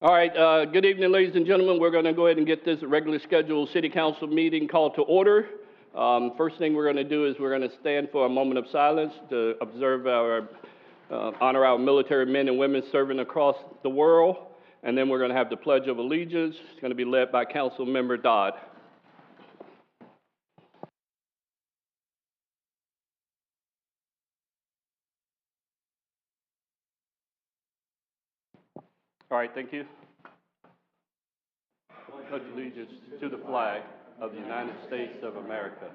All right, good evening, ladies and gentlemen. We're going to go ahead and get this regular scheduled city council meeting called to order. First thing we're going to do is we're going to stand for a moment of silence to observe honor our military men and women serving across the world. And then we're going to have the Pledge of Allegiance. It's going to be led by Council Member Dodd. All right, thank you. Pledge allegiance to the flag of the United States of America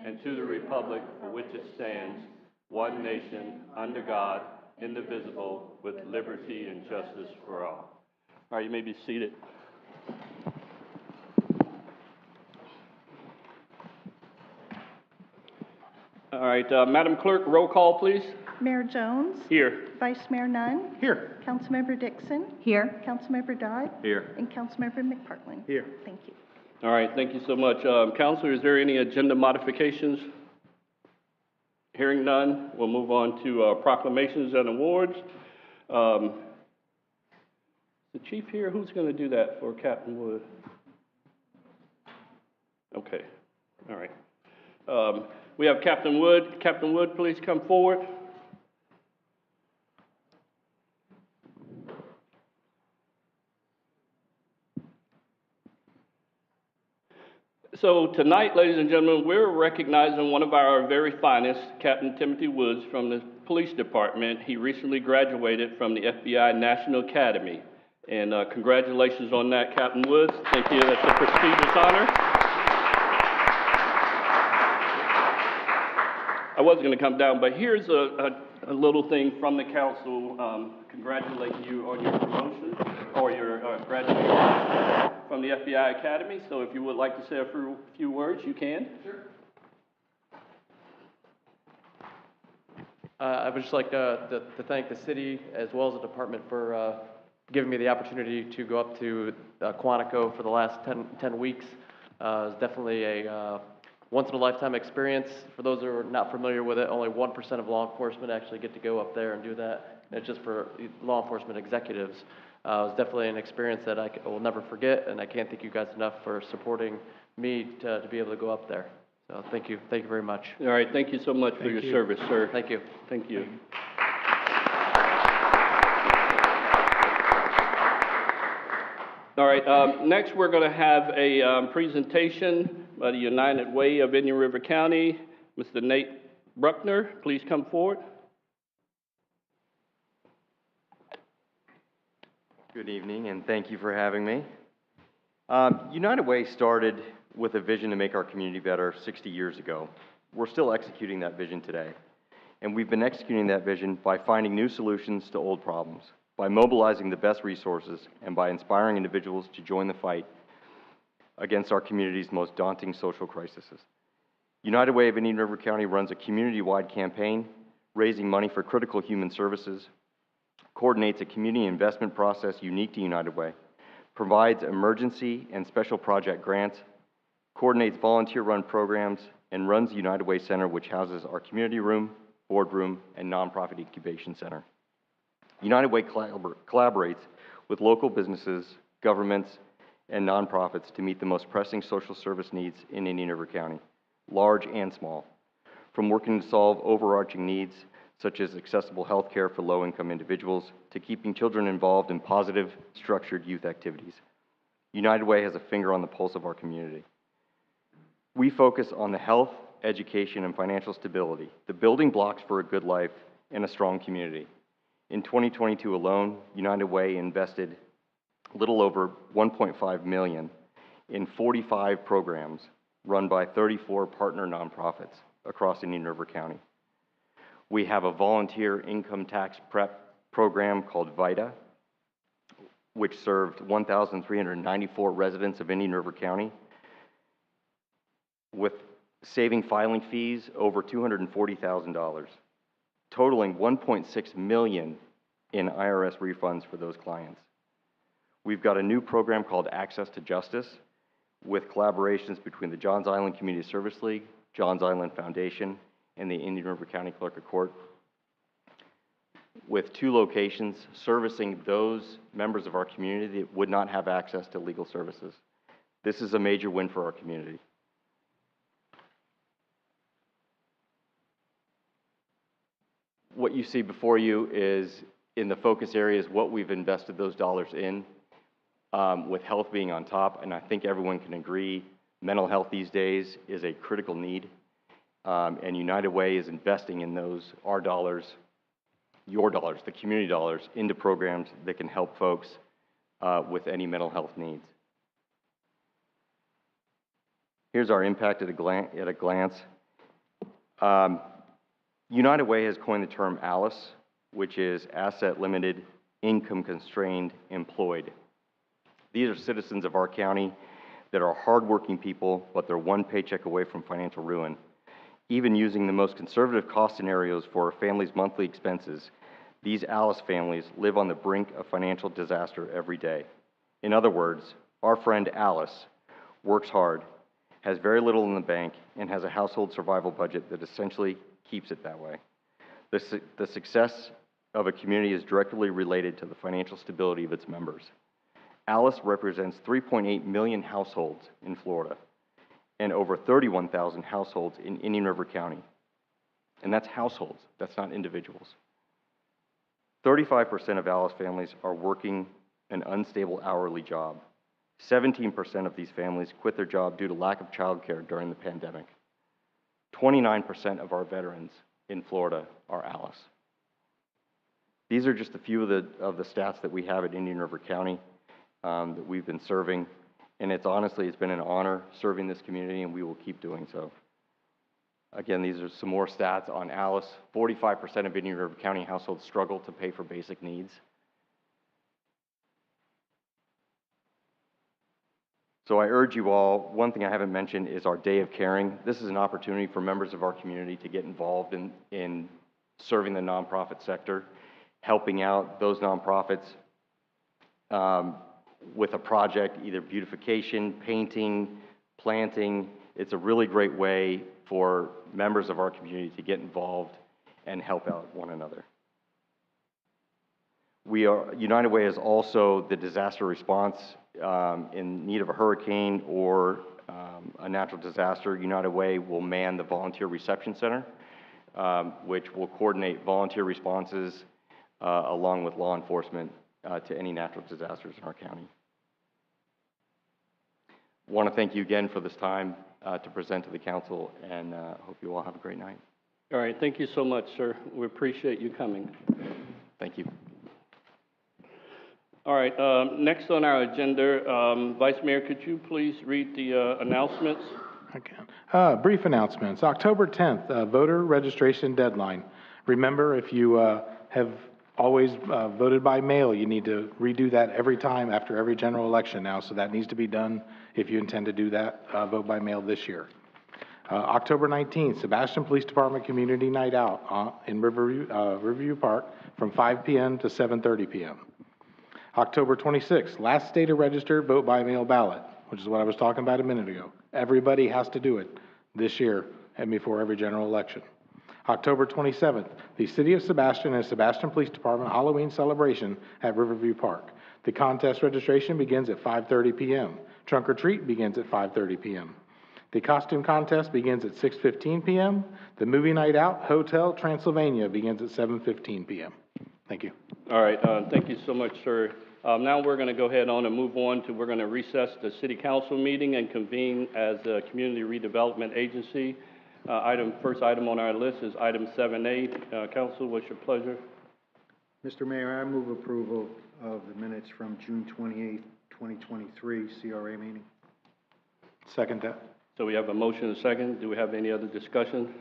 and to the republic for which it stands, one nation, under God, indivisible, with liberty and justice for all. All right, you may be seated. All right, Madam Clerk, roll call, please. Mayor Jones. Here. Vice Mayor Nunn. Here. Councilmember Dixon. Here. Councilmember Dodd. Here. And Councilmember McPartlin. Here. Thank you. All right, thank you so much. Councilor, is there any agenda modifications? Hearing none, we'll move on to proclamations and awards. The chief here, who's going to do that for Captain Wood? Okay, all right. We have Captain Wood. Captain Wood, please come forward. So tonight, ladies and gentlemen, we're recognizing one of our very finest, Captain Timothy Woods from the police department. He recently graduated from the FBI National Academy. And congratulations on that, Captain Woods. Thank you. That's a prestigious honor. I was going to come down, but here's a little thing from the council congratulating you on your promotion or your graduation from the FBI Academy. So if you would like to say a few words, you can. Sure. I would just like to thank the city as well as the department for giving me the opportunity to go up to Quantico for the last 10 weeks. It's definitely a once-in-a-lifetime experience. For those who are not familiar with it, only 1% of law enforcement actually get to go up there and do that. And it's just for law enforcement executives. It was definitely an experience that I will never forget, and I can't thank you guys enough for supporting me to be able to go up there. So thank you very much. All right, thank you so much for your service, sir. Thank you. Thank you. All right, next we're going to have a presentation by the United Way of Indian River County. Mr. Nate Bruckner, please come forward. Good evening, and thank you for having me. United Way started with a vision to make our community better 60 years ago. We're still executing that vision today, and we've been executing that vision by finding new solutions to old problems, by mobilizing the best resources, and by inspiring individuals to join the fight against our community's most daunting social crises. United Way of Indian River County runs a community-wide campaign raising money for critical human services, coordinates a community investment process unique to United Way, provides emergency and special project grants, coordinates volunteer-run programs, and runs the United Way Center, which houses our community room, boardroom, and nonprofit incubation center. United Way collaborates with local businesses, governments, and nonprofits to meet the most pressing social service needs in Indian River County, large and small, from working to solve overarching needs such as accessible health care for low-income individuals, to keeping children involved in positive, structured youth activities. United Way has a finger on the pulse of our community. We focus on the health, education, and financial stability, the building blocks for a good life and a strong community. In 2022 alone, United Way invested a little over $1.5 million in 45 programs run by 34 partner nonprofits across Indian River County. We have a volunteer income tax prep program called VITA, which served 1,394 residents of Indian River County, with saving filing fees over $240,000, totaling $1.6 million in IRS refunds for those clients. We've got a new program called Access to Justice, with collaborations between the Johns Island Community Service League, Johns Island Foundation, and the Indian River County Clerk of Court. with 2 locations servicing those members of our community that would not have access to legal services. This is a major win for our community. What you see before you is, in the focus areas, what we've invested those dollars in, with health being on top, and I think everyone can agree mental health these days is a critical need, and United Way is investing in those, our dollars, your dollars, the community dollars, into programs that can help folks with any mental health needs. Here's our impact at a glance. United Way has coined the term ALICE, which is Asset Limited, Income Constrained, Employed. These are citizens of our county that are hardworking people, but they're one paycheck away from financial ruin. Even using the most conservative cost scenarios for a family's monthly expenses, these ALICE families live on the brink of financial disaster every day. In other words, our friend Alice works hard, has very little in the bank, and has a household survival budget that essentially keeps it that way. The success of a community is directly related to the financial stability of its members. Alice represents 3.8 million households in Florida and over 31,000 households in Indian River County. And that's households, that's not individuals. 35% of Alice families are working an unstable hourly job. 17% of these families quit their job due to lack of childcare during the pandemic. 29% of our veterans in Florida are Alice. These are just a few of the stats that we have at Indian River County that we've been serving, and it's been an honor serving this community, and we will keep doing so. Again, these are some more stats on Alice. 45% of Indian River County households struggle to pay for basic needs. So I urge you all, one thing I haven't mentioned is our Day of Caring. This is an opportunity for members of our community to get involved in serving the nonprofit sector, helping out those nonprofits with a project, either beautification, painting, planting. It's a really great way for members of our community to get involved and help out one another. United Way is also the disaster response in need of a hurricane or a natural disaster. United Way will man the Volunteer Reception Center, which will coordinate volunteer responses along with law enforcement to any natural disasters in our county. I want to thank you again for this time to present to the council, and hope you all have a great night. All right, thank you so much, sir. We appreciate you coming. Thank you. All right, next on our agenda, Vice Mayor, could you please read the announcements? I can. Brief announcements. October 10th, voter registration deadline. Remember, if you have always voted by mail, you need to redo that every time after every general election now, so that needs to be done if you intend to do that, vote by mail this year. October 19th, Sebastian Police Department Community Night Out in Riverview Park from 5 p.m. to 7:30 p.m. October 26th, last day to register vote by mail ballot, which is what I was talking about a minute ago. Everybody has to do it this year and before every general election. October 27th, the City of Sebastian and Sebastian Police Department Halloween celebration at Riverview Park. The contest registration begins at 5:30 p.m. Trunk or treat begins at 5:30 p.m. The costume contest begins at 6:15 p.m. The movie night out, Hotel Transylvania, begins at 7:15 p.m. Thank you. All right, thank you so much, sir. Now we're going to go ahead on and move on to, we're going to recess the City Council meeting and convene as a Community Redevelopment Agency. First item on our list is item 7A. Council, what's your pleasure? Mr. Mayor, I move approval of the minutes from June 28th, 2023 CRA meeting. Second that. So we have a motion and a second. Do we have any other discussion?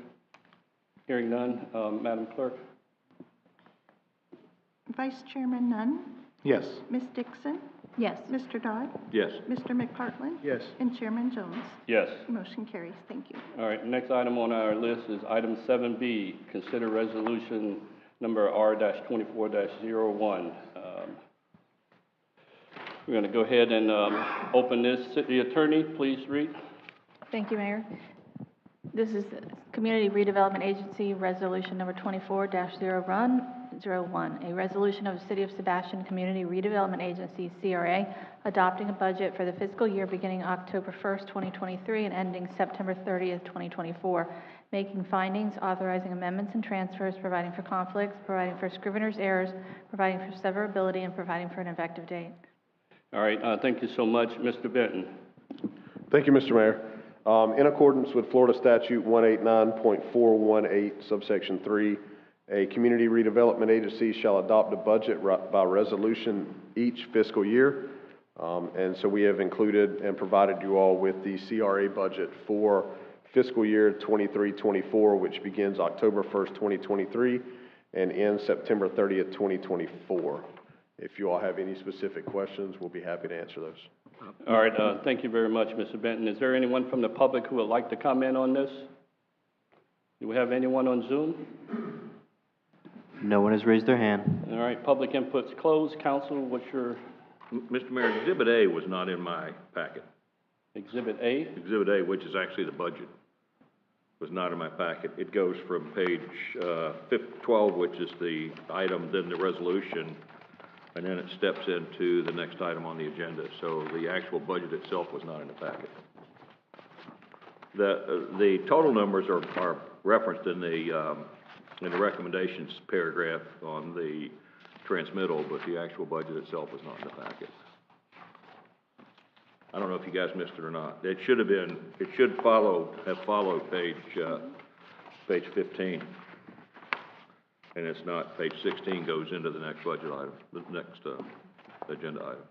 Hearing none. Madam Clerk? Vice Chairman Nunn, Yes. Ms. Dixon, Yes. Mr. Dodd, Yes. Mr. McPartland, Yes. and Chairman Jones. Yes. Motion carries. Thank you. All right, next item on our list is item 7B, consider resolution number R-24-01. We're going to go ahead and open this. City Attorney, please read. Thank you, Mayor. This is the Community Redevelopment Agency Resolution Number 24-01, A resolution of the City of Sebastian Community Redevelopment Agency, CRA, adopting a budget for the fiscal year beginning October 1st, 2023 and ending September 30th, 2024, making findings, authorizing amendments and transfers, providing for conflicts, providing for scrivener's errors, providing for severability, and providing for an effective date. All right, thank you so much. Mr. Benton. Thank you, Mr. Mayor. In accordance with Florida Statute 189.418, subsection 3, a community redevelopment agency shall adopt a budget by resolution each fiscal year. And so we have included and provided you all with the CRA budget for fiscal year 23-24, which begins October 1st, 2023, and ends September 30th, 2024. If you all have any specific questions, we'll be happy to answer those. All right, thank you very much, Mr. Benton. Is there anyone from the public who would like to comment on this? Do we have anyone on Zoom? No one has raised their hand. All right, public input's closed. Council, what's your Mr. Mayor, Exhibit A was not in my packet. Exhibit A? Exhibit A, which is actually the budget, was not in my packet. It goes from page 12, which is the item, then the resolution, and then it steps into the next item on the agenda. So the actual budget itself was not in the packet. The total numbers are referenced in the recommendations paragraph on the transmittal, but the actual budget itself was not in the packet. I don't know if you guys missed it or not. It should have been. It should have followed page 15. And it's not. Page 16 goes into the next budget item, the next agenda item.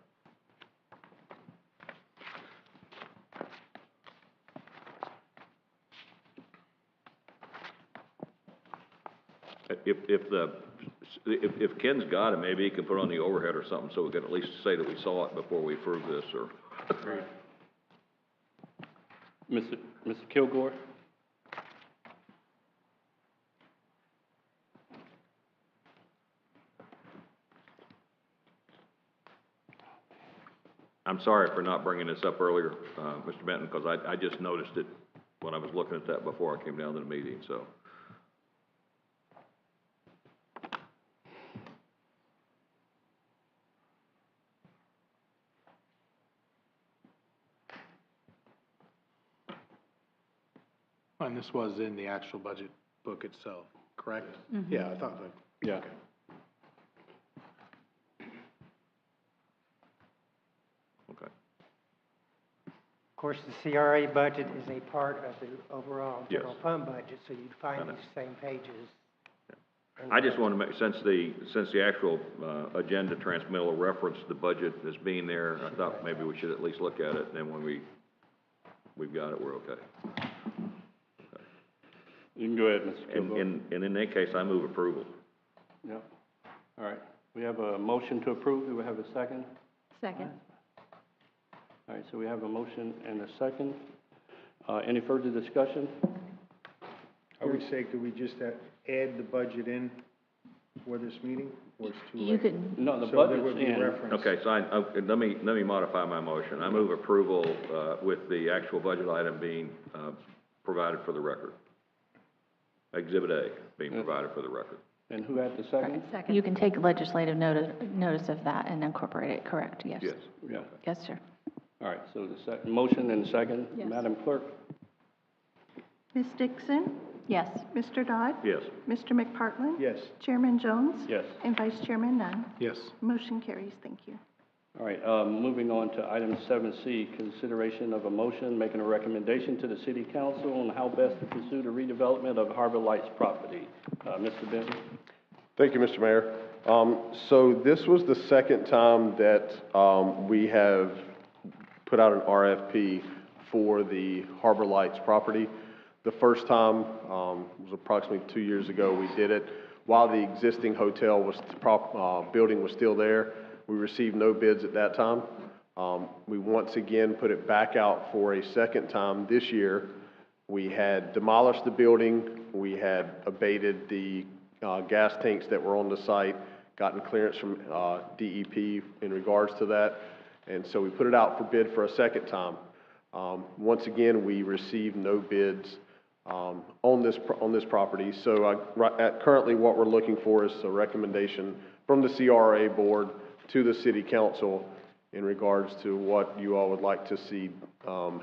If Ken's got it, maybe he can put it on the overhead or something, so we can at least say that we saw it before we approve this, or. Mr. Kilgore? I'm sorry for not bringing this up earlier, Mr. Benton, because I just noticed it when I was looking at that before I came down to the meeting, so. And this was in the actual budget book itself, correct? Mm-hmm. Yeah, I thought that. Yeah. Okay. Okay. Of course, the CRA budget is a part of the overall Yes. general fund budget, so you'd find I know. these same pages. I just want to make, since the actual agenda transmittal referenced the budget as being there, I thought maybe we should at least look at it, and then when we've got it, we're okay. You can go ahead, Mr. Kilgore. And in that case, I move approval. Yep. All right. We have a motion to approve. Do we have a second? Second. All right, so we have a motion and a second. Any further discussion? I would say, could we just add the budget in for this meeting, or it's too late? You could, No, the So there budget's would be in. reference. Okay, so let me modify my motion. I move approval with the actual budget item being provided for the record. Exhibit A being provided for the record. And who had the second? you can take legislative notice of that and incorporate it, correct? Yes. Yes. Yeah. Yes, sir. All right, so the motion and second. Yes. Madam Clerk? Ms. Dixon? Yes. Mr. Dodd? Yes. Mr. McPartlin? Yes. Chairman Jones? Yes. And Vice Chairman Nunn? Yes. Motion carries. Thank you. All right, moving on to item 7C, consideration of a motion making a recommendation to the City Council on how best to pursue the redevelopment of Harbor Lights property. Mr. Benton? Thank you, Mr. Mayor. So this was the second time that we have put out an RFP for the Harbor Lights property. The first time was approximately 2 years ago we did it. While the existing hotel building was still there, we received no bids at that time. We once again put it back out for a second time this year. We had demolished the building. We had abated the gas tanks that were on the site, gotten clearance from DEP in regards to that. And so we put it out for bid for a second time. Once again, we received no bids. on this property. So currently what we're looking for is a recommendation from the CRA board to the city council in regards to what you all would like to see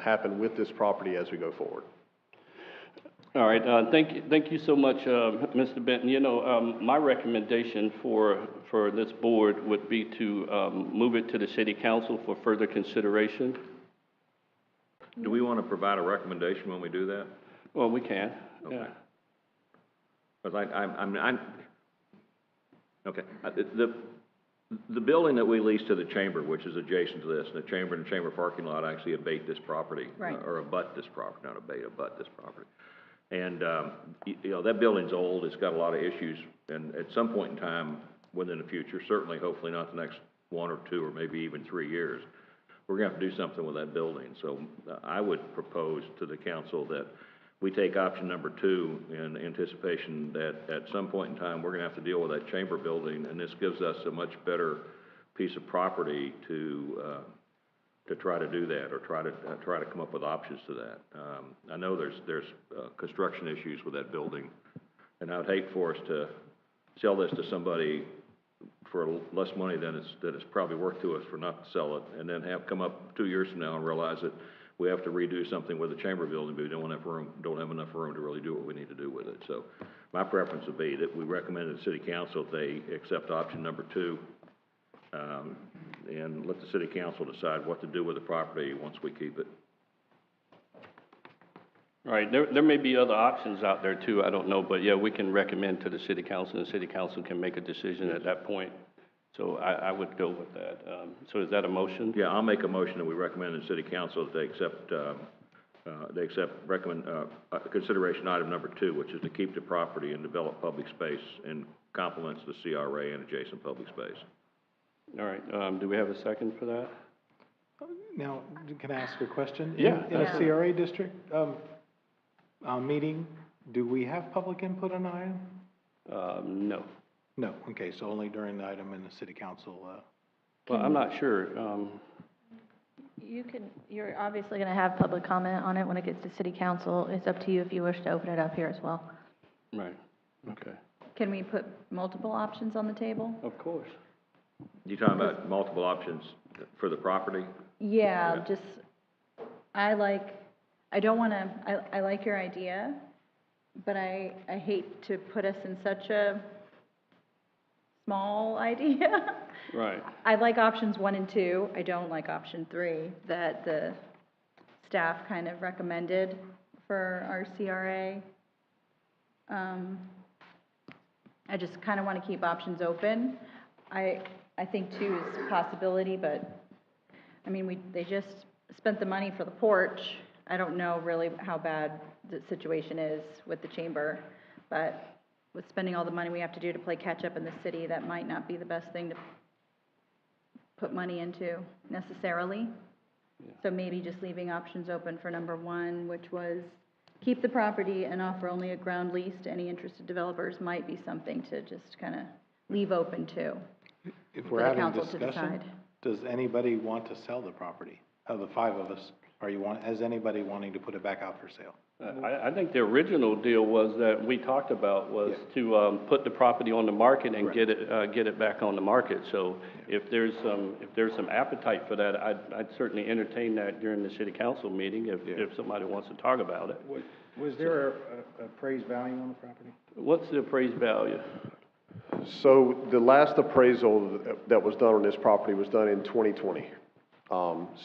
happen with this property as we go forward. All right, thank you so much, Mr. Benton. You know, my recommendation for this board would be to move it to the city council for further consideration. Do we want to provide a recommendation when we do that? Well, we can, Okay. yeah. Because okay, the building that we lease to the chamber, which is adjacent to this, and the chamber parking lot actually abate this property. Right. Or abut this property, not abate, abut this property. And, you know, that building's old, it's got a lot of issues, and at some point in time, within the future, certainly, hopefully not the next 1 or 2 or maybe even 3 years, we're gonna have to do something with that building. So I would propose to the council that we take option number 2 in anticipation that at some point in time, we're gonna have to deal with that chamber building, and this gives us a much better piece of property to try to do that, or try to come up with options to that. I know there's construction issues with that building, and I'd hate for us to sell this to somebody for less money than it's probably worth to us for not to sell it, and then have come up 2 years from now and realize that we have to redo something with the chamber building, but we don't have enough room to really do what we need to do with it. So my preference would be that we recommend to the city council that they accept option number 2, and let the city council decide what to do with the property once we keep it. All right, there may be other options out there too, I don't know, but yeah, we can recommend to the city council, and the city council can make a decision at that point. So I would go with that. So is that a motion? Yeah, I'll make a motion that we recommend to the city council that they accept consideration item number 2, which is to keep the property and develop public space and complements the CRA and adjacent public space. All right, do we have a second for that? Now, can I ask a question? Yeah. In a CRA district, meeting, do we have public input on an item? No. No, okay, so only during the item in the city council, Well, I'm not sure. You're obviously going to have public comment on it when it gets to city council. It's up to you if you wish to open it up here as well. Right, okay. Can we put multiple options on the table? Of course. You talking about multiple options for the property? Yeah, Yeah. just, I like your idea, but I hate to put us in such a small idea. Right. I like options 1 and 2. I don't like option 3 that the staff kind of recommended for our CRA. I just kind of want to keep options open. I think 2 is a possibility, but, I mean, they just spent the money for the porch. I don't know really how bad the situation is with the chamber, but with spending all the money we have to do to play catch-up in the city, that might not be the best thing to put money into necessarily. Yeah. So maybe just leaving options open for number 1, which was keep the property and offer only a ground lease to any interested developers, might be something to just kind of leave open too. if For we're the having council to discussion, decide. does anybody want to sell the property? Of the 5 of us, is anybody wanting to put it back out for sale? I think the original deal was that we talked about was to put the property on the market and get it back on the market. So if there's some appetite for that, I'd certainly entertain that during the city council meeting if somebody wants to talk about it. Was there a appraised value on the property? What's the appraised value? So the last appraisal that was done on this property was done in 2020.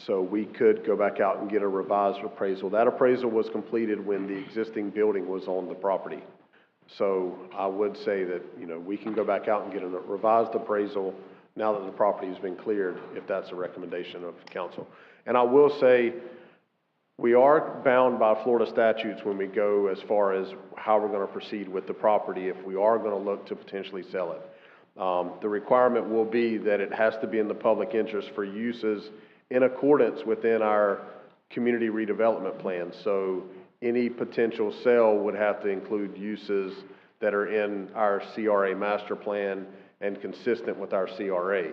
So we could go back out and get a revised appraisal. That appraisal was completed when the existing building was on the property. So I would say that, you know, we can go back out and get a revised appraisal now that the property has been cleared, if that's a recommendation of council. And I will say, we are bound by Florida statutes when we go as far as how we're going to proceed with the property if we are going to look to potentially sell it. The requirement will be that it has to be in the public interest for uses in accordance within our community redevelopment plan. So any potential sale would have to include uses that are in our CRA master plan and consistent with our CRA.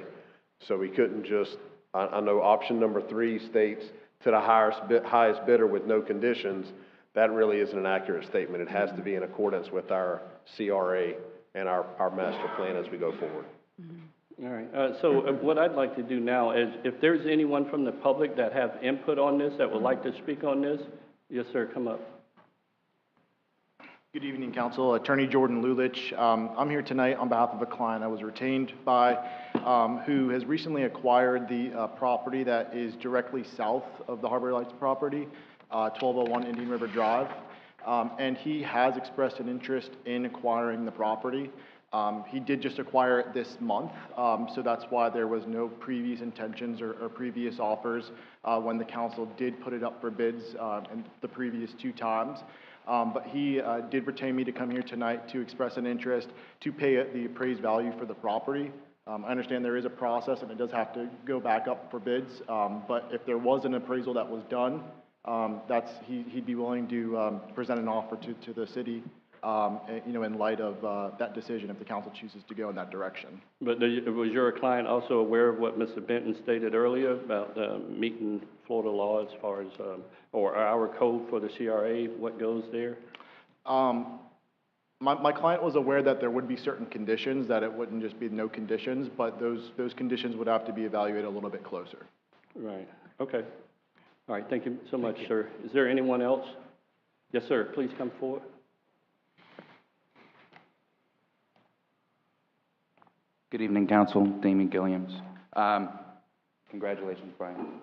So we couldn't just, I know option number 3 states to the highest bidder with no conditions. that really isn't an accurate statement. It has to be in accordance with our CRA and our master plan as we go forward. All right, so what I'd like to do now is, if there's anyone from the public that have input on this, that would like to speak on this, yes, sir, come up. Good evening, Council. Attorney Jordan Lulich. I'm here tonight on behalf of a client I was retained by, who has recently acquired the property that is directly south of the Harbor Lights property, 1201 Indian River Drive. And he has expressed an interest in acquiring the property. He did just acquire it this month, so that's why there was no previous intentions or previous offers when the council did put it up for bids in the previous 2 times. But he did retain me to come here tonight to express an interest to pay the appraised value for the property. I understand there is a process and it does have to go back up for bids, but if there was an appraisal that was done, he'd be willing to present an offer to the city, in light of that decision if the council chooses to go in that direction. But was your client also aware of what Mr. Benton stated earlier about meeting Florida law as far as, or our code for the CRA, what goes there? My client was aware that there would be certain conditions, that it wouldn't just be no conditions, but those conditions would have to be evaluated a little bit closer. Right, okay. All right, thank you so much, sir. Is there anyone else? Yes, sir, please come forward. Good evening, Council. Damien Gilliams. Congratulations, Brian.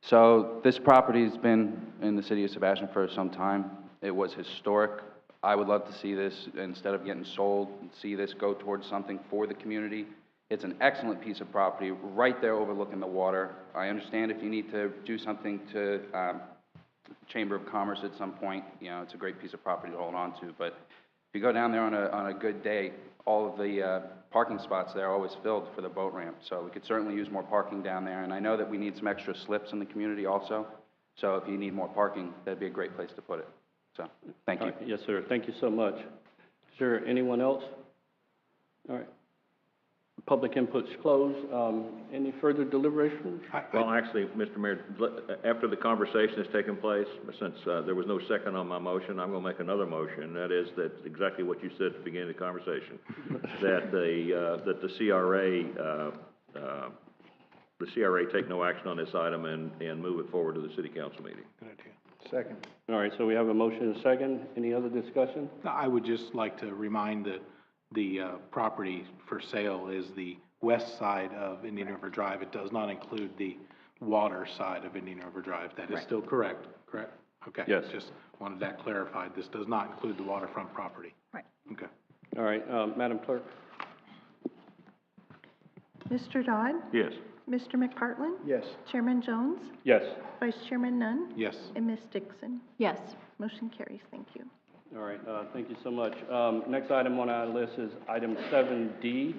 So this property has been in the city of Sebastian for some time. It was historic. I would love to see this, instead of getting sold, see this go towards something for the community. It's an excellent piece of property right there overlooking the water. I understand if you need to do something to Chamber of Commerce at some point, it's a great piece of property to hold on to. But if you go down there on a good day, all of the parking spots there are always filled for the boat ramp. So we could certainly use more parking down there. And I know that we need some extra slips in the community also. So if you need more parking, that'd be a great place to put it. So, thank you. All right, yes, sir, thank you so much. Is there anyone else? All right. Public input's closed. Any further deliberations? Well, actually, Mr. Mayor, after the conversation has taken place, since there was no second on my motion, I'm going to make another motion. That is that exactly what you said at the beginning of the conversation, that the CRA take no action on this item and move it forward to the city council meeting. Good idea. Second. All right, so we have a motion and a second. Any other discussion? I would just like to remind that the property for sale is the west side of Indian River Drive. It does not include the water side of Indian River Drive. That is still correct? Okay. Yes. Just wanted that clarified. This does not include the waterfront property. Right. Okay. All right, Madam Clerk? Mr. Dodd? Yes. Mr. McPartlin? Yes. Chairman Jones? Yes. Vice Chairman Nunn? Yes. And Ms. Dixon? Yes. Motion carries. Thank you. All right, thank you so much. Next item on our list is item 7D,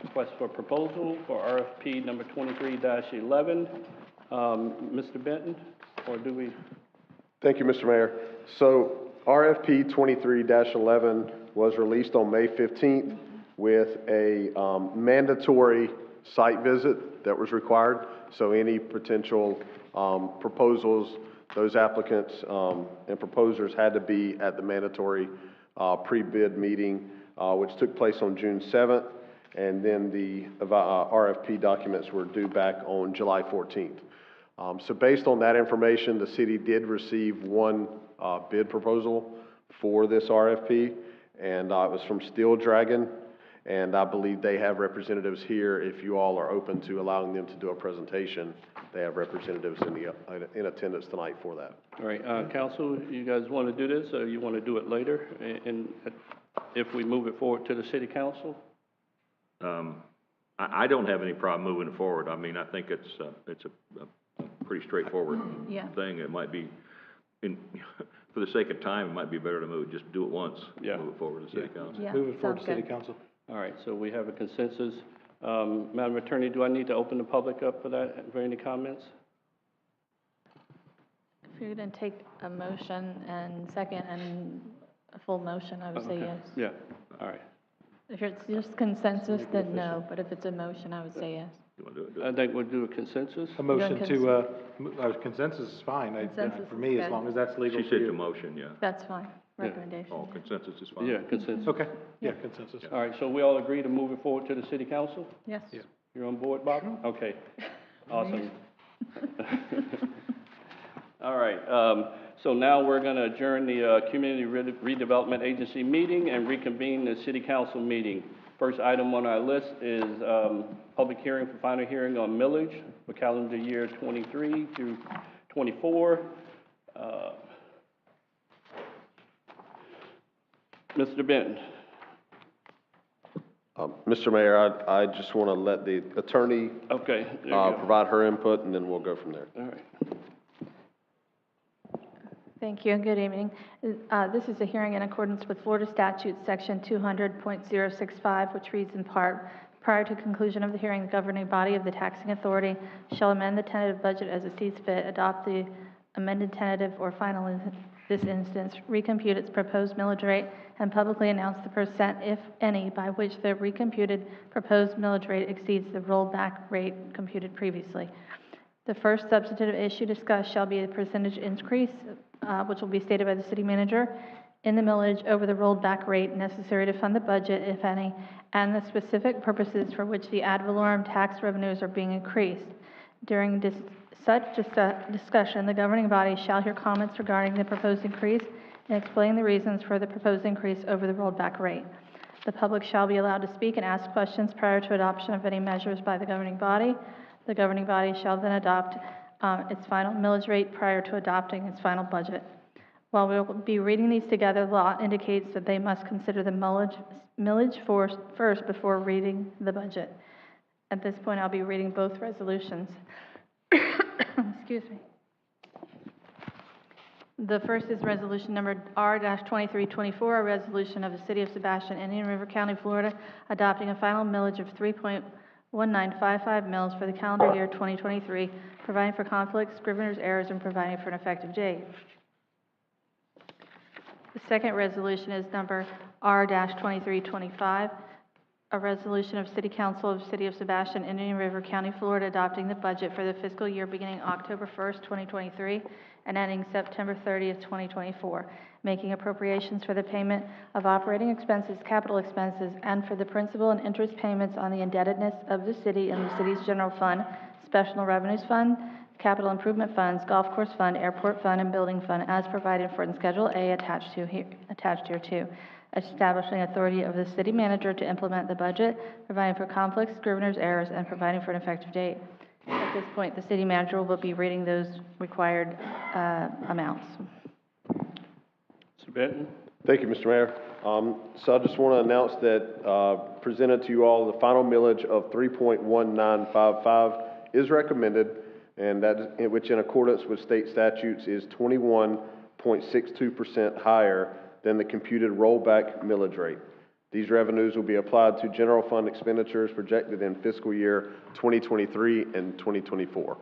request for proposal for RFP number 23-11. Mr. Benton, or do we? Thank you, Mr. Mayor. So RFP 23-11 was released on May 15th with a mandatory site visit that was required. So any potential proposals, those applicants and proposers had to be at the mandatory pre-bid meeting, which took place on June 7th, and then the RFP documents were due back on July 14th. So based on that information, the city did receive one bid proposal for this RFP, and it was from Steel Dragon, and I believe they have representatives here. If you all are open to allowing them to do a presentation, they have representatives in attendance tonight for that. All right, council, you guys want to do this, or you want to do it later, and if we move it forward to the city council? I don't have any problem moving it forward. I mean, I think it's a pretty straightforward thing. It might be, for the sake of time, it might be better to just do it once. Move it forward to city council. Yeah, Move it forward to sounds city good. council. All right, so we have a consensus. Madam Attorney, do I need to open the public up for that, for any comments? If you're going to take a motion and second and a full motion, I would say yes. Yeah, all right. If it's just consensus, then no, but if it's a motion, I would say yes. You want to do it? I think we'll do a consensus. A motion to, consensus is fine. Consensus For is me, as good. long as that's legal She for said the you. motion, yeah. That's fine, Yeah. recommendation. Oh, consensus is fine. Yeah, consensus. Okay, yeah, consensus. All right, so we all agree to move it forward to the city council? Yes. Yeah. You're on board, Bob? Okay, awesome. All right, so now we're gonna adjourn the, Community Redevelopment Agency meeting and reconvene the city council meeting. First item on our list is, public hearing for final hearing on millage for calendar year 23 through 24. Mr. Benton. Mr. Mayor, I just want to let the attorney Okay, there you go. provide her input, and then we'll go from there. All right. Thank you and good evening. This is a hearing in accordance with Florida Statute Section 200.065, which reads in part, prior to conclusion of the hearing, the governing body of the taxing authority shall amend the tentative budget as it sees fit, adopt the amended tentative or final in this instance, recompute its proposed millage rate, and publicly announce the percent, if any, by which the recomputed proposed millage rate exceeds the rollback rate computed previously. The first substantive issue discussed shall be a percentage increase, which will be stated by the city manager, in the millage over the rolled back rate necessary to fund the budget, if any, and the specific purposes for which the ad valorem tax revenues are being increased. During such discussion, the governing body shall hear comments regarding the proposed increase and explain the reasons for the proposed increase over the rolled back rate. The public shall be allowed to speak and ask questions prior to adoption of any measures by the governing body. The governing body shall then adopt its final millage rate prior to adopting its final budget. While we will be reading these together, the law indicates that they must consider the millage first before reading the budget. At this point, I'll be reading both resolutions. Excuse me. The first is resolution number R-2324, a resolution of the City of Sebastian, Indian River County, Florida, adopting a final millage of 3.1955 mils for the calendar year 2023, providing for conflicts, scrivener's errors, and providing for an effective date. The second resolution is number R-2325, a resolution of City Council of the City of Sebastian, Indian River County, Florida, adopting the budget for the fiscal year beginning October 1st, 2023, and ending September 30th, 2024, making appropriations for the payment of operating expenses, capital expenses, and for the principal and interest payments on the indebtedness of the city and the city's general fund, special revenues fund, capital improvement funds, golf course fund, airport fund, and building fund, as provided for in Schedule A attached here too, establishing authority of the city manager to implement the budget, providing for conflicts, scrivener's errors, and providing for an effective date. At this point, the city manager will be reading those required amounts. Mr. Benton? Thank you, Mr. Mayor. So I just want to announce that presented to you all, the final millage of 3.1955 is recommended, and that, which in accordance with state statutes is 21.62% higher than the computed rollback millage rate. These revenues will be applied to general fund expenditures projected in fiscal year 2023 and 2024.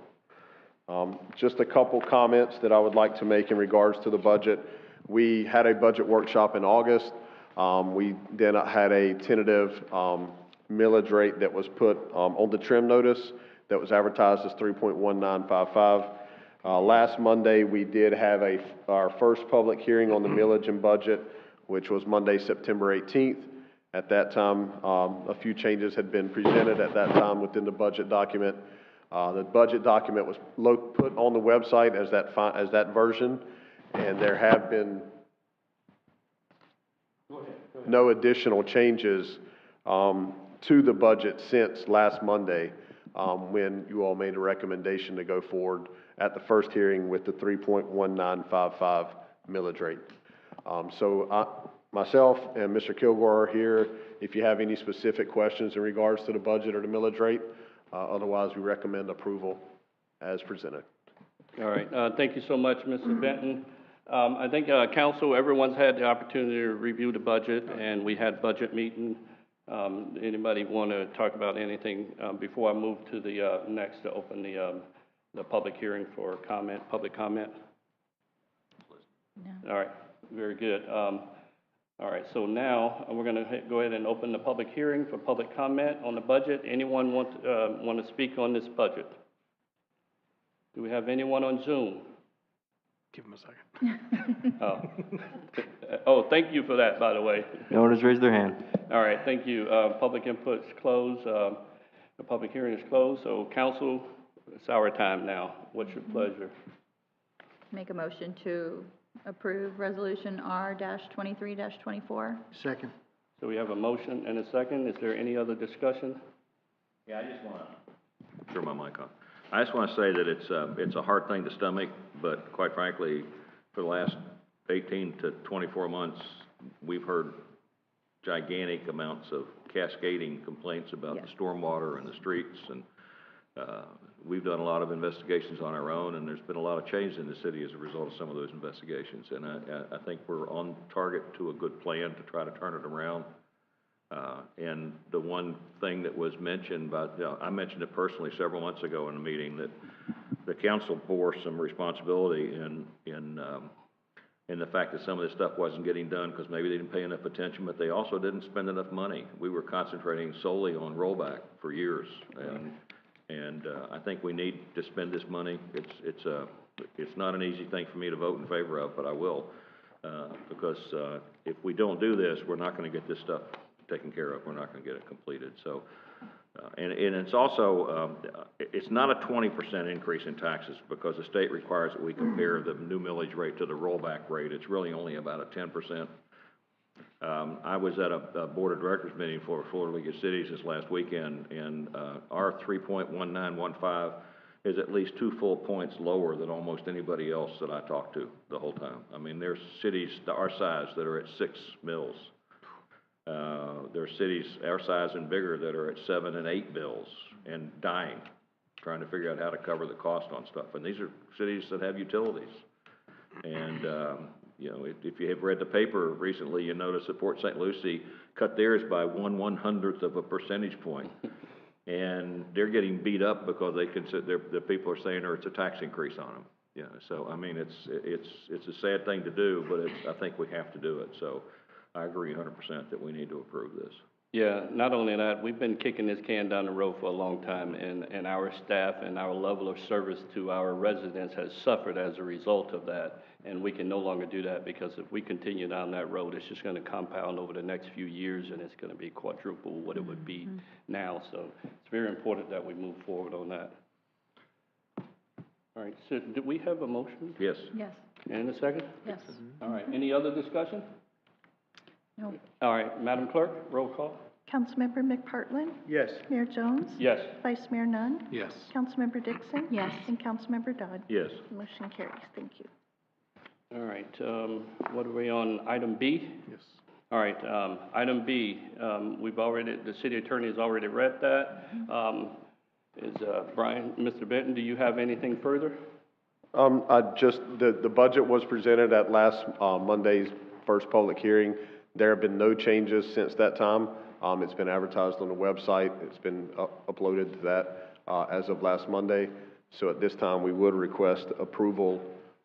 Just a couple comments that I would like to make in regards to the budget. We had a budget workshop in August. We then had a tentative millage rate that was put on the trim notice that was advertised as 3.1955. Last Monday, we did have our first public hearing on the millage and budget, which was Monday, September 18th. At that time, a few changes had been presented at that time within the budget document. The budget document was put on the website as that version, and there have been no additional changes to the budget since last Monday, when you all made a recommendation to go forward at the first hearing with the 3.1955 millage rate. Myself and Mr. Kilgore are here if you have any specific questions in regards to the budget or the millage rate. Otherwise, we recommend approval as presented. All right, thank you so much, Mr. Benton. I think council, everyone's had the opportunity to review the budget, and we had budget meeting. Anybody want to talk about anything before I move to the next to open the public hearing for public comment? No. All right, very good. All right, so now we're going to go ahead and open the public hearing for public comment on the budget. Anyone want to speak on this budget? Do we have anyone on Zoom? Give him a second. Oh, thank you for that, by the way. No one has raised their hand. All right, thank you. Public input's closed. The public hearing is closed, so council, it's our time now. What's your pleasure? Make a motion to approve Resolution R-23-24. Second. So we have a motion and a second. Is there any other discussion? Yeah, I just want to turn my mic on. I just want to say that it's a hard thing to stomach, but quite frankly, for the last 18 to 24 months, we've heard gigantic amounts of cascading complaints about the stormwater and the streets, and we've done a lot of investigations on our own, and there's been a lot of change in the city as a result of some of those investigations, and I think we're on target to a good plan to try to turn it around. And the one thing that was mentioned by, I mentioned it personally several months ago in a meeting, that the council bore some responsibility in the fact that some of this stuff wasn't getting done because maybe they didn't pay enough attention, but they also didn't spend enough money. We were concentrating solely on rollback for years, and I think we need to spend this money. It's not an easy thing for me to vote in favor of, but I will, because if we don't do this, we're not going to get this stuff taken care of. We're not going to get it completed. So, and it's also, it's not a 20% increase in taxes because the state requires that we compare the new millage rate to the rollback rate. It's really only about a 10%. I was at a board of directors meeting for Florida League of Cities this last weekend, and our 3.1915 is at least 2 full points lower than almost anybody else that I talked to the whole time. I mean, there's cities our size that are at 6 mills. There are cities our size and bigger that are at 7 and 8 mills and dying, trying to figure out how to cover the cost on stuff. And these are cities that have utilities. And, you know, if you have read the paper recently, you notice that Port St. Lucie cut theirs by 1/100th of a percentage point. And they're getting beat up because they consider, the people are saying, or it's a tax increase on them. Yeah, so, I mean, it's a sad thing to do, but I think we have to do it. So I agree 100% that we need to approve this. Yeah, not only that, we've been kicking this can down the road for a long time, and our staff and our level of service to our residents has suffered as a result of that, and we can no longer do that, because if we continue down that road, it's just going to compound over the next few years, and it's going to be quadruple what it would be now. So it's very important that we move forward on that. All right, so do we have a motion? Yes. Yes. And a second? Yes. All right, any other discussion? No. All right, Madam Clerk, roll call. Councilmember McPartlin? Yes. Mayor Jones? Yes. Vice Mayor Nunn? Yes. Councilmember Dixon? Yes. And Councilmember Dodd? Yes. Motion carries. Thank you. All right, what are we on, item B? Yes. All right, item B, the city attorney has already read that. Mr. Benton, do you have anything further? The budget was presented at last Monday's first public hearing. There have been no changes since that time. It's been advertised on the website. It's been uploaded to that as of last Monday. So at this time, we would request approval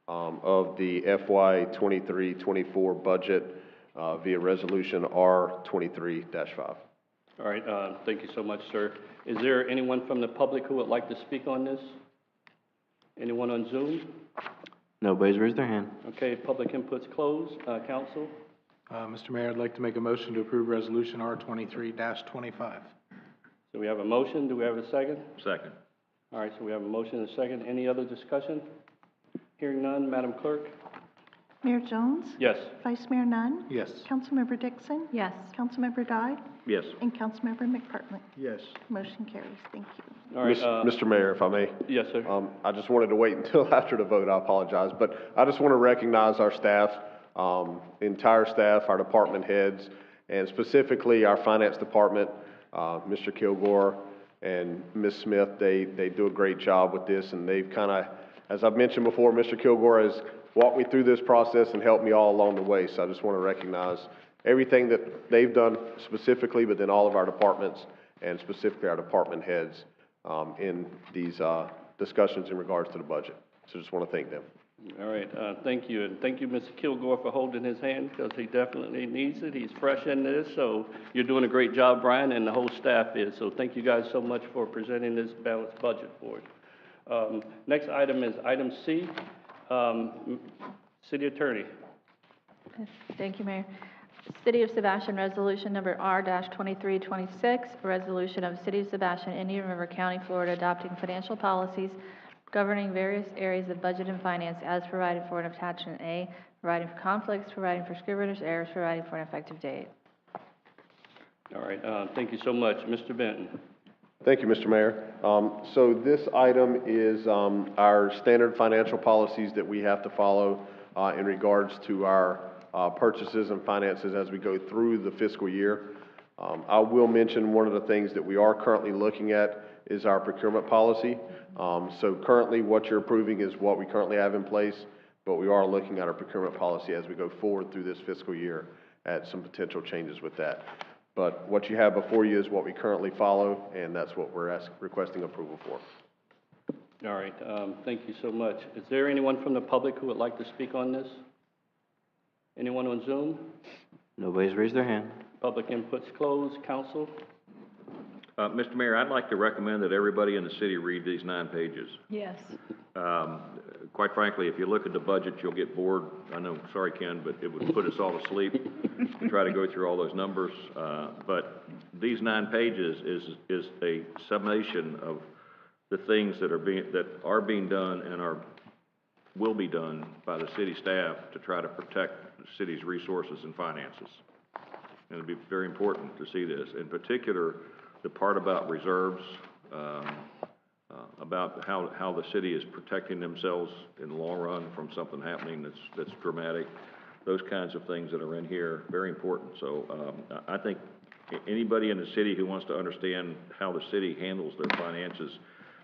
of the FY 23-24 budget via resolution R-23-5. All right, thank you so much, sir. Is there anyone from the public who would like to speak on this? Anyone on Zoom? Nobody's raised their hand. Okay, public input's closed. Council? Mr. Mayor, I'd like to make a motion to approve Resolution R-23-25. So we have a motion. Do we have a second? Second. All right, so we have a motion and a second. Any other discussion? Hearing none, Madam Clerk? Mayor Jones? Yes. Vice Mayor Nunn? Yes. Councilmember Dixon? Yes. Councilmember Dodd? Yes. And Councilmember McPartlin? Yes. Motion carries. Thank you. All right. Mr. Mayor, if I may. Yes, sir. I just wanted to wait until after the vote. I apologize. But I just want to recognize our staff, entire staff, our department heads, and specifically our finance department, Mr. Kilgore and Ms. Smith. They do a great job with this, and they've kind of, as I've mentioned before, Mr. Kilgore has walked me through this process and helped me all along the way. So I just want to recognize everything that they've done specifically, but then all of our departments and specifically our department heads in these discussions in regards to the budget. So just want to thank them. All right, thank you, and thank you, Mr. Kilgore, for holding his hand, because he definitely needs it. He's fresh in this, so you're doing a great job, Brian, and the whole staff is. So thank you guys so much for presenting this balanced budget for us. Next item is item C, City Attorney. Thank you, Mayor. City of Sebastian Resolution Number R-2326, a resolution of the City of Sebastian, Indian River County, Florida, adopting financial policies governing various areas of budget and finance as provided for in Attachment A, providing for conflicts, providing for scrivener's errors, providing for an effective date. All right, thank you so much. Mr. Benton. Thank you, Mr. Mayor. So this item is our standard financial policies that we have to follow in regards to our purchases and finances as we go through the fiscal year. I will mention one of the things that we are currently looking at is our procurement policy. So currently what you're approving is what we currently have in place, but we are looking at our procurement policy as we go forward through this fiscal year at some potential changes with that. But what you have before you is what we currently follow, and that's what we're requesting approval for. All right, thank you so much. Is there anyone from the public who would like to speak on this? Anyone on Zoom? Nobody's raised their hand. Public input's closed. Council? Mr. Mayor, I'd like to recommend that everybody in the city read these 9 pages. Yes. Quite frankly, if you look at the budget, you'll get bored. I know, sorry, Ken, but it would put us all to sleep to try to go through all those numbers. But these 9 pages is a summation of the things that are being done and will be done by the city staff to try to protect the city's resources and finances. And it'll be very important to see this. In particular, the part about reserves, about how the city is protecting themselves in the long run from something happening that's dramatic. Those kinds of things that are in here, very important. So I think anybody in the city who wants to understand how the city handles their finances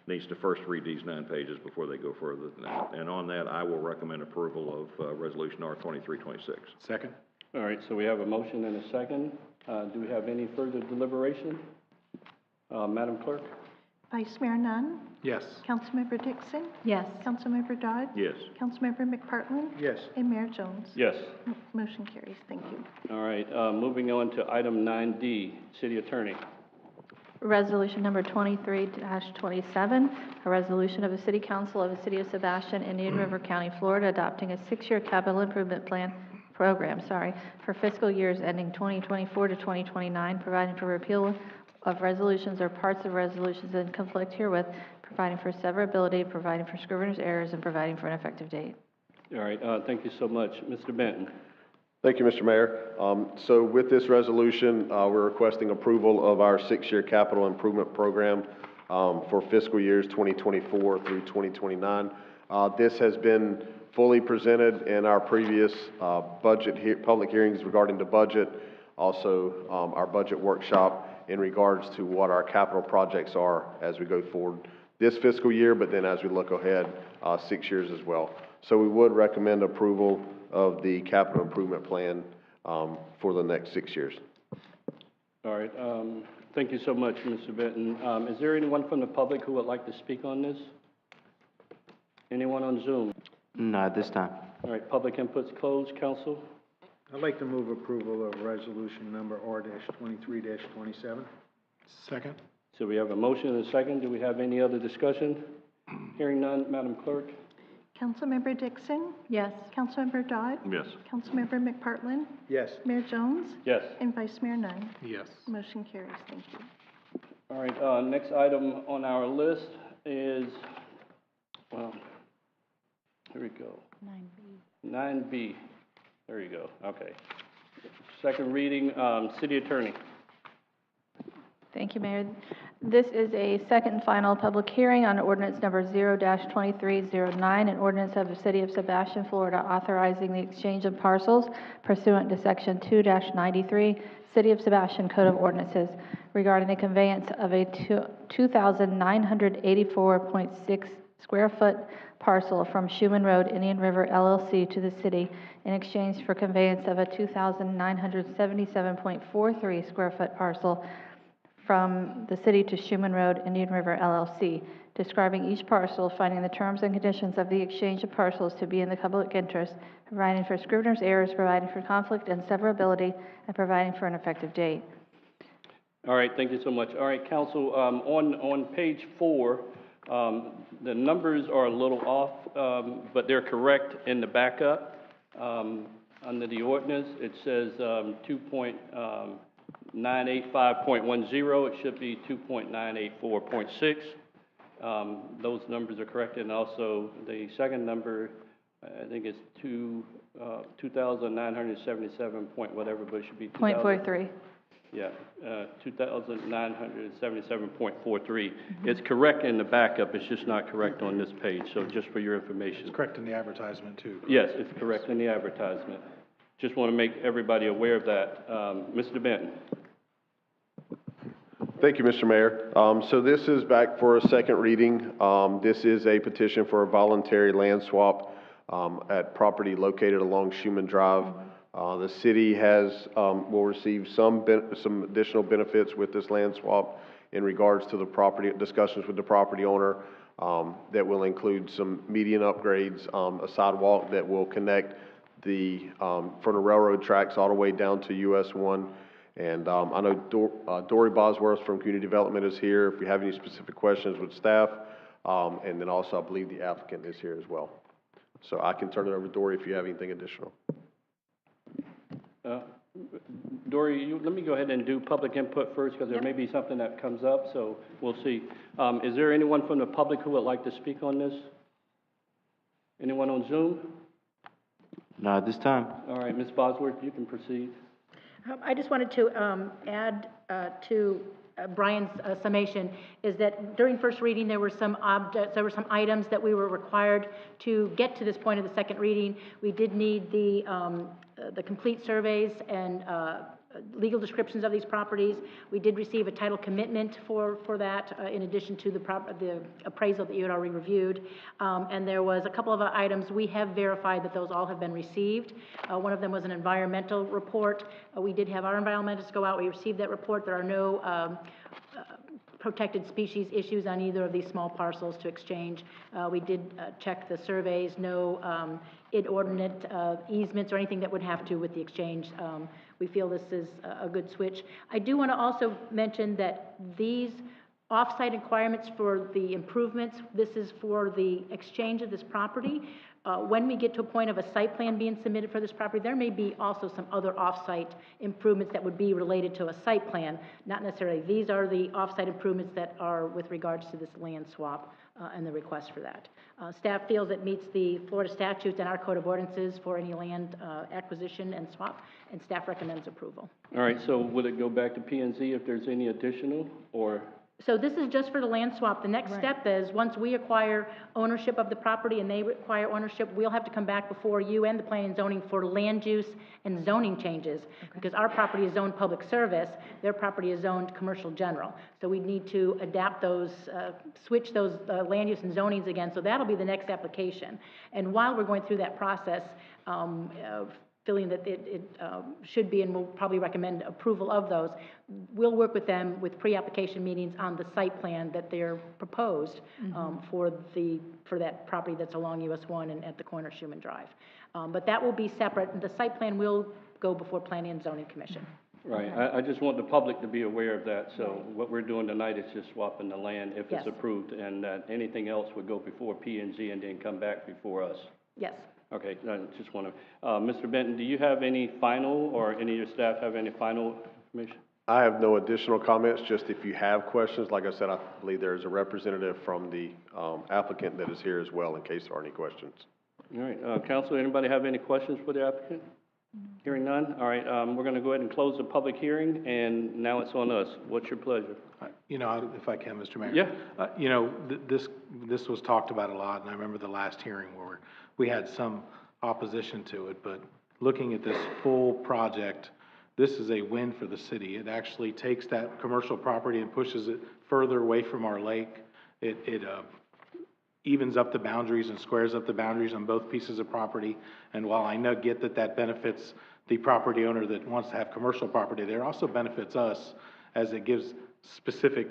needs to first read these 9 pages before they go further than that. And on that, I will recommend approval of Resolution R-2326. Second? All right, so we have a motion and a second. Do we have any further deliberation? Madam Clerk? Vice Mayor Nunn? Yes. Councilmember Dixon? Yes. Councilmember Dodd? Yes. Councilmember McPartlin? Yes. And Mayor Jones? Yes. Motion carries. Thank you. All right, moving on to item 9D, City Attorney. Resolution number 23-27, a resolution of the City Council of the City of Sebastian, Indian River County, Florida, adopting a 6-year capital improvement program, for fiscal years ending 2024 to 2029, providing for repeal of resolutions or parts of resolutions in conflict herewith, providing for severability, providing for scrivener's errors, and providing for an effective date. All right, thank you so much. Mr. Benton. Thank you, Mr. Mayor. So with this resolution, we're requesting approval of our 6-year capital improvement program for fiscal years 2024 through 2029. This has been fully presented in our previous public hearings regarding the budget, also our budget workshop in regards to what our capital projects are as we go forward this fiscal year, but then as we look ahead 6 years as well. So we would recommend approval of the capital improvement plan for the next 6 years. All right, thank you so much, Mr. Benton. Is there anyone from the public who would like to speak on this? Anyone on Zoom? Not at this time. All right, public input's closed. Council? I'd like to move approval of resolution number R-23-27. Second? So we have a motion and a second. Do we have any other discussion? Hearing none, Madam Clerk? Councilmember Dixon? Yes. Councilmember Dodd? Yes. Councilmember McPartlin? Yes. Mayor Jones? Yes. And Vice Mayor Nunn? Yes. Motion carries. Thank you. All right, next item on our list is, here we go. 9B. There you go, okay. Second reading, City Attorney. Thank you, Mayor. This is a second and final public hearing on ordinance number 0-2309, an ordinance of the City of Sebastian, Florida, authorizing the exchange of parcels pursuant to Section 2-93, City of Sebastian Code of Ordinances, regarding the conveyance of a 2,984.6 square foot parcel from Schuman Road, Indian River LLC to the city in exchange for conveyance of a 2,977.43 square foot parcel from the city to Schuman Road, Indian River LLC. describing each parcel, finding the terms and conditions of the exchange of parcels to be in the public interest, providing for scrivener's errors, providing for conflict and severability, and providing for an effective date. All right, thank you so much. All right, council, on page 4, the numbers are a little off, but they're correct in the backup. Under the ordinance, it says 2.985.10. It should be 2.984.6. Those numbers are correct, and also the second number, I think it's 2,977 point whatever, but it should be 0.43. Yeah, 2,977.43. It's correct in the backup, it's just not correct on this page, so just for your information. It's correct in the advertisement, too. Yes, it's correct in the advertisement. Just want to make everybody aware of that. Mr. Benton. Thank you, Mr. Mayor. So this is back for a second reading. This is a petition for a voluntary land swap at property located along Schuman Drive. The city will receive some additional benefits with this land swap in regards to the property, discussions with the property owner, that will include some median upgrades, a sidewalk that will connect from the railroad tracks all the way down to US 1. And I know Dory Bosworth from Community Development is here if you have any specific questions with staff. And then also I believe the applicant is here as well. So I can turn it over to Dory if you have anything additional. Dory, let me go ahead and do public input first, because there may be something that comes up, so we'll see. Is there anyone from the public who would like to speak on this? Anyone on Zoom? Not at this time. All right, Ms. Bosworth, you can proceed. I just wanted to add to Brian's summation, is that during first reading, there were some items that we were required to get to this point of the second reading. We did need the complete surveys and legal descriptions of these properties. We did receive a title commitment for that, in addition to the appraisal that you had already reviewed. And there was a couple of items we have verified that those all have been received. One of them was an environmental report. We did have our environmentalists go out. We received that report. There are no protected species issues on either of these small parcels to exchange. We did check the surveys, no inordinate easements or anything that would have to with the exchange. We feel this is a good switch. I do want to also mention that these off-site requirements for the improvements, this is for the exchange of this property. When we get to a point of a site plan being submitted for this property, there may be also some other off-site improvements that would be related to a site plan, not necessarily. These are the off-site improvements that are with regards to this land swap and the request for that. Staff feels it meets the Florida statutes and our code of ordinances for any land acquisition and swap, and staff recommends approval. All right, so would it go back to P&Z if there's any additional, or? So this is just for the land swap. The next step is, once we acquire ownership of the property and they acquire ownership, we'll have to come back before you and the planning and zoning for land use and zoning changes, because our property is zoned public service, their property is zoned commercial general. So we need to adapt those, switch those land use and zonings again, so that'll be the next application. And while we're going through that process, feeling that it should be, and we'll probably recommend approval of those, we'll work with them with pre-application meetings on the site plan that they're proposed for that property that's along US 1 and at the corner of Schuman Drive. But that will be separate, and the site plan will go before Planning and Zoning Commission. Right, I just want the public to be aware of that, so what we're doing tonight is just swapping the land if it's approved, and that anything else would go before P&Z and then come back before us. Yes. Okay, I just want to, Mr. Benton, do you have any final, or any of your staff have any final information? I have no additional comments, just if you have questions, like I said, I believe there is a representative from the applicant that is here as well, in case there are any questions. All right, council, anybody have any questions for the applicant? Hearing none, all right, we're going to go ahead and close the public hearing, and now it's on us. What's your pleasure? You know, if I can, Mr. Mayor. Yeah. You know, this was talked about a lot, and I remember the last hearing where we had some opposition to it, but looking at this full project, this is a win for the city. It actually takes that commercial property and pushes it further away from our lake. It evens up the boundaries and squares up the boundaries on both pieces of property. And while I get that benefits the property owner that wants to have commercial property, there also benefits us, as it gives specific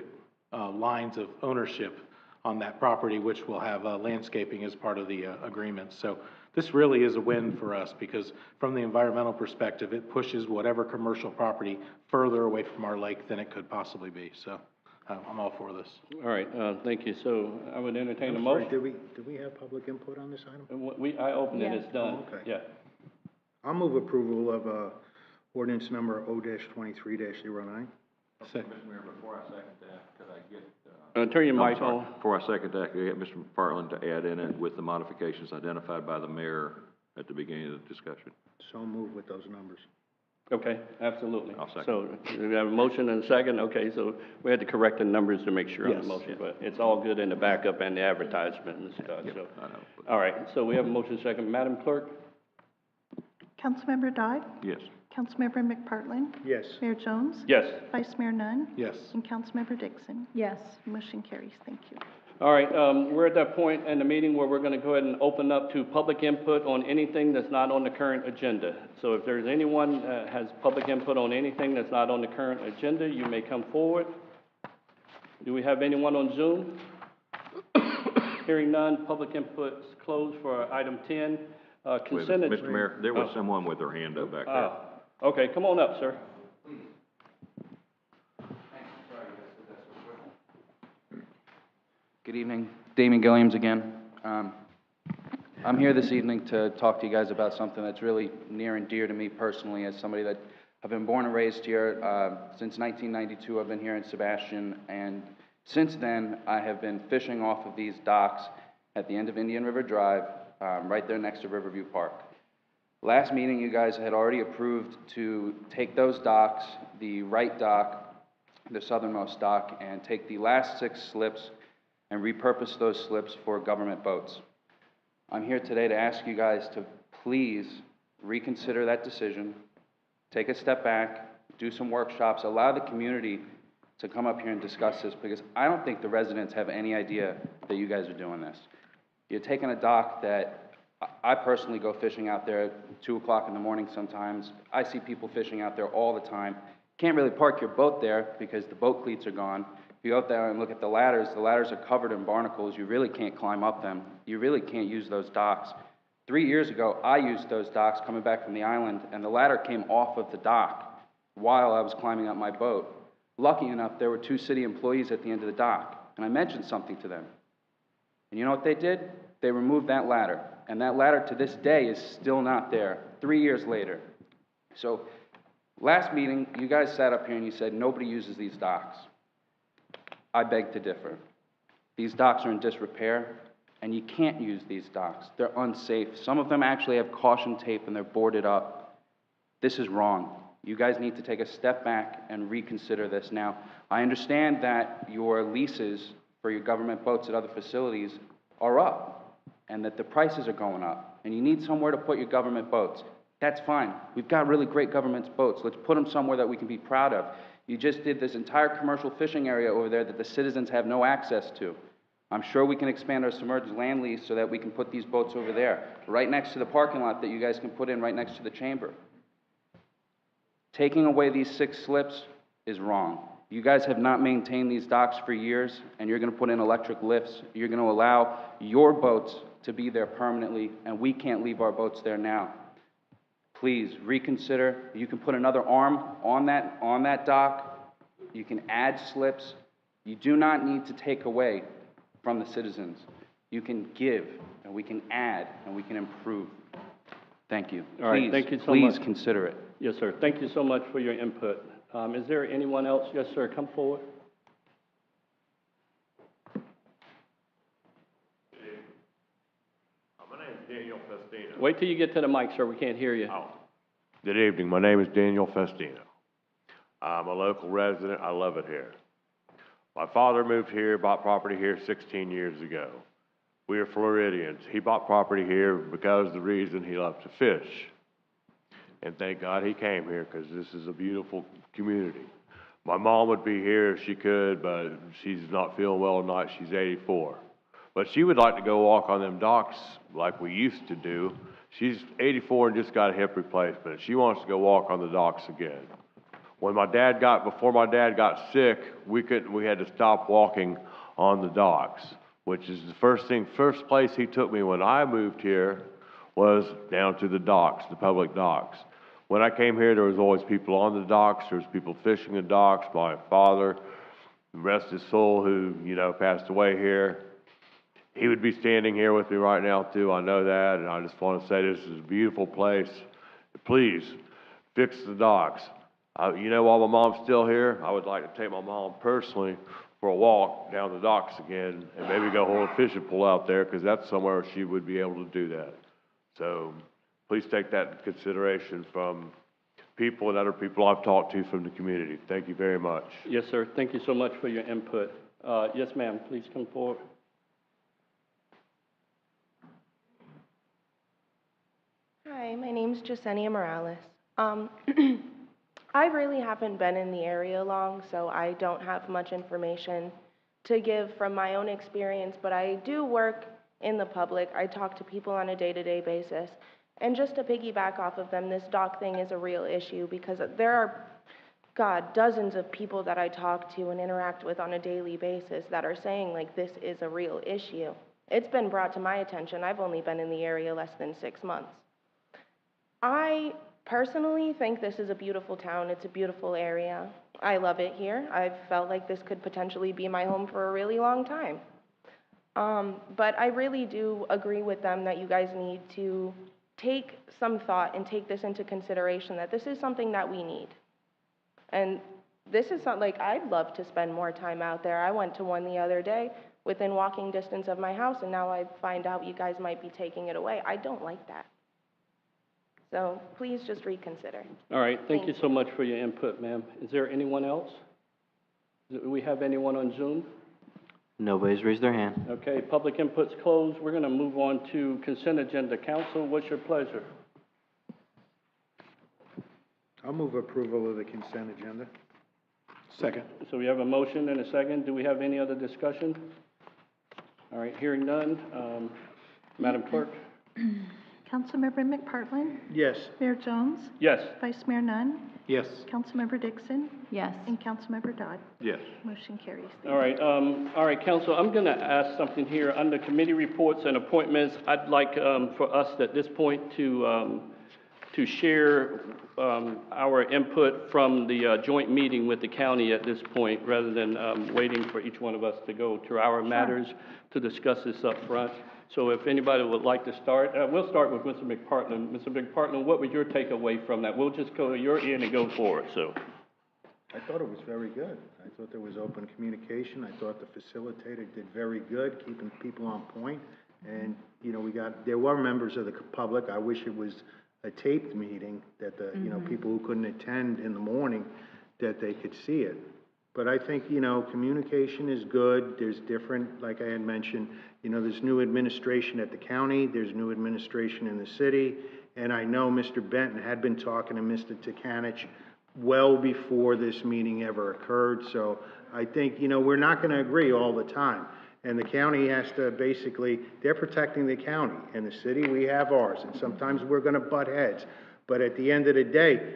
lines of ownership on that property, which will have landscaping as part of the agreement. So this really is a win for us because from the environmental perspective, it pushes whatever commercial property further away from our lake than it could possibly be. So I'm all for this. All right, thank you. So I would entertain a I'm sorry, motion. did we have public input on this item? I opened it, Yeah. it's done. Oh, okay. Yeah. I'll move approval of, ordinance number O-23-09. So- Mr. Mayor, before I second that, could I get, Turn your I'm mic sorry. on. Before I second that, could I get Mr. McPartland to add in it with the modifications identified by the mayor at the beginning of the discussion? So move with those numbers. Okay, absolutely. I'll second. So we have a motion and a second. Okay, so we had to correct the numbers to make sure on the Yes. motion, but it's all good in the backup and the advertisement and stuff, so. I know. but- All right, so we have a motion second. Madam Clerk? Councilmember Dodd? Yes. Councilmember McPartlin? Yes. Mayor Jones? Yes. Vice Mayor Nunn? Yes. And Councilmember Dixon? Yes. Motion carries. Thank you. All right, we're at that point in the meeting where we're gonna go ahead and open up to public input on anything that's not on the current agenda. So if there's anyone has public input on anything that's not on the current agenda, you may come forward. Do we have anyone on Zoom? Hearing none, public input is closed for item 10. Consent. Mr. Mayor, there was someone with their hand up back there. Okay, come on up, sir. Good evening, Damon Gilliams again. I'm here this evening to talk to you guys about something that's really near and dear to me personally as somebody that I've been born and raised here. Since 1992, I've been here in Sebastian, and since then, I have been fishing off of these docks at the end of Indian River Drive, right there next to Riverview Park. Last meeting, you guys had already approved to take those docks, the right dock, the southernmost dock, and take the last 6 slips and repurpose those slips for government boats. I'm here today to ask you guys to please reconsider that decision, take a step back, do some workshops, allow the community to come up here and discuss this, because I don't think the residents have any idea that you guys are doing this. You're taking a dock that I personally go fishing out there at 2 o'clock in the morning sometimes. I see people fishing out there all the time. Can't really park your boat there because the boat cleats are gone. If you go out there and look at the ladders are covered in barnacles. You really can't climb up them. You really can't use those docks. 3 years ago, I used those docks coming back from the island, and the ladder came off of the dock while I was climbing up my boat. Lucky enough, there were 2 city employees at the end of the dock, and I mentioned something to them. And you know what they did? They removed that ladder, and that ladder to this day is still not there, 3 years later. So, last meeting, you guys sat up here and you said nobody uses these docks. I beg to differ. These docks are in disrepair, and you can't use these docks. They're unsafe. Some of them actually have caution tape and they're boarded up. This is wrong. You guys need to take a step back and reconsider this. Now, I understand that your leases for your government boats at other facilities are up, and that the prices are going up, and you need somewhere to put your government boats. That's fine. We've got really great government boats. Let's put them somewhere that we can be proud of. You just did this entire commercial fishing area over there that the citizens have no access to. I'm sure we can expand our submerged land lease so that we can put these boats over there, right next to the parking lot that you guys can put in right next to the chamber. Taking away these 6 slips is wrong. You guys have not maintained these docks for years, and you're going to put in electric lifts. You're going to allow your boats to be there permanently, and we can't leave our boats there now. Please reconsider. You can put another arm on that dock. You can add slips. You do not need to take away from the citizens. You can give, and we can add, and we can improve. Thank you. All right, thank you so Please much. consider it. Yes, sir. Thank you so much for your input. Is there anyone else? Yes, sir. Come forward. My name is Daniel Festina. Wait till you get to the mic, sir. We can't hear you. Good evening. My name is Daniel Festina. I'm a local resident. I love it here. My father moved here, bought property here 16 years ago. We are Floridians. He bought property here because of the reason he loves to fish. And thank God he came here because this is a beautiful community. My mom would be here if she could, but she's not feeling well tonight. She's 84. But she would like to go walk on them docks like we used to do. She's 84 and just got a hip replacement. She wants to go walk on the docks again. Before my dad got sick, we had to stop walking on the docks. which is the first place he took me when I moved here was down to the docks, the public docks. When I came here, there was always people on the docks, there was people fishing the docks. My father, rest his soul, who, you know, passed away here, he would be standing here with me right now too, I know that, and I just want to say this is a beautiful place. Please, fix the docks. You know, while my mom's still here, I would like to take my mom personally for a walk down the docks again and maybe go hold a fishing pole out there, because that's somewhere she would be able to do that. So please take that into consideration from people and other people I've talked to from the community. Thank you very much. Yes, sir. Thank you so much for your input. Yes, ma'am. Please come forward. Hi, my name's Jasenia Morales. I really haven't been in the area long, so I don't have much information to give from my own experience, but I do work in the public. I talk to people on a day-to-day basis. And just to piggyback off of them, this dock thing is a real issue because there are, God, dozens of people that I talk to and interact with on a daily basis that are saying, like, this is a real issue. It's been brought to my attention. I've only been in the area less than 6 months. I personally think this is a beautiful town. It's a beautiful area. I love it here. I've felt like this could potentially be my home for a really long time. But I really do agree with them that you guys need to take some thought and take this into consideration, that this is something that we need. And this is something, like, I'd love to spend more time out there. I went to one the other day within walking distance of my house, and now I find out you guys might be taking it away. I don't like that. So please just reconsider. All right. Thank you so much for your input, ma'am. Is there anyone else? Do we have anyone on Zoom? Nobody's raised their hand. Okay, public input's closed. We're going to move on to consent agenda. Council, what's your pleasure? I'll move approval of the consent agenda. Second. So we have a motion and a second. Do we have any other discussion? All right, hearing none. Madam Clerk? Councilmember McPartlin? Yes. Mayor Jones? Yes. Vice Mayor Nunn? Yes. Councilmember Dixon? Yes. And Councilmember Dodd? Yes. Motion carries. All right, Council, I'm going to ask something here. Under committee reports and appointments, I'd like for us at this point to share our input from the joint meeting with the county at this point, rather than waiting for each one of us to go to our matters to discuss this up front. So if anybody would like to start, we'll start with Mr. McPartlin. Mr. McPartlin, what was your takeaway from that? We'll just go to your end and go forward, so. I thought it was very good. I thought there was open communication. I thought the facilitator did very good, keeping people on point. And, you know, there were members of the public. I wish it was a taped meeting that you know, people who couldn't attend in the morning, that they could see it. But I think, you know, communication is good. There's different, like I had mentioned, you know, there's new administration at the county, there's new administration in the city, and I know Mr. Benton had been talking to Mr. Tikanich well before this meeting ever occurred. So I think, you know, we're not going to agree all the time. And the county has to basically, they're protecting the county. And the city, we have ours. And sometimes we're going to butt heads. But at the end of the day,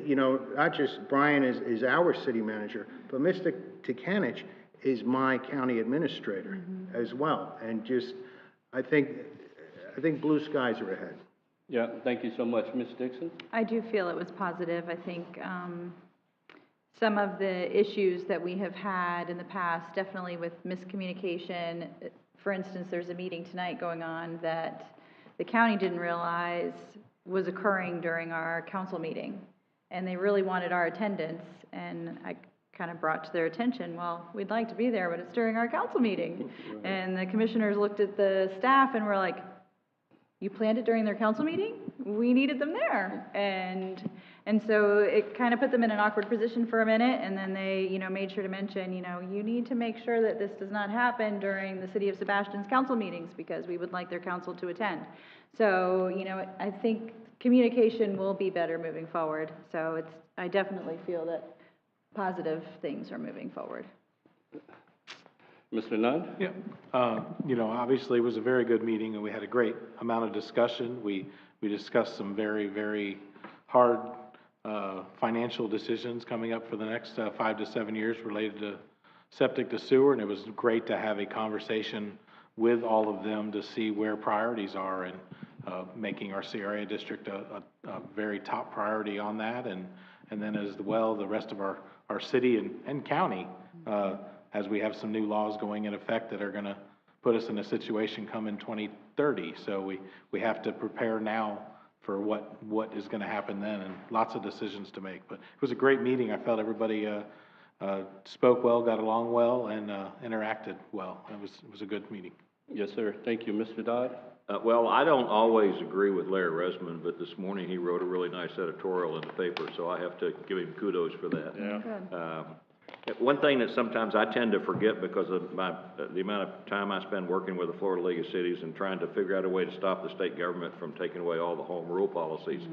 you know, not just Brian is our city manager, but Mr. Tikanich is my county administrator as well. And just, I think blue skies are ahead. Yeah, thank you so much. Ms. Dixon? I do feel it was positive. I think some of the issues that we have had in the past, definitely with miscommunication. For instance, there's a meeting tonight going on that the county didn't realize was occurring during our council meeting. And they really wanted our attendance, and I kind of brought to their attention, well, we'd like to be there, but it's during our council meeting. Right. And the commissioners looked at the staff and were like, you planned it during their council meeting? We needed them there. And so it kind of put them in an awkward position for a minute, and then they, you know, made sure to mention, you know, you need to make sure that this does not happen during the City of Sebastian's council meetings, because we would like their council to attend. So, you know, I think communication will be better moving forward. So I definitely feel that positive things are moving forward. Mr. Nunn? Yeah. You know, obviously it was a very good meeting, and we had a great amount of discussion. We discussed some very, very hard financial decisions coming up for the next 5 to 7 years related to septic to sewer, and it was great to have a conversation with all of them to see where priorities are, and making our CRA district a very top priority on that, and then as well, the rest of our city and county, as we have some new laws going in effect that are gonna put us in a situation come in 2030. So we have to prepare now for what is gonna happen then, and lots of decisions to make. But it was a great meeting. I felt everybody spoke well, got along well, and interacted well. It was a good meeting. Yes, sir. Thank you. Mr. Dodd? Well, I don't always agree with Larry Resmond, but this morning he wrote a really nice editorial in the paper, so I have to give him kudos for that. Yeah. One thing that sometimes I tend to forget because of the amount of time I spend working with the Florida League of Cities and trying to figure out a way to stop the state government from taking away all the home rule policies,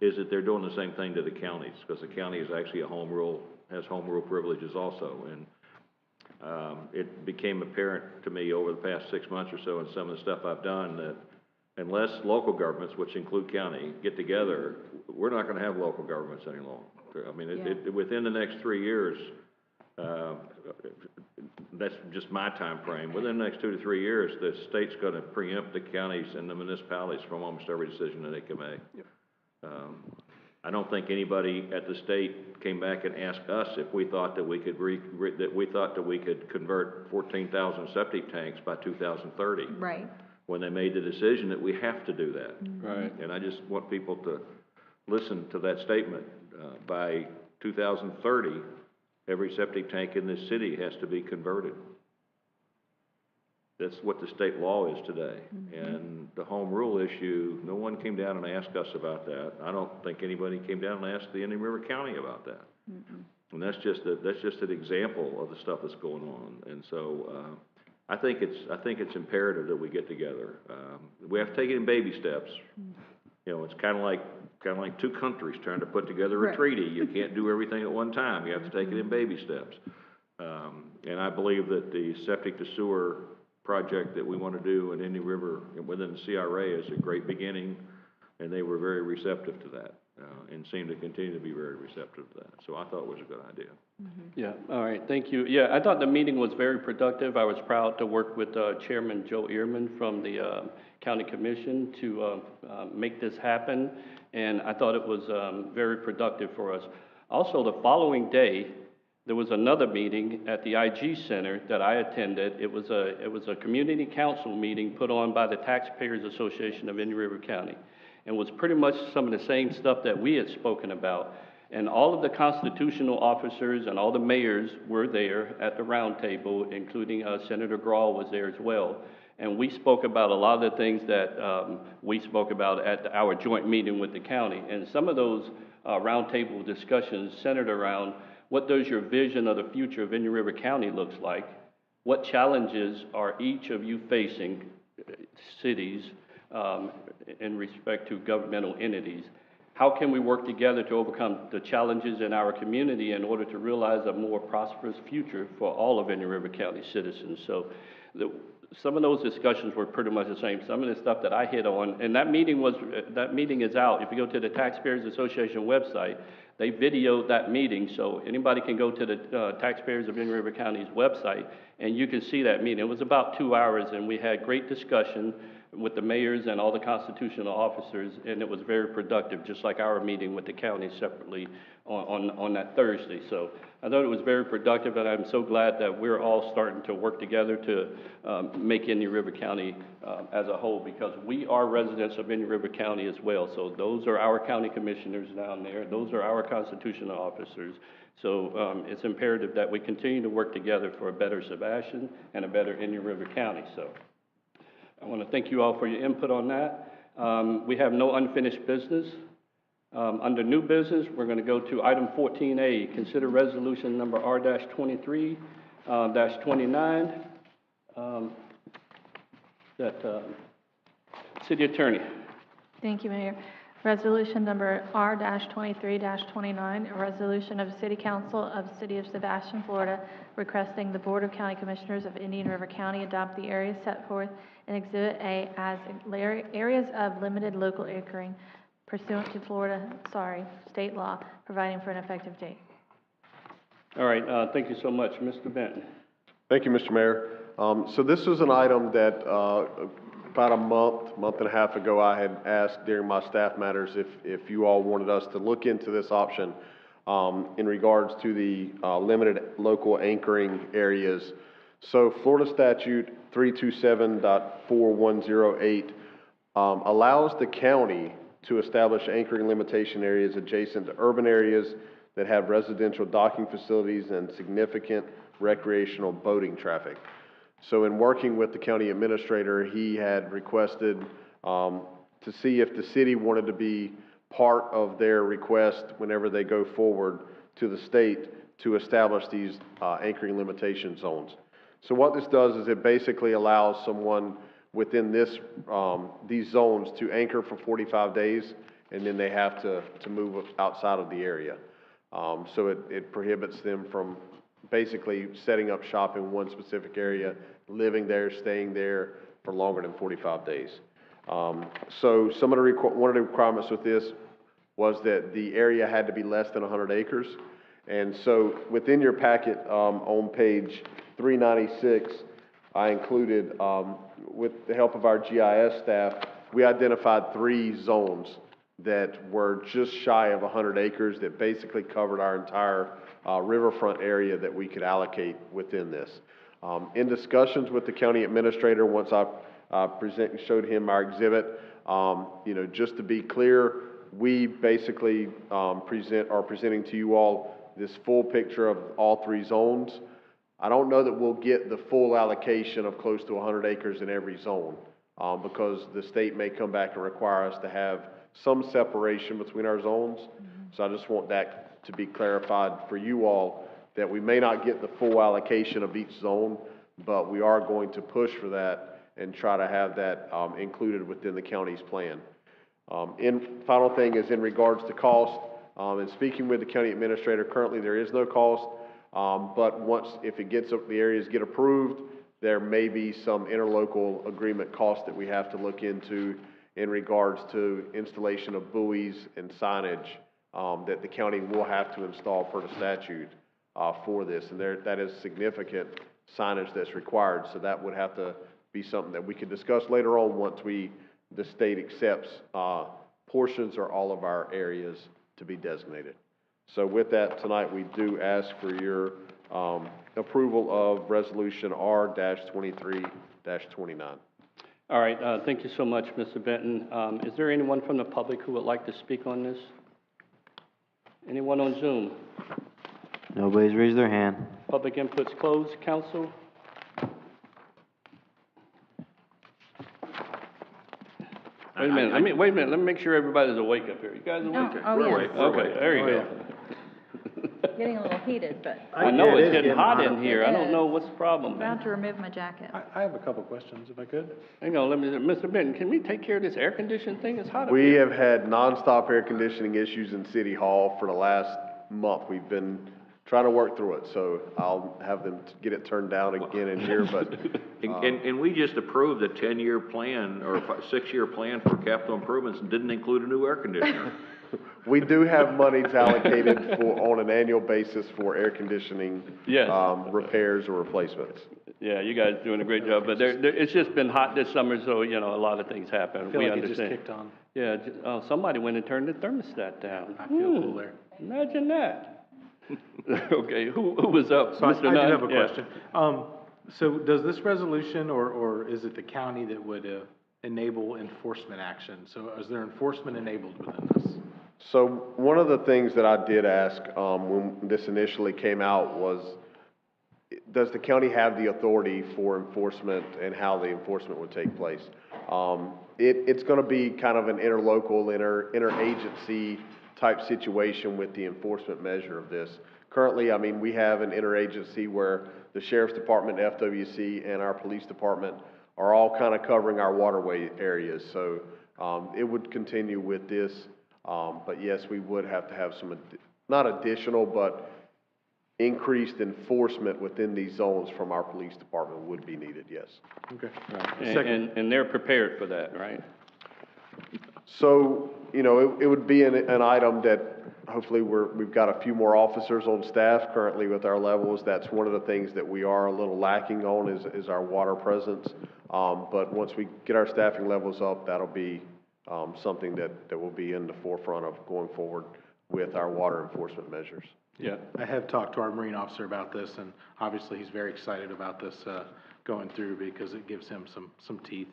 is that they're doing the same thing to the counties, because the county is actually has home rule privileges also. And it became apparent to me over the past 6 months or so in some of the stuff I've done that unless local governments, which include county, get together, we're not gonna have local governments any longer. I mean, within the next 3 years, that's just my time frame. Within the next 2 to 3 years, the state's gonna preempt the counties and the municipalities from almost every decision that they can make. I don't think anybody at the state came back and asked us if we thought that we could convert 14,000 septic tanks by 2030. Right. When they made the decision that we have to do that. Right. And I just want people to listen to that statement. By 2030, every septic tank in this city has to be converted. That's what the state law is today. And the home rule issue, no one came down and asked us about that. I don't think anybody came down and asked the Indian River County about that. And that's just an example of the stuff that's going on. And so, I think it's imperative that we get together. We have to take it in baby steps. You know, it's kind of like two countries trying to put together a treaty. You can't do everything at one time. You have to take it in baby steps. And I believe that the septic to sewer project that we want to do in Indian River within the CRA is a great beginning, and they were very receptive to that, and seem to continue to be very receptive to that. So I thought it was a good idea. Yeah, all right, thank you. Yeah, I thought the meeting was very productive. I was proud to work with Chairman Joe Ehrman from the County Commission to make this happen, and I thought it was very productive for us. Also, the following day, there was another meeting at the IG Center that I attended. It was a community council meeting put on by the Taxpayers Association of Indian River County, and was pretty much some of the same stuff that we had spoken about. And all of the constitutional officers and all the mayors were there at the round table, including Senator Grahl was there as well. And we spoke about a lot of the things that we spoke about at our joint meeting with the county. And some of those roundtable discussions centered around what does your vision of the future of Indian River County looks like? What challenges are each of you facing, cities, in respect to governmental entities? How can we work together to overcome the challenges in our community in order to realize a more prosperous future for all of Indian River County citizens? So some of those discussions were pretty much the same. Some of the stuff that I hit on, and that meeting is out. If you go to the Taxpayers Association website, they videoed that meeting, so anybody can go to the Taxpayers of Indian River County's website, and you can see that meeting. It was about 2 hours, and we had great discussion with the mayors and all the constitutional officers, and it was very productive, just like our meeting with the county separately on that Thursday. So I thought it was very productive, and I'm so glad that we're all starting to work together to make Indian River County as a whole, because we are residents of Indian River County as well. So those are our county commissioners down there. Those are our constitutional officers. So it's imperative that we continue to work together for a better Sebastian and a better Indian River County. So I want to thank you all for your input on that. We have no unfinished business. Under new business, we're going to go to item 14A, consider resolution number R-23-29, City Attorney. Thank you, Mayor. Resolution number R-23-29, a resolution of the City Council of the City of Sebastian, Florida, requesting the Board of County Commissioners of Indian River County adopt the areas set forth in Exhibit A as areas of limited local acreage pursuant to state law, providing for an effective date. All right, thank you so much. Mr. Benton. Thank you, Mr. Mayor. So this was an item that, about a month and a half ago, I had asked during my staff matters if you all wanted us to look into this option, in regards to the, limited local anchoring areas. So Florida Statute 327.4108, allows the county to establish anchoring limitation areas adjacent to urban areas that have residential docking facilities and significant recreational boating traffic. So in working with the county administrator, he had requested to see if the city wanted to be part of their request whenever they go forward to the state to establish these anchoring limitation zones. So what this does is it basically allows someone within these zones to anchor for 45 days, and then they have to move outside of the area. So it prohibits them from basically setting up shop in one specific area, living there, staying there for longer than 45 days. So one of the requirements with this was that the area had to be less than 100 acres. And so within your packet, on page 396, I included, with the help of our GIS staff, we identified 3 zones that were just shy of 100 acres that basically covered our entire riverfront area that we could allocate within this. In discussions with the county administrator, once I showed him our exhibit, just to be clear, we basically are presenting to you all this full picture of all 3 zones. I don't know that we'll get the full allocation of close to 100 acres in every zone, because the state may come back and require us to have some separation between our zones. So I just want that to be clarified for you all, that we may not get the full allocation of each zone, but we are going to push for that and try to have that included within the county's plan. Final thing is in regards to cost, and speaking with the county administrator, currently there is no cost, but if the areas get approved, there may be some interlocal agreement costs that we have to look into in regards to installation of buoys and signage that the county will have to install per the statute for this. And that is significant signage that's required, so that would have to be something that we could discuss later on once the state accepts portions or all of our areas to be designated. So with that, tonight we do ask for your approval of Resolution R-23-29. All right, thank you so much, Mr. Benton. Is there anyone from the public who would like to speak on this? Anyone on Zoom? Nobody's raised their hand. Public input's closed. Council? Wait a minute. Let me make sure everybody's awake up here. You guys awake? Oh, yes. Okay, there you go. Getting a little heated, but I know it's getting hot in here. I don't know what's the problem. I'm about to remove my jacket. I have a couple questions, if I could. Hang on, Mr. Benton, can we take care of this air conditioning thing? It's hot up We here. have had nonstop air conditioning issues in City Hall for the last month. We've been trying to work through it, so I'll have them get it turned down again in here, but. And we just approved a 10-year plan or 6-year plan for capital improvements and didn't include a new air conditioner. We do have monies allocated on an annual basis for air conditioning. Yes. Repairs or replacements. Yeah, you guys are doing a great job, but it's just been hot this summer, so, a lot of things happen. I feel We like understand. it just kicked on. Yeah, somebody went and turned the thermostat down. I feel cooler. Imagine that. Okay, who was up? So I Mr. do Nunn? have a Yeah. question. So does this resolution, or is it the county that would enable enforcement action? So is there enforcement enabled within this? So one of the things that I did ask when this initially came out was, does the county have the authority for enforcement and how the enforcement would take place? It's going to be kind of an interlocal, interagency type situation with the enforcement measure of this. Currently, we have an interagency where the Sheriff's Department, FWC, and our Police Department are all kind of covering our waterway areas. So it would continue with this. But yes, we would have to have some, not additional, but increased enforcement within these zones from our police department would be needed, yes. Okay. And they're prepared for that, right? So, it would be an item that hopefully we've got a few more officers on staff currently with our levels. That's one of the things that we are a little lacking on is our water presence. But once we get our staffing levels up, that'll be something that will be in the forefront of going forward with our water enforcement measures. Yeah, I have talked to our Marine officer about this, and obviously he's very excited about this going through because it gives him some teeth.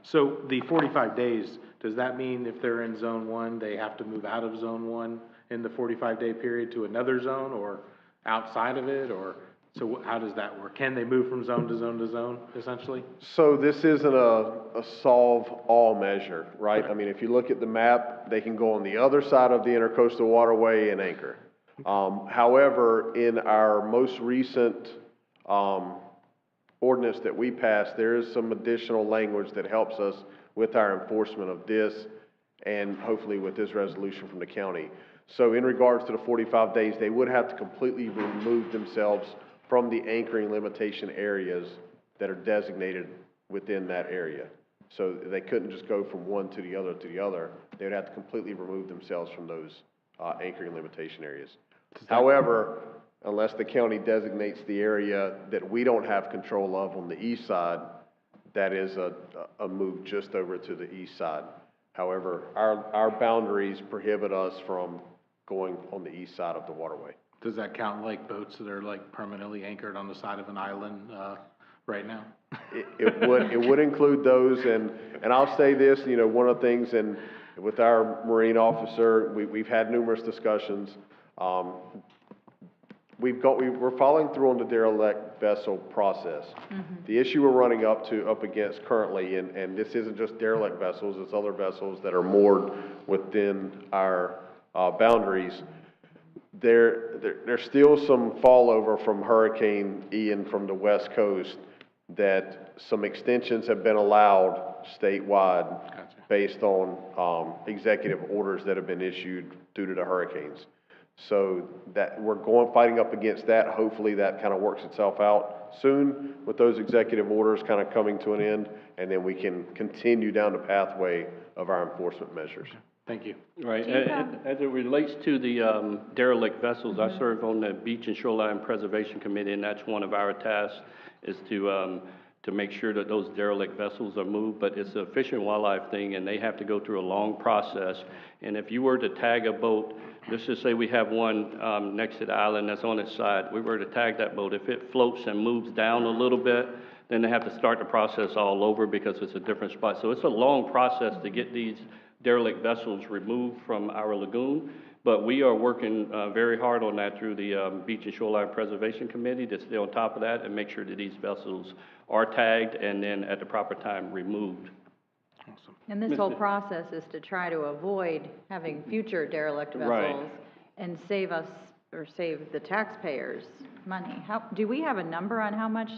So the 45 days, does that mean if they're in Zone 1, they have to move out of Zone 1 in the 45-day period to another zone or outside of it? Or so how does that work? Can they move from zone to zone to zone, essentially? So this isn't a solve-all measure, right? I mean, if you look at the map, they can go on the other side of the intercoastal waterway and anchor. However, in our most recent ordinance that we passed, there is some additional language that helps us with our enforcement of this and hopefully with this resolution from the county. So in regards to the 45 days, they would have to completely remove themselves from the anchoring limitation areas that are designated within that area. So they couldn't just go from one to the other to the other. They would have to completely remove themselves from those anchoring limitation areas. However, unless the county designates the area that we don't have control of on the east side, that is a move just over to the east side. However, our boundaries prohibit us from going on the east side of the waterway. Does that count like boats that are like permanently anchored on the side of an island right now? It would include those, and I'll say this, you know, one of the things, and with our Marine officer, we've had numerous discussions. We're following through on the derelict vessel process. The issue we're running up against currently, and this isn't just derelict vessels, it's other vessels that are moored within our boundaries. There's still some fallover from Hurricane Ian from the West Coast that some extensions have been allowed statewide based on executive orders that have been issued due to the hurricanes. So that we're fighting up against that. Hopefully that kind of works itself out soon with those executive orders kind of coming to an end, and then we can continue down the pathway of our enforcement measures. Thank you. Right, as it relates to the derelict vessels, I serve on the Beach and Shoreline Preservation Committee, and that's one of our tasks is to make sure that those derelict vessels are moved, but it's a fish and wildlife thing, and they have to go through a long process. And if you were to tag a boat, let's just say we have one next to the island that's on its side, we were to tag that boat, if it floats and moves down a little bit, then they have to start the process all over because it's a different spot. So it's a long process to get these derelict vessels removed from our lagoon, but we are working very hard on that through the Beach and Shoreline Preservation Committee to stay on top of that and make sure that these vessels are tagged and then at the proper time removed. Awesome. And this whole process is to try to avoid having future derelict vessels and save us, or save the taxpayers money. Do we have a number on how much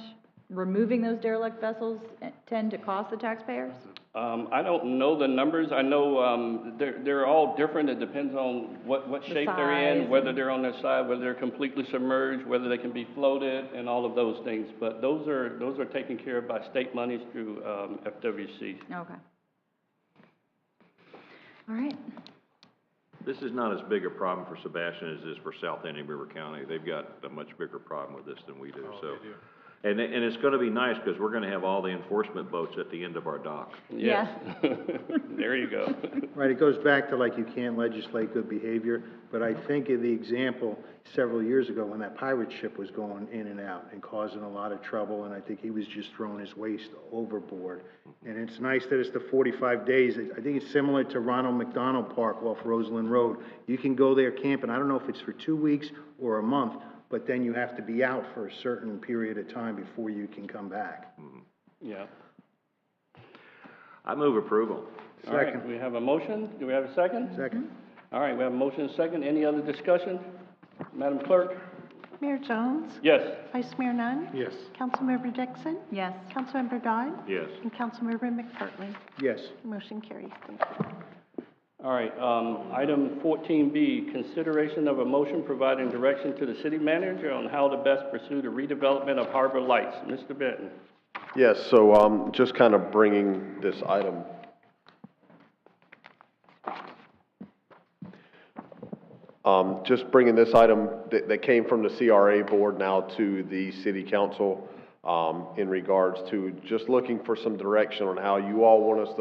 removing those derelict vessels tend to cost the taxpayers? I don't know the numbers. I know they're all different. It depends on what shape they're in, whether they're on their side, whether they're completely submerged, whether they can be floated, and all of those things. But those are taken care of by state monies through FWC. Okay. All right. This is not as big a problem for Sebastian as it is for South Indian River County. They've got a much bigger problem with this than we do. So. They do. And it's going to be nice because we're going to have all the enforcement boats at the end of our dock. Yes. There you go. Right, it goes back to like you can't legislate good behavior, but I think of the example several years ago when that pirate ship was going in and out and causing a lot of trouble, and I think he was just throwing his waste overboard. And it's nice that it's the 45 days. I think it's similar to Ronald McDonald Park off Roseland Road. You can go there camping. I don't know if it's for 2 weeks or a month, but then you have to be out for a certain period of time before you can come back. Yeah. I move approval. All right, we have a motion. Do we have a second? Second. All right, we have a motion and a second. Any other discussion? Madam Clerk? Mayor Jones? Yes. Vice Mayor Nunn? Yes. Councilmember Dixon? Yes. Councilmember Dodd? Yes. And Councilmember McPartlin? Yes. Motion carries. Thank you. All right, item 14B, consideration of a motion providing direction to the city manager on how to best pursue the redevelopment of Harbor Lights. Mr. Benton. Yes, so just kind of bringing this item. Just bringing this item that came from the CRA board now to the city council, in regards to just looking for some direction on how you all want us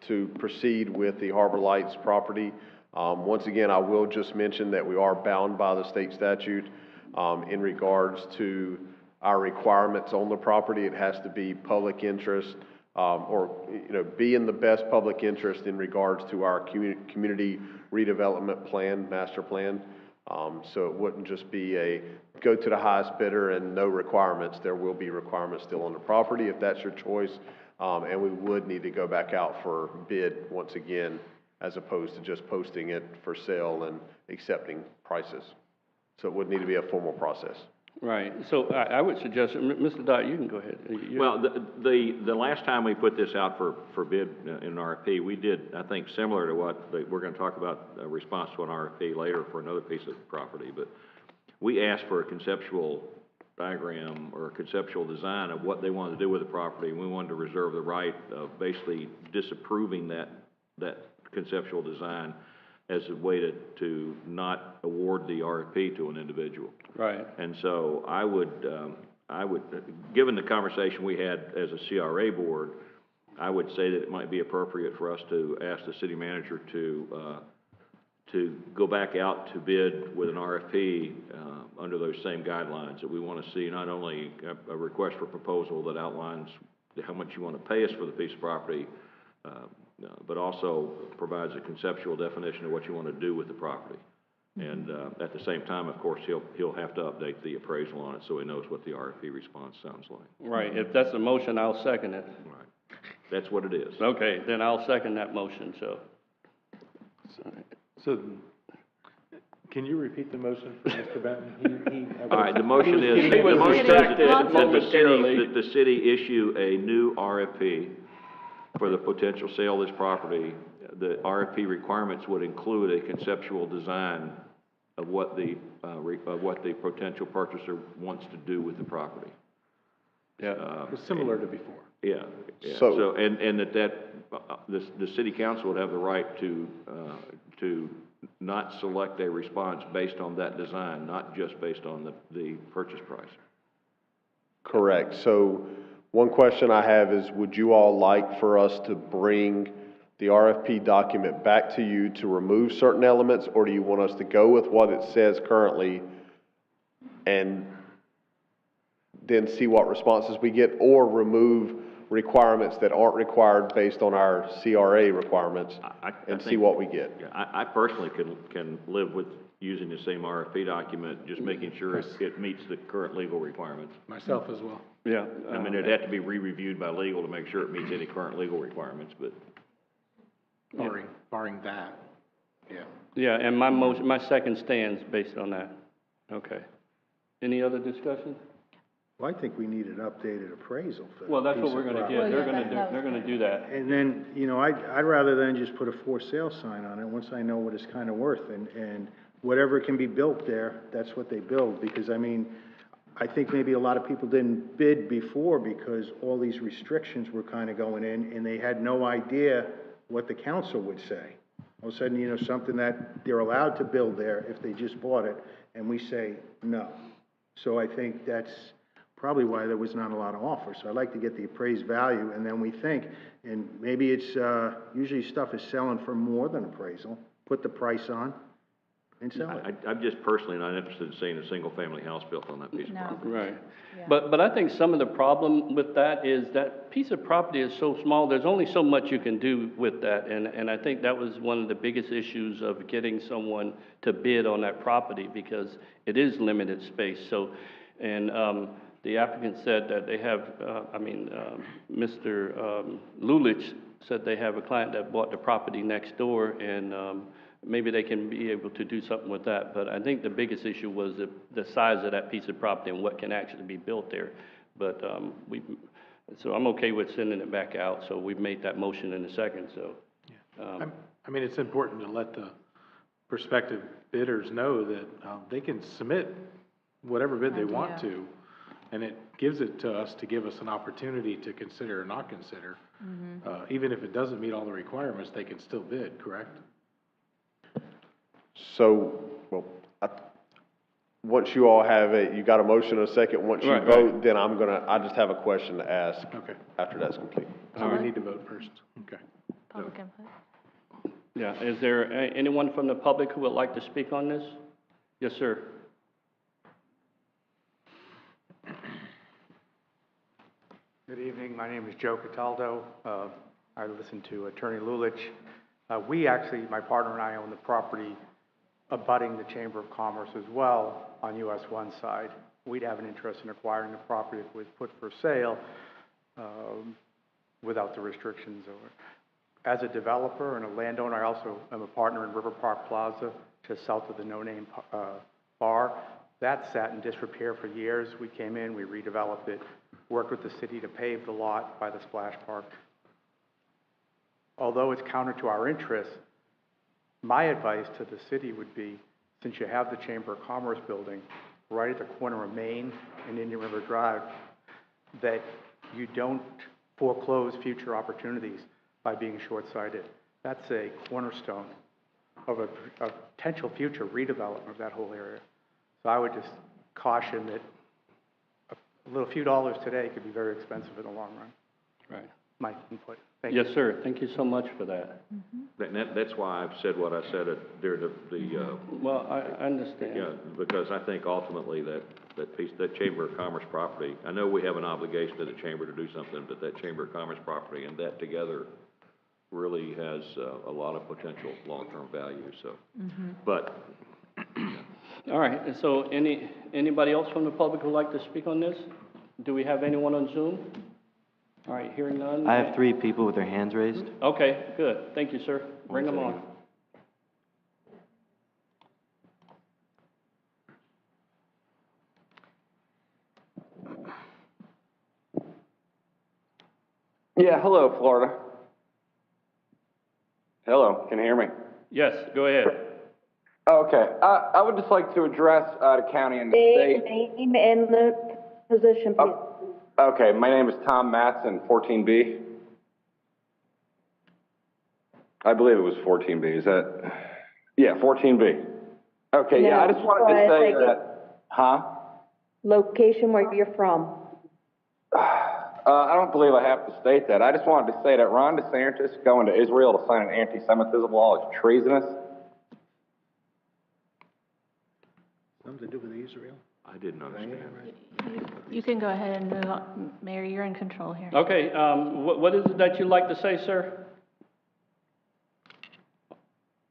to proceed with the Harbor Lights property. Once again, I will just mention that we are bound by the state statute, in regards to our requirements on the property. It has to be public interest, or, be in the best public interest in regards to our community redevelopment plan, master plan. So it wouldn't just be go to the highest bidder and no requirements. There will be requirements still on the property if that's your choice. And we would need to go back out for bid once again, as opposed to just posting it for sale and accepting prices. So it would need to be a formal process. Right, so I would suggest, Mr. Dot, you can go ahead. Well, the last time we put this out for bid in an RFP, we did, I think, similar to what we're going to talk about, a response to an RFP later for another piece of property, but we asked for a conceptual diagram or a conceptual design of what they wanted to do with the property, and we wanted to reserve the right of basically disapproving that conceptual design as a way to not award the RFP to an individual. Right. And so I would, given the conversation we had as a CRA board, I would say that it might be appropriate for us to ask the city manager to go back out to bid with an RFP under those same guidelines, that we want to see not only a request for proposal that outlines how much you want to pay us for the piece of property, but also provides a conceptual definition of what you want to do with the property. And at the same time, of course, he'll have to update the appraisal on it so he knows what the RFP response sounds like. Right, if that's a motion, I'll second it. Right, that's what it is. Okay, then I'll second that motion, so. So, can you repeat the motion for Mr. Benton? All right, the motion is, that the city issue a new RFP for the potential sale of this property. The RFP requirements would include a conceptual design of what the potential purchaser wants to do with the property. Yeah, similar to before. Yeah. So and the city council would have the right to not select a response based on that design, not just based on the purchase price. Correct. So one question I have is, would you all like for us to bring the RFP document back to you to remove certain elements, or do you want us to go with what it says currently and then see what responses we get, or remove requirements that aren't required based on our CRA requirements and see what we get? Yeah, I personally can live with using the same RFP document, just making sure it meets the current legal requirements. Myself as well. Yeah. I mean, it'd have to be re-reviewed by legal to make sure it meets any current legal requirements, but. Barring that, yeah. Yeah, and my second stands based on that. Okay. Any other discussion? Well, I think we need an updated appraisal for that. Well, that's what piece we're of gonna property. get. They're gonna do that. And then, I'd rather than just put a for sale sign on it, once I know what it's kind of worth, and whatever can be built there, that's what they build, because, I think maybe a lot of people didn't bid before because all these restrictions were kind of going in, and they had no idea what the council would say. All of a sudden, something that they're allowed to build there if they just bought it, and we say no. So I think that's probably why there was not a lot of offers. So I'd like to get the appraised value, and then we think, and maybe it's, usually stuff is selling for more than appraisal, put the price on and sell it. I'm just personally not interested in seeing a single-family house built on that piece of property. Right. Yeah. But I think some of the problem with that is that piece of property is so small, there's only so much you can do with that. And I think that was one of the biggest issues of getting someone to bid on that property, because it is limited space. So, and the applicant said that they have, Mr. Lulich said they have a client that bought the property next door, and maybe they can be able to do something with that. But I think the biggest issue was the size of that piece of property and what can actually be built there. But so I'm okay with sending it back out. So we've made that motion in a second, so. It's important to let the prospective bidders know that they can submit whatever bid they want to, and it gives it to us to give us an opportunity to consider or not consider. Mm-hmm. Even if it doesn't meet all the requirements, they can still bid, correct? So well, once you all have it, you got a motion and a second, once you Right, vote, then I just have a question to ask. Okay. After that's complete. So we need to vote first. Okay. Public input. Yeah, is there anyone from the public who would like to speak on this? Yes, sir. Good evening. My name is Joe Cataldo. I listen to Attorney Lulich. We actually, my partner and I, own the property abutting the Chamber of Commerce as well on US 1 side. We'd have an interest in acquiring the property if it was put for sale without the restrictions. As a developer and a landowner, I also am a partner in River Park Plaza, just south of the No Name Bar. That sat in disrepair for years. We came in, we redeveloped it, worked with the city to pave the lot by the splash park. Although it's counter to our interests, my advice to the city would be, since you have the Chamber of Commerce building right at the corner of Main and Indian River Drive, that you don't foreclose future opportunities by being short-sighted. That's a cornerstone of a potential future redevelopment of that whole area. So I would just caution that a little few dollars today could be very expensive in the long run. Right. My input. Thank you. Yes, sir. Thank you so much for that. That's why I've said what I said during the Well, I understand. yeah, because I think ultimately that Chamber of Commerce property, I know we have an obligation to the Chamber to do something, but that Chamber of Commerce property and that together really has a lot of potential long-term value, so. But. All right, and so anybody else from the public who'd like to speak on this? Do we have anyone on Zoom? All right, hearing none. I have 3 people with their hands raised. Okay, good. Thank you, sir. Bring them on. Yeah, hello, Florida. Hello, can you hear me? Yes, go ahead. Okay, I would just like to address the county and the state. Name and the position, please. Okay, my name is Tom Matson, 14B. I believe it was 14B, is that? Yeah, 14B. Okay, yeah, I just wanted to say that, huh? Location where you're from. I don't believe I have to state that. I just wanted to say that Ron DeSantis going to Israel to sign an anti-Semitism law is treasonous. Something to do with Israel? I didn't understand. You can go ahead and move on. Mayor, you're in control here. Okay, what is it that you'd like to say, sir?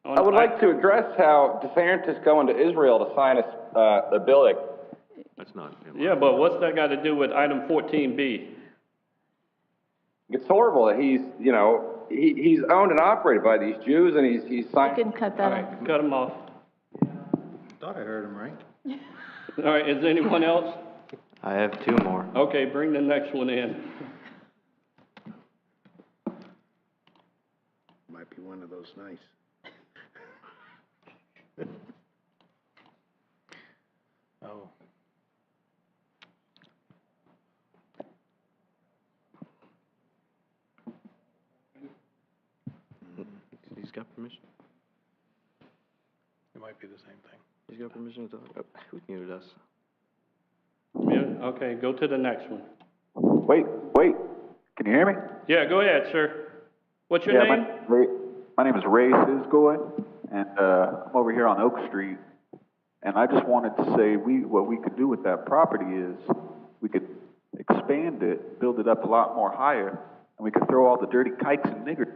I would like to address how DeSantis going to Israel to sign a bill that. That's not. Yeah, but what's that got to do with item 14B? It's horrible that he's owned and operated by these Jews, and he's signed. You can cut that off. Cut him off. Thought I heard him right. All right, is there anyone else? I have 2 more. Okay, bring the next one in. Might be one of those nice. Oh. He's got permission. It might be the same thing. He's got permission to talk. Oh, who muted us? Yeah, okay, go to the next one. Wait, can you hear me? Yeah, go ahead, sir. What's your name? My name is Ray Sisgoy, and I'm over here on Oak Street. And I just wanted to say what we could do with that property is we could expand it, build it up a lot more higher, and we could throw all the dirty kikes and niggers.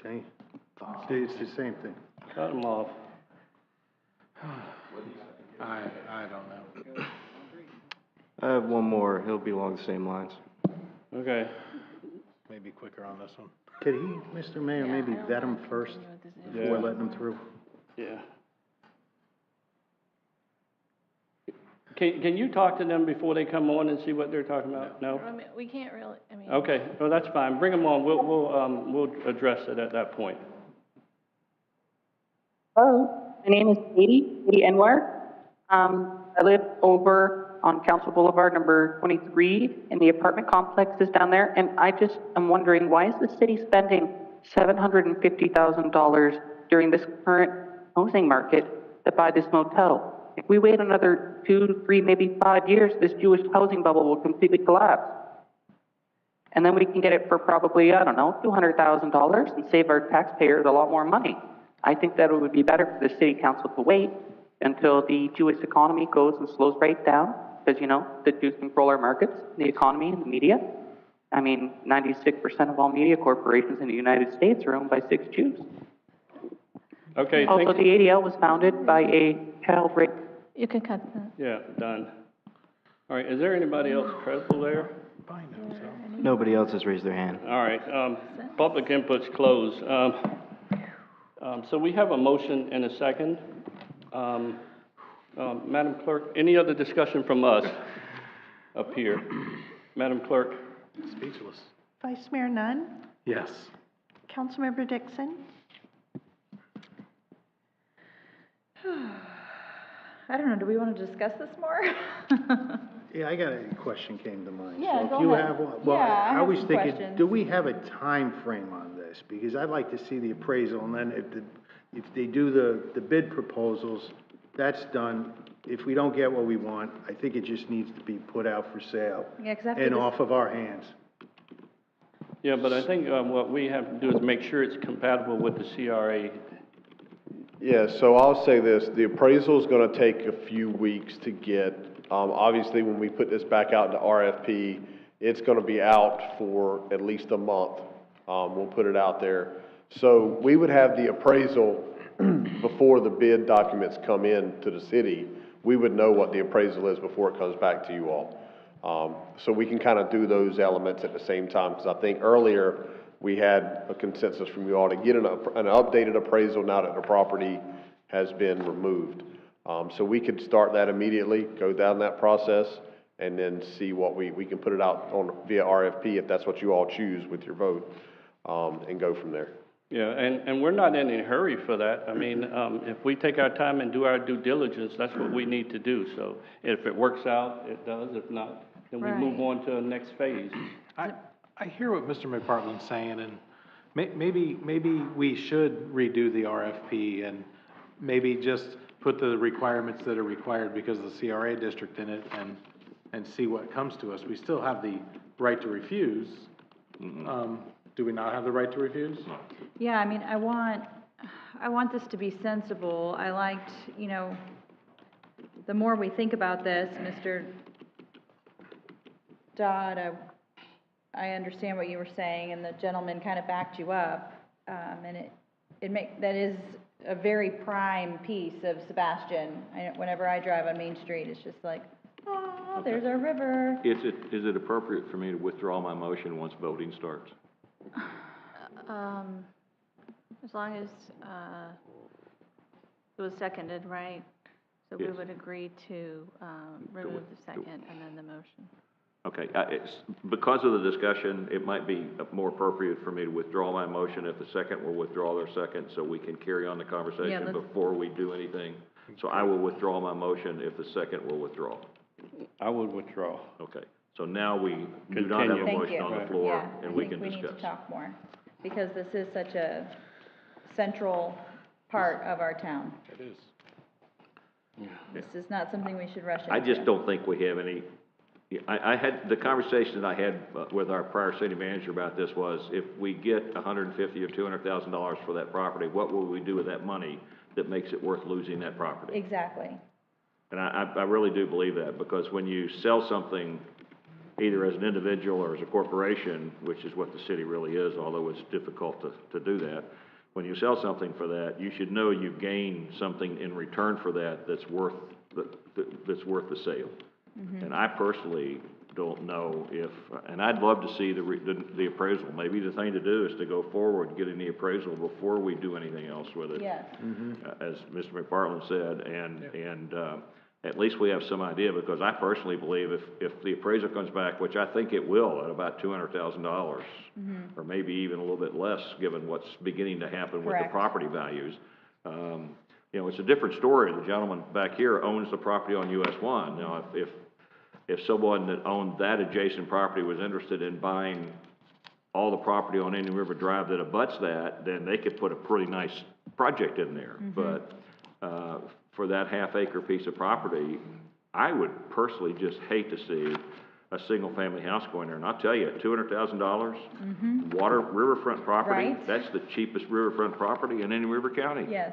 See? It's the same thing. Cut him off. I don't know. I have 1 more. He'll be along the same lines. Okay. Maybe quicker on this one. Could he, Mr. Mayor, maybe vet him first before letting him through? Yeah. Can you talk to them before they come on and see what they're talking about? No? I mean, we can't really, Okay, well, that's fine. Bring them on. We'll address it at that point. Hello, my name is Katie Anwar. I live over on Council Boulevard, number 23, and the apartment complex is down there. And I just am wondering, why is the city spending $750,000 during this current housing market to buy this motel. If we wait another 2, 3, maybe 5 years, this Jewish housing bubble will completely collapse. And then we can get it for probably, I don't know, $200,000 and save our taxpayers a lot more money. I think that it would be better for the city council to wait until the Jewish economy goes and slows right down, because, you know, the Jews control our markets, the economy, and the media. I mean, 96% of all media corporations in the United States are owned by 6 Jews. Okay, Also, the ADL was founded by a child rape. You can cut that. Yeah, done. All right, is there anybody else credible there? Nobody else has raised their hand. All right, public input's closed. So we have a motion and a second. Madam Clerk, any other discussion from us up here? Madam Clerk? Speechless. Vice Mayor Nunn, Yes. Councilmember Dixon, I don't know, do we want to discuss this more? Yeah, I got a question came to mind. Yeah, So if go you ahead. have one, well, Yeah, I I have was some thinking, questions. do we have a time frame on this? Because I'd like to see the appraisal, and then if they do the bid proposals, that's done. If we don't get what we want, I think it just needs to be put out for sale Yeah, 'cause after and this- off of our hands. Yeah, but I think what we have to do is make sure it's compatible with the CRA. Yeah, so I'll say this, the appraisal's gonna take a few weeks to get. Obviously, when we put this back out into RFP, it's gonna be out for at least a month. We'll put it out there. So we would have the appraisal before the bid documents come in to the city. We would know what the appraisal is before it comes back to you all. So we can kind of do those elements at the same time, because I think earlier we had a consensus from you all to get an updated appraisal now that the property has been removed. So we could start that immediately, go down that process, and then see what we can put it out on via RFP if that's what you all choose with your vote, and go from there. Yeah, and we're not in a hurry for that. I mean, if we take our time and do our due diligence, that's what we need to do. So if it works out, it does. If not, then we move on to the next phase. I hear what Mr. McPartland's saying, and maybe we should redo the RFP and maybe just put the requirements that are required because of the CRA district in it and see what comes to us. We still have the right to refuse. Do we not have the right to refuse? No. Yeah, I mean, I want this to be sensible. I liked, you know, the more we think about this, Mr. Dodd, I understand what you were saying, and the gentleman kind of backed you up. And that is a very prime piece of Sebastian. Whenever I drive on Main Street, it's just like, oh, there's our river. Is it appropriate for me to withdraw my motion once voting starts? As long as, it was seconded, right? So we Yes. would agree to, remove the second and then the motion. Okay, because of the discussion, it might be more appropriate for me to withdraw my motion if the second will withdraw their second, so we can carry on the conversation before we do anything. So I will withdraw my motion if the second will withdraw. I would withdraw. Okay, so now we do not have a Thank motion you. on the floor, Yeah, and we I can think we need to discuss. talk more, because this is such a central part of our town. It is. This is not something we should rush into. I just don't think we have any, I had, the conversation I had with our prior city manager about this was, if we get $150,000 or $200,000 for that property, what will we do with that money that makes it worth losing that property? Exactly. And I really do believe that, because when you sell something, either as an individual or as a corporation, which is what the city really is, although it's difficult to do that, when you sell something for that, you should know you gain something in return for that that's worth the sale. And I personally don't know if, and I'd love to see the appraisal. Maybe the thing to do is to go forward, getting the appraisal before we do anything else with it. Yes. As Mr. McPartland said, and at least we have some idea, because I personally believe if the appraisal comes back, which I think it will, at about $200,000, or maybe even a little bit less, given what's beginning to happen with the property values, you know, it's a different story. The gentleman back here owns the property on US 1. Now, if someone that owned that adjacent property was interested in buying all the property on Indian River Drive that abuts that, then they could put a pretty nice project in there. But for that half-acre piece of property, I would personally just hate to see a single-family house going there. And I'll tell you, at $200,000, water, riverfront property, Right. that's the cheapest riverfront property in any river county. Yes.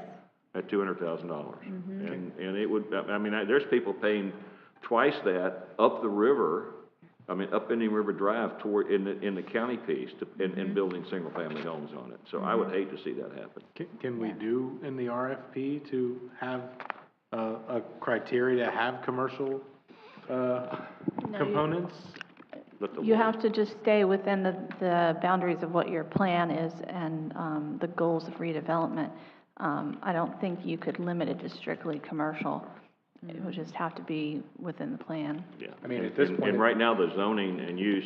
At $200,000. And it would, I mean, there's people paying twice that up the river, I mean, up Indian River Drive toward, in the county piece, and building single-family homes on it. So I would hate to see that happen. Can we do in the RFP to have a criteria to have commercial components? You have to just stay within the boundaries of what your plan is and the goals of redevelopment. I don't think you could limit it to strictly commercial. It would just have to be within the plan. Yeah. I mean, at this point. And right now, the zoning and use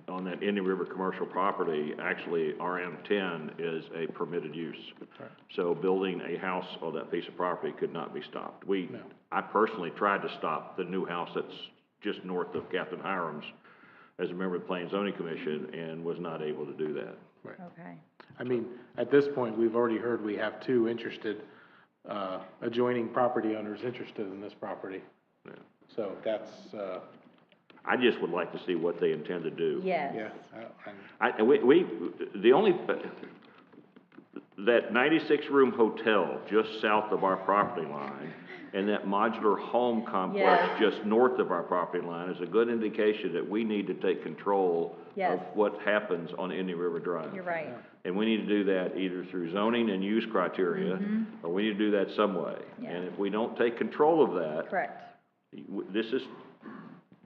on that Indian River commercial property, actually RM10 is a permitted use. Right. So building a house on that piece of property could not be stopped. I personally tried to stop the new house that's just north of Captain Hiram's as a member of the Planning and Zoning Commission and was not able to do that. Right. Okay. I mean, at this point, we've already heard we have two interested, adjoining property owners interested in this property. Yeah. So that's, I just would like to see what they intend to do. Yes. yeah. The only, that 96-room hotel just south of our property line and that modular home complex just north of our property line is a good indication that we need to take control of what happens on Indian River Drive. You're right. And we need to do that either through zoning and use criteria, or we need to do that some way. Yeah. And if we don't take control of that, Correct.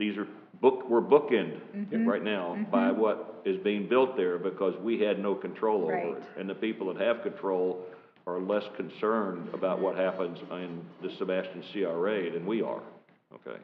we're bookended right now by what is being built there because we had no control over it. And the people that have control are less concerned about what happens in the Sebastian CRA than we are, okay?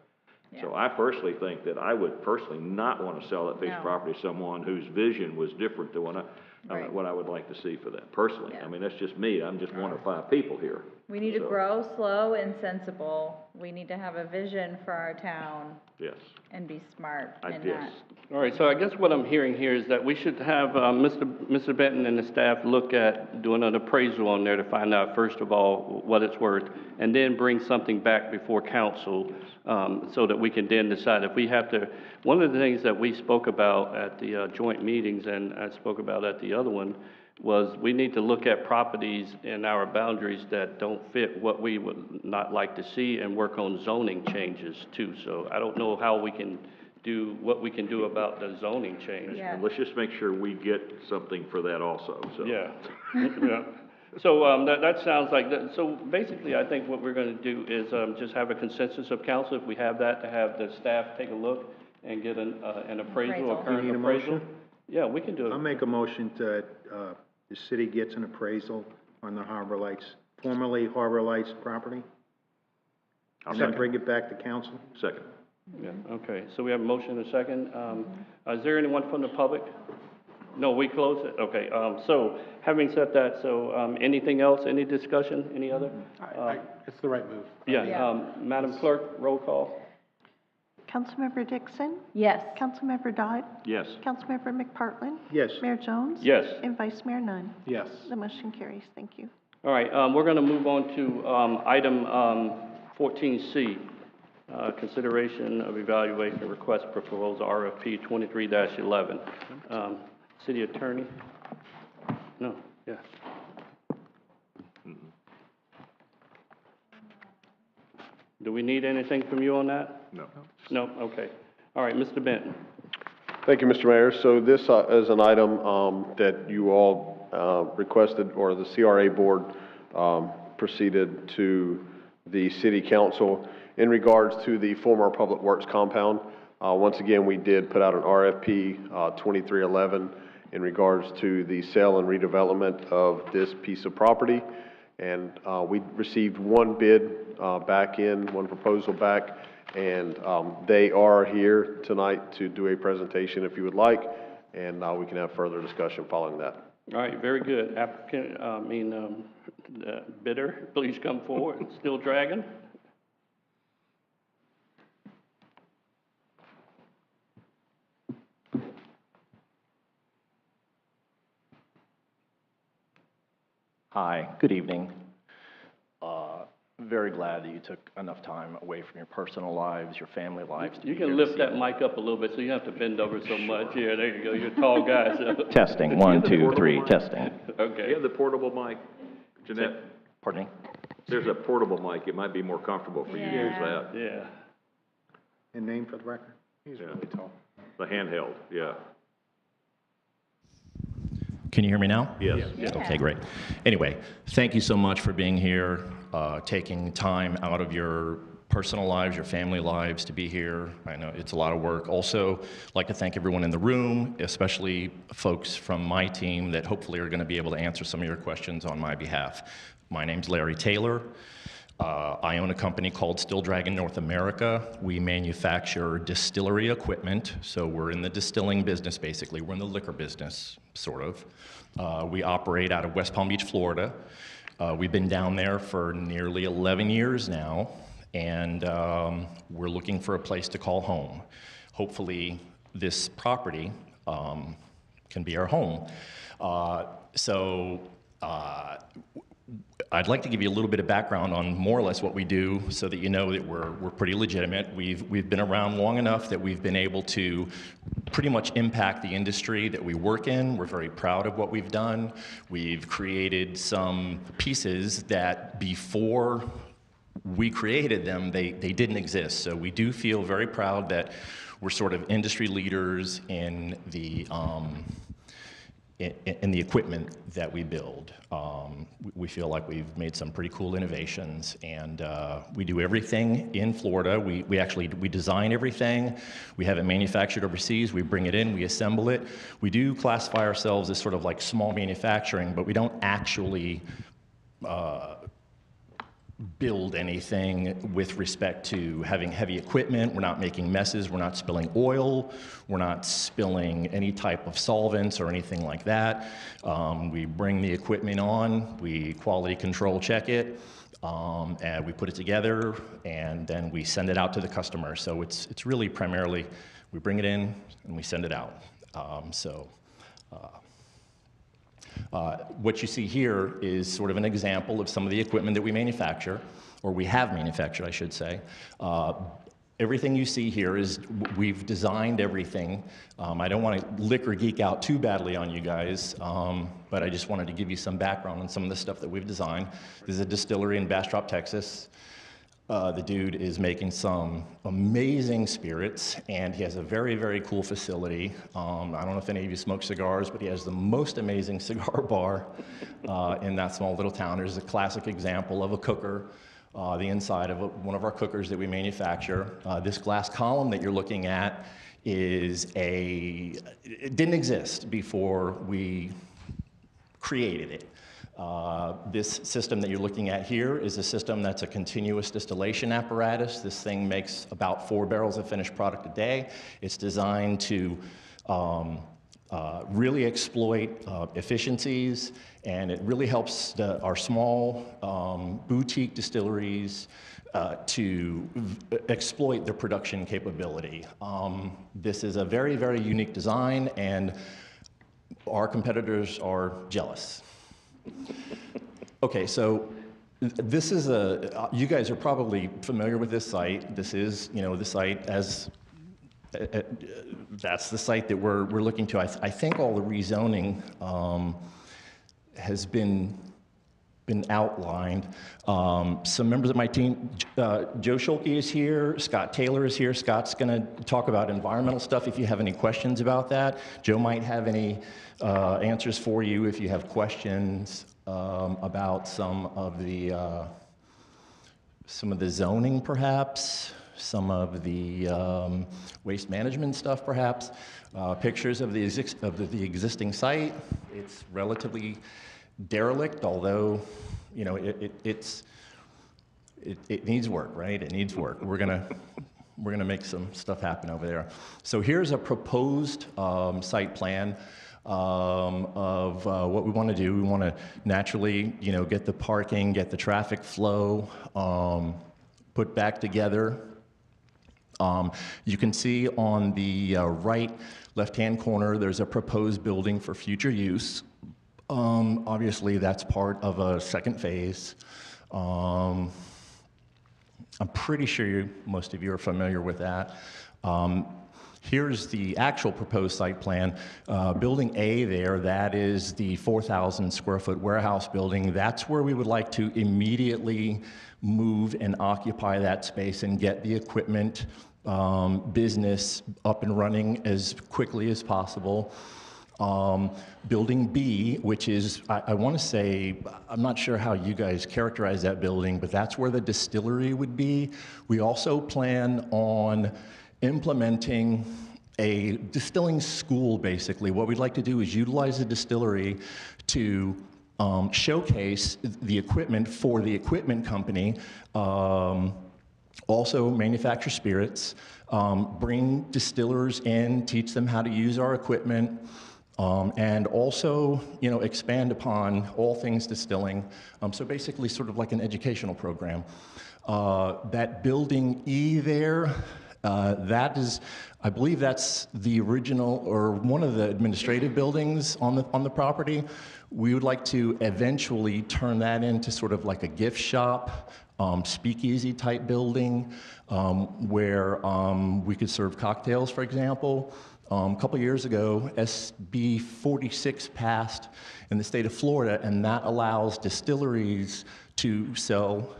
Yeah. So I personally think that I would personally not want to sell that piece of property to someone whose vision was different than what I would like to see for that, personally. I mean, that's just me, I'm just one of 5 people here. We need to grow slow and sensible. We need to have a vision for our town. Yes. And be smart in that. All right, so I guess what I'm hearing here is that we should have Mr. Benton and the staff look at doing an appraisal on there to find out, first of all, what it's worth, and then bring something back before council so that we can then decide if we have to. One of the things that we spoke about at the joint meetings, and I spoke about at the other one, was we need to look at properties in our boundaries that don't fit what we would not like to see and work on zoning changes too. So I don't know how we can do, what we can do about the zoning change. Yeah. Let's just make sure we get something for that also, so. Yeah, yeah. So that sounds like, so basically I think what we're gonna do is just have a consensus of council, if we have that, to have the staff take a look and get an appraisal, a current You need a appraisal. motion? Yeah, we can do it. I'll make a motion that, the city gets an appraisal on the Harbor Lights, formerly Harbor Lights property. And then bring it back to council. Second. Yeah, okay, so we have a motion and a second. Is there anyone from the public? No, we close it, okay. So, having said that, so, anything else, any discussion, any other? It's the right move. Yeah, Madam Clerk, roll call. Councilmember Dixon? Yes. Councilmember Dodd? Yes. Councilmember McPartlin? Yes. Mayor Jones? Yes. And Vice Mayor Nunn? Yes. The motion carries. Thank you. All right, we're gonna move on to, item, 14C. Consideration of evaluation request for proposal RFP 23-11. City Attorney? No, yeah. Do we need anything from you on that? No. No, okay. All right, Mr. Benton. Thank you, Mr. Mayor. So this is an item that you all requested, or the CRA board proceeded to the city council in regards to the former Public Works compound. Once again, we did put out an RFP 2311 in regards to the sale and redevelopment of this piece of property. And we received one bid one proposal back, and they are here tonight to do a presentation if you would like, and we can have further discussion following that. All right, very good. Applicant, bidder, please come forward. Still dragging? Hi, good evening. very glad that you took enough time away from your personal lives, your family lives. To You be can here lift this that evening. mic up a little bit so you don't have to bend over so much. Yeah, there you go. You're a tall guy. So. Testing, 1, 2, 3, testing. Okay. You have the portable mic, Jeanette? Pardon me? There's a portable mic. It might be more comfortable for you to use that. Yeah. And name for the record? He's really tall. The handheld, yeah. Can you hear me now? Yes. Yeah. Okay, great. Anyway, thank you so much for being here, taking time out of your personal lives, your family lives to be here. I know it's a lot of work. Also, I'd like to thank everyone in the room, especially folks from my team that hopefully are going to be able to answer some of your questions on my behalf. My name's Larry Taylor. I own a company called Still Dragon North America. We manufacture distillery equipment, so we're in the distilling business, basically. We're in the liquor business, sort of. We operate out of West Palm Beach, Florida. We've been down there for nearly 11 years now, and we're looking for a place to call home. Hopefully, this property can be our home. I'd like to give you a little bit of background on more or less what we do so that you know that we're pretty legitimate. We've been around long enough that we've been able to pretty much impact the industry that we work in. We're very proud of what we've done. We've created some pieces that before we created them, they didn't exist. So we do feel very proud that we're sort of industry leaders in the equipment that we build. We feel like we've made some pretty cool innovations, and we do everything in Florida. We design everything. We have it manufactured overseas. We bring it in, we assemble it. We do classify ourselves as sort of like small manufacturing, but we don't actually build anything with respect to having heavy equipment. We're not making messes. We're not spilling oil. We're not spilling any type of solvents or anything like that. We bring the equipment on, we quality control check it, and we put it together, and then we send it out to the customer. So it's really primarily, we bring it in and we send it out. What you see here is sort of an example of some of the equipment that we manufacture, or we have manufactured, I should say. Everything you see here is, we've designed everything. I don't want to liquor geek out too badly on you guys, but I just wanted to give you some background on some of the stuff that we've designed. This is a distillery in Bastrop, Texas. The dude is making some amazing spirits, and he has a very, very cool facility. I don't know if any of you smoke cigars, but he has the most amazing cigar bar in that small little town. There's a classic example of a cooker, the inside of one of our cookers that we manufacture. This glass column that you're looking at it didn't exist before we created it. This system that you're looking at here is a system that's a continuous distillation apparatus. This thing makes about 4 barrels of finished product a day. It's designed to really exploit efficiencies, and it really helps our small boutique distilleries to exploit their production capability. This is a very, very unique design, and our competitors are jealous. Okay, so this is you guys are probably familiar with this site. This is, the site that's the site that we're looking to. I think all the rezoning has been outlined. Some members of my team, Joe Schulke is here, Scott Taylor is here. Scott's gonna talk about environmental stuff if you have any questions about that. Joe might have any answers for you if you have questions about some of the zoning perhaps, some of the waste management stuff perhaps, pictures of the existing site. It's relatively derelict, although it needs work, right? It needs work. We're gonna make some stuff happen over there. So here's a proposed site plan of what we want to do. We want to naturally, get the parking, get the traffic flow put back together. You can see on the right left-hand corner, there's a proposed building for future use. Obviously, that's part of a second phase. I'm pretty sure most of you are familiar with that. Here's the actual proposed site plan. Building A there, that is the 4,000 square foot warehouse building. That's where we would like to immediately move and occupy that space and get the equipment business up and running as quickly as possible. Building B, which is, I want to say, I'm not sure how you guys characterize that building, but that's where the distillery would be. We also plan on implementing a distilling school, basically. What we'd like to do is utilize the distillery to showcase the equipment for the equipment company, also manufacture spirits, bring distillers in, teach them how to use our equipment, and also, expand upon all things distilling. So basically sort of like an educational program. That building E there, that is, I believe that's the original or one of the administrative buildings on the property. We would like to eventually turn that into sort of like a gift shop, speakeasy type building, where we could serve cocktails, for example. A couple years ago, SB 46 passed in the state of Florida, and that allows distilleries to sell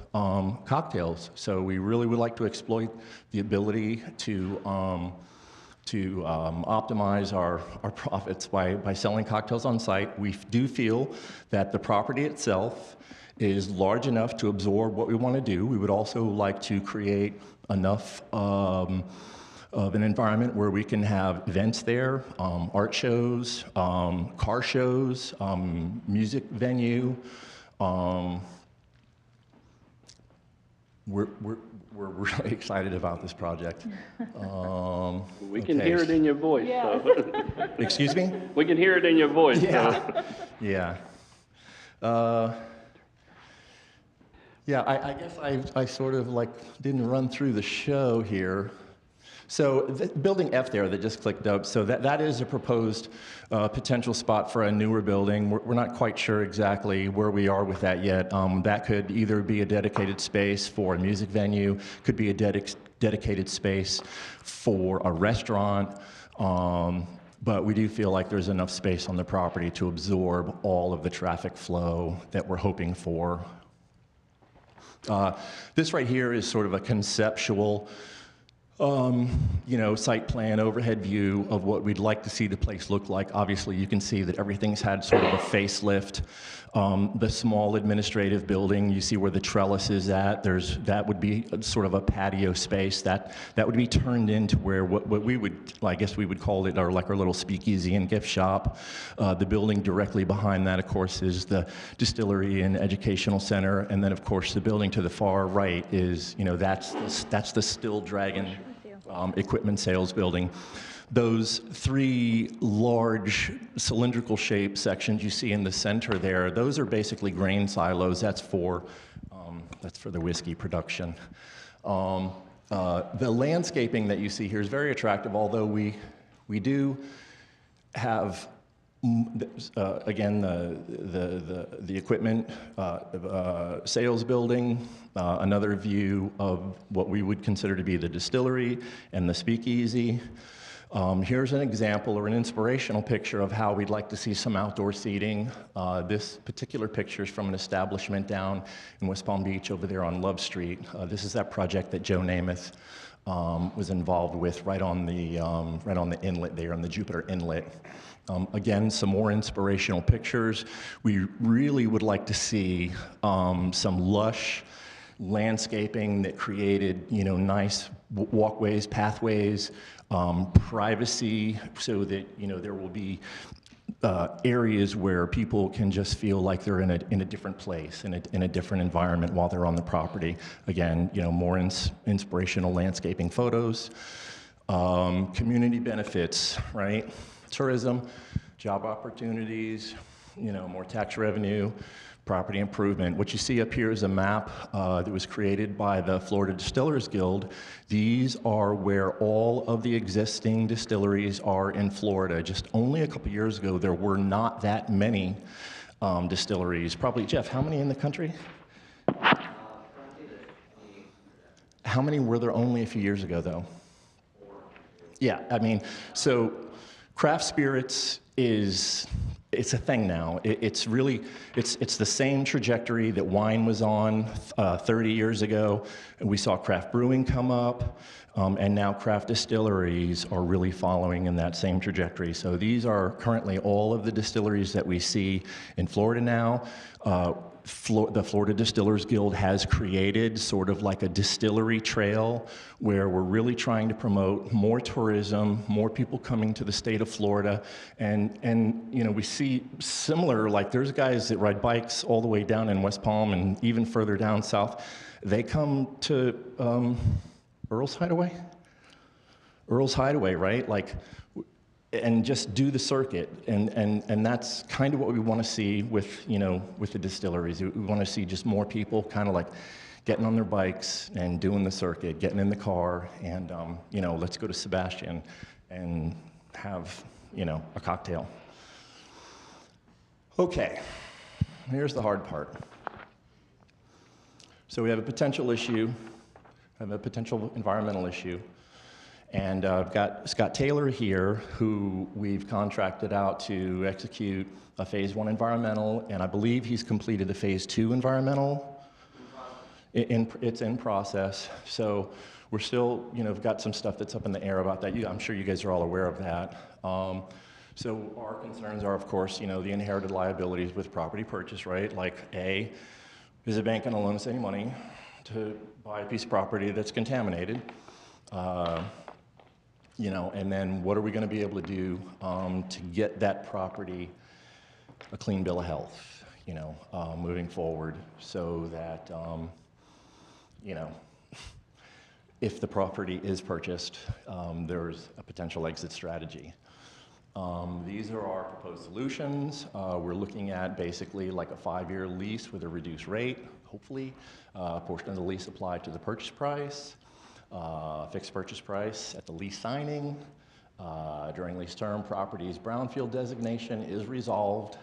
cocktails. So we really would like to exploit the ability to optimize our profits by selling cocktails on site. We do feel that the property itself is large enough to absorb what we want to do. We would also like to create enough of an environment where we can have events there, art shows, car shows, music venue. We're really excited about this project. We can hear it in your voice. Yeah. So. Excuse me? We can hear it in your voice. Yeah. So. Yeah. Yeah, I guess I sort of like didn't run through the show here. So building F there that just clicked up, so that is a proposed potential spot for a newer building. We're not quite sure exactly where we are with that yet. That could either be a dedicated space for a music venue, could be a dedicated space for a restaurant, but we do feel like there's enough space on the property to absorb all of the traffic flow that we're hoping for. This right here is sort of a conceptual site plan overhead view of what we'd like to see the place look like. Obviously, you can see that everything's had sort of a facelift. The small administrative building, you see where the trellis is at. That would be sort of a patio space. That would be turned into where what we would, I guess we would call it our little speakeasy and gift shop. The building directly behind that, of course, is the distillery and educational center. And then, of course, the building to the far right is, that's the Still Dragon equipment sales building. Those three large cylindrical shaped sections you see in the center there, those are basically grain silos. That's for the whiskey production. The landscaping that you see here is very attractive, although we do have again the equipment sales building, another view of what we would consider to be the distillery and the speakeasy. Here's an example or an inspirational picture of how we'd like to see some outdoor seating. This particular picture is from an establishment down in West Palm Beach over there on Love Street. This is that project that Joe Namath was involved with right on the inlet there, on the Jupiter Inlet. Again, some more inspirational pictures. We really would like to see some lush landscaping that created, nice walkways, pathways, privacy, so that, there will be areas where people can just feel like they're in a different place, in a different environment while they're on the property. Again, more inspirational landscaping photos. Community benefits, right? Tourism, job opportunities, more tax revenue, property improvement. What you see up here is a map that was created by the Florida Distillers Guild. These are where all of the existing distilleries are in Florida. Just only a couple years ago, there were not that many distilleries. Probably, Jeff, how many in the country? How many were there only a few years ago, though? Yeah, I mean, so craft spirits it's a thing now. It's really, it's the same trajectory that wine was on 30 years ago. And we saw craft brewing come up, and now craft distilleries are really following in that same trajectory. So these are currently all of the distilleries that we see in Florida now. The Florida Distillers Guild has created sort of like a distillery trail where we're really trying to promote more tourism, more people coming to the state of Florida, and you know, we see similar, like there's guys that ride bikes all the way down in West Palm and even further down south. They come to Earl's Hideaway? Earl's Hideaway, right? Like, and just do the circuit, and that's kind of what we want to see with, you know, with the distilleries. We want to see just more people kind of like getting on their bikes and doing the circuit, getting in the car, and you know, let's go to Sebastian and have, you know, a cocktail. Okay, here's the hard part. So we have a potential issue, have a potential environmental issue. And I've got Scott Taylor here, who we've contracted out to execute a Phase 1 environmental, and I believe he's completed a Phase 2 environmental. It's in process. So we're still, you know, we've got some stuff that's up in the air about that. I'm sure you guys are all aware of that. So our concerns are, of course, you know, the inherited liabilities with property purchase, right? Like, A, is a bank going to loan us any money to buy a piece of property that's contaminated? You know, and then what are we going to be able to do to get that property a clean bill of health, you know, moving forward, so that, you know, if the property is purchased, there's a potential exit strategy. These are our proposed solutions. We're looking at basically like a 5-year lease with a reduced rate, hopefully, a portion of the lease applied to the purchase price. Fixed purchase price at the lease signing. During lease term, property's brownfield designation is resolved,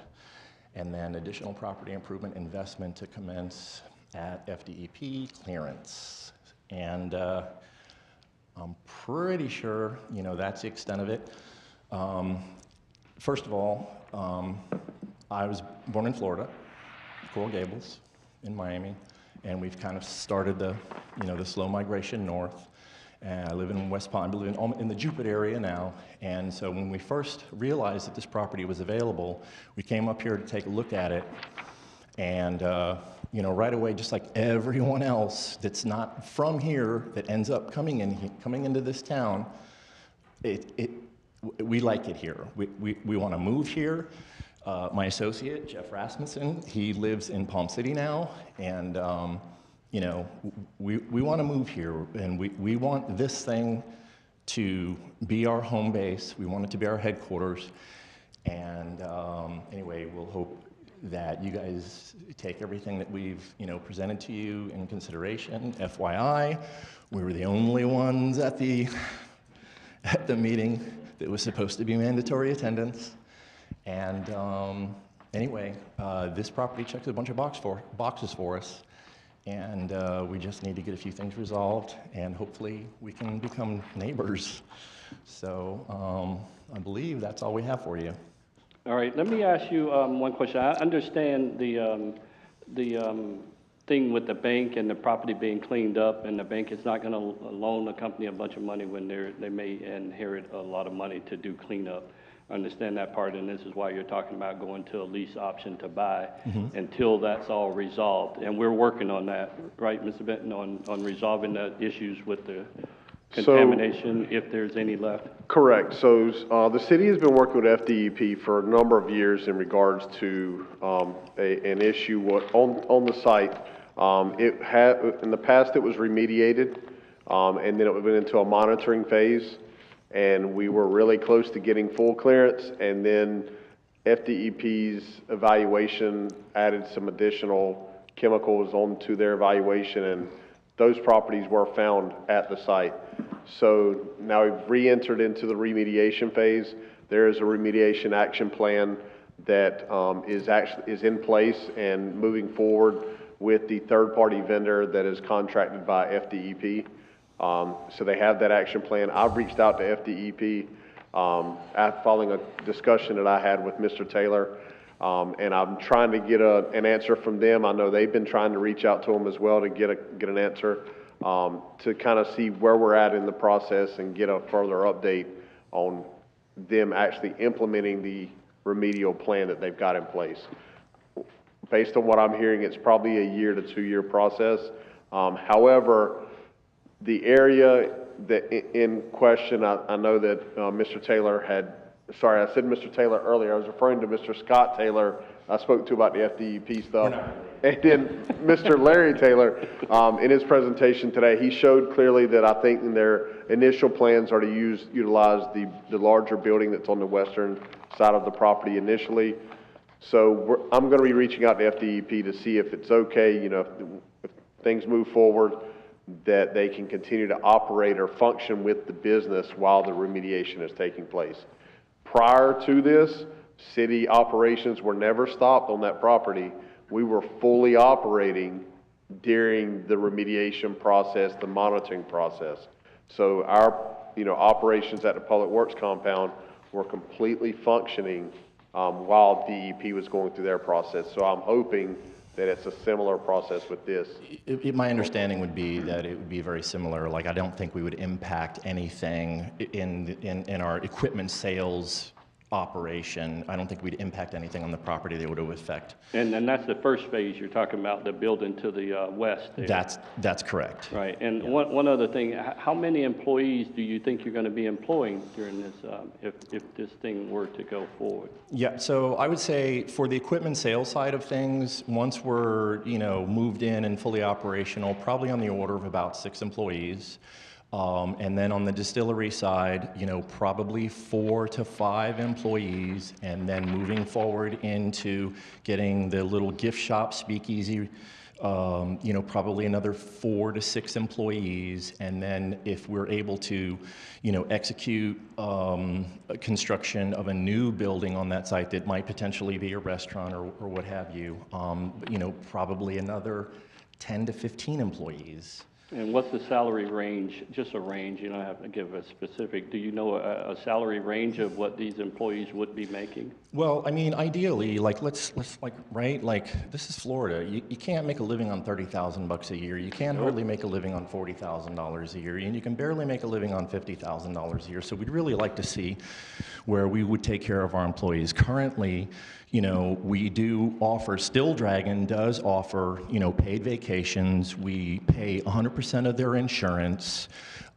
and then additional property improvement investment to commence at FDEP clearance. And I'm pretty sure, you know, that's the extent of it. First of all, I was born in Florida, Coral Gables, in Miami. And we've kind of started the, you know, the slow migration north. And I live in West Palm, I live in the Jupiter area now. And so when we first realized that this property was available, we came up here to take a look at it. And, you know, right away, just like everyone else that's not from here that ends up coming into this town, we like it here. We want to move here. My associate, Jeff Rasmussen, he lives in Palm City now, and you know, we want to move here, and we want this thing to be our home base. We want it to be our headquarters, and anyway, we'll hope that you guys take everything that we've, you know, presented to you in consideration. FYI, we were the only ones at the meeting that was supposed to be mandatory attendance. And anyway, this property checks a bunch of boxes for us, and we just need to get a few things resolved, and hopefully we can become neighbors. So I believe that's all we have for you. All right, let me ask you one question. I understand the thing with the bank and the property being cleaned up, and the bank is not going to loan the company a bunch of money when they may inherit a lot of money to do cleanup. I understand that part, and this is why you're talking about going to a lease option to buy until that's all resolved. And we're working on that, right, Mr. Benton, on resolving the issues with the contamination, if there's any left? Correct. So the city has been working with FDEP for a number of years in regards to an issue on the site. In the past, it was remediated, and then it went into a monitoring phase. And we were really close to getting full clearance, and then FDEP's evaluation added some additional chemicals onto their evaluation, and those properties were found at the site. So now we've re-entered into the remediation phase. There is a remediation action plan that is in place and moving forward. with the third-party vendor that is contracted by FDEP. So they have that action plan. I've reached out to FDEP following a discussion that I had with Mr. Taylor, and I'm trying to get an answer from them. I know they've been trying to reach out to them as well to get an answer to kind of see where we're at in the process and get a further update on them actually implementing the remedial plan that they've got in place. Based on what I'm hearing, it's probably a 1 to 2 year process. However, the area that in question, I know that Mr. Taylor sorry, I said Mr. Taylor earlier. I was referring to Mr. Scott Taylor. I spoke to about the FDEP stuff. And then Mr. Larry Taylor, in his presentation today, he showed clearly that I think in their initial plans are to utilize the larger building that's on the western side of the property initially. So I'm going to be reaching out to FDEP to see if it's okay, you know, if things move forward, that they can continue to operate or function with the business while the remediation is taking place. Prior to this, city operations were never stopped on that property. We were fully operating during the remediation process, the monitoring process. So our, you know, operations at the Public Works compound were completely functioning while DEP was going through their process. So I'm hoping that it's a similar process with this. My understanding would be that it would be very similar. Like, I don't think we would impact anything in our equipment sales operation. I don't think we'd impact anything on the property that would affect. And that's the first phase you're talking about, the building to the west there. That's correct. Right. And one other thing, how many employees do you think you're going to be employing during this, if this thing were to go forward? Yeah, so I would say for the equipment sales side of things, once we're, you know, moved in and fully operational, probably on the order of about 6 employees. And then on the distillery side, you know, probably 4 to 5 employees, and then moving forward into getting the little gift shop speakeasy, you know, probably another 4 to 6 employees. And then if we're able to, you know, execute construction of a new building on that site that might potentially be a restaurant or what have you, you know, probably another 10 to 15 employees. And what's the salary range? Just a range, you don't have to give a specific. Do you know a salary range of what these employees would be making? Well, I mean, ideally, like, let's like, right? Like, this is Florida. You can't make a living on $30,000 a year. You can't hardly make a living on $40,000 a year, and you can barely make a living on $50,000 a year. So we'd really like to see where we would take care of our employees. Currently, you know, we do offer, Still Dragon does offer, you know, paid vacations. We pay 100% of their insurance.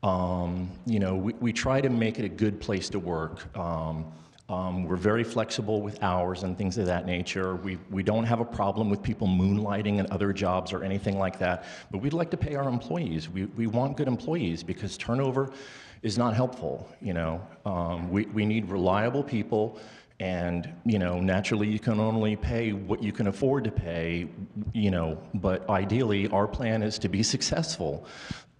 You know, we try to make it a good place to work. We're very flexible with hours and things of that nature. We don't have a problem with people moonlighting in other jobs or anything like that, but we'd like to pay our employees. We want good employees because turnover is not helpful, you know. We need reliable people. And, you know, naturally you can only pay what you can afford to pay, you know, but ideally our plan is to be successful.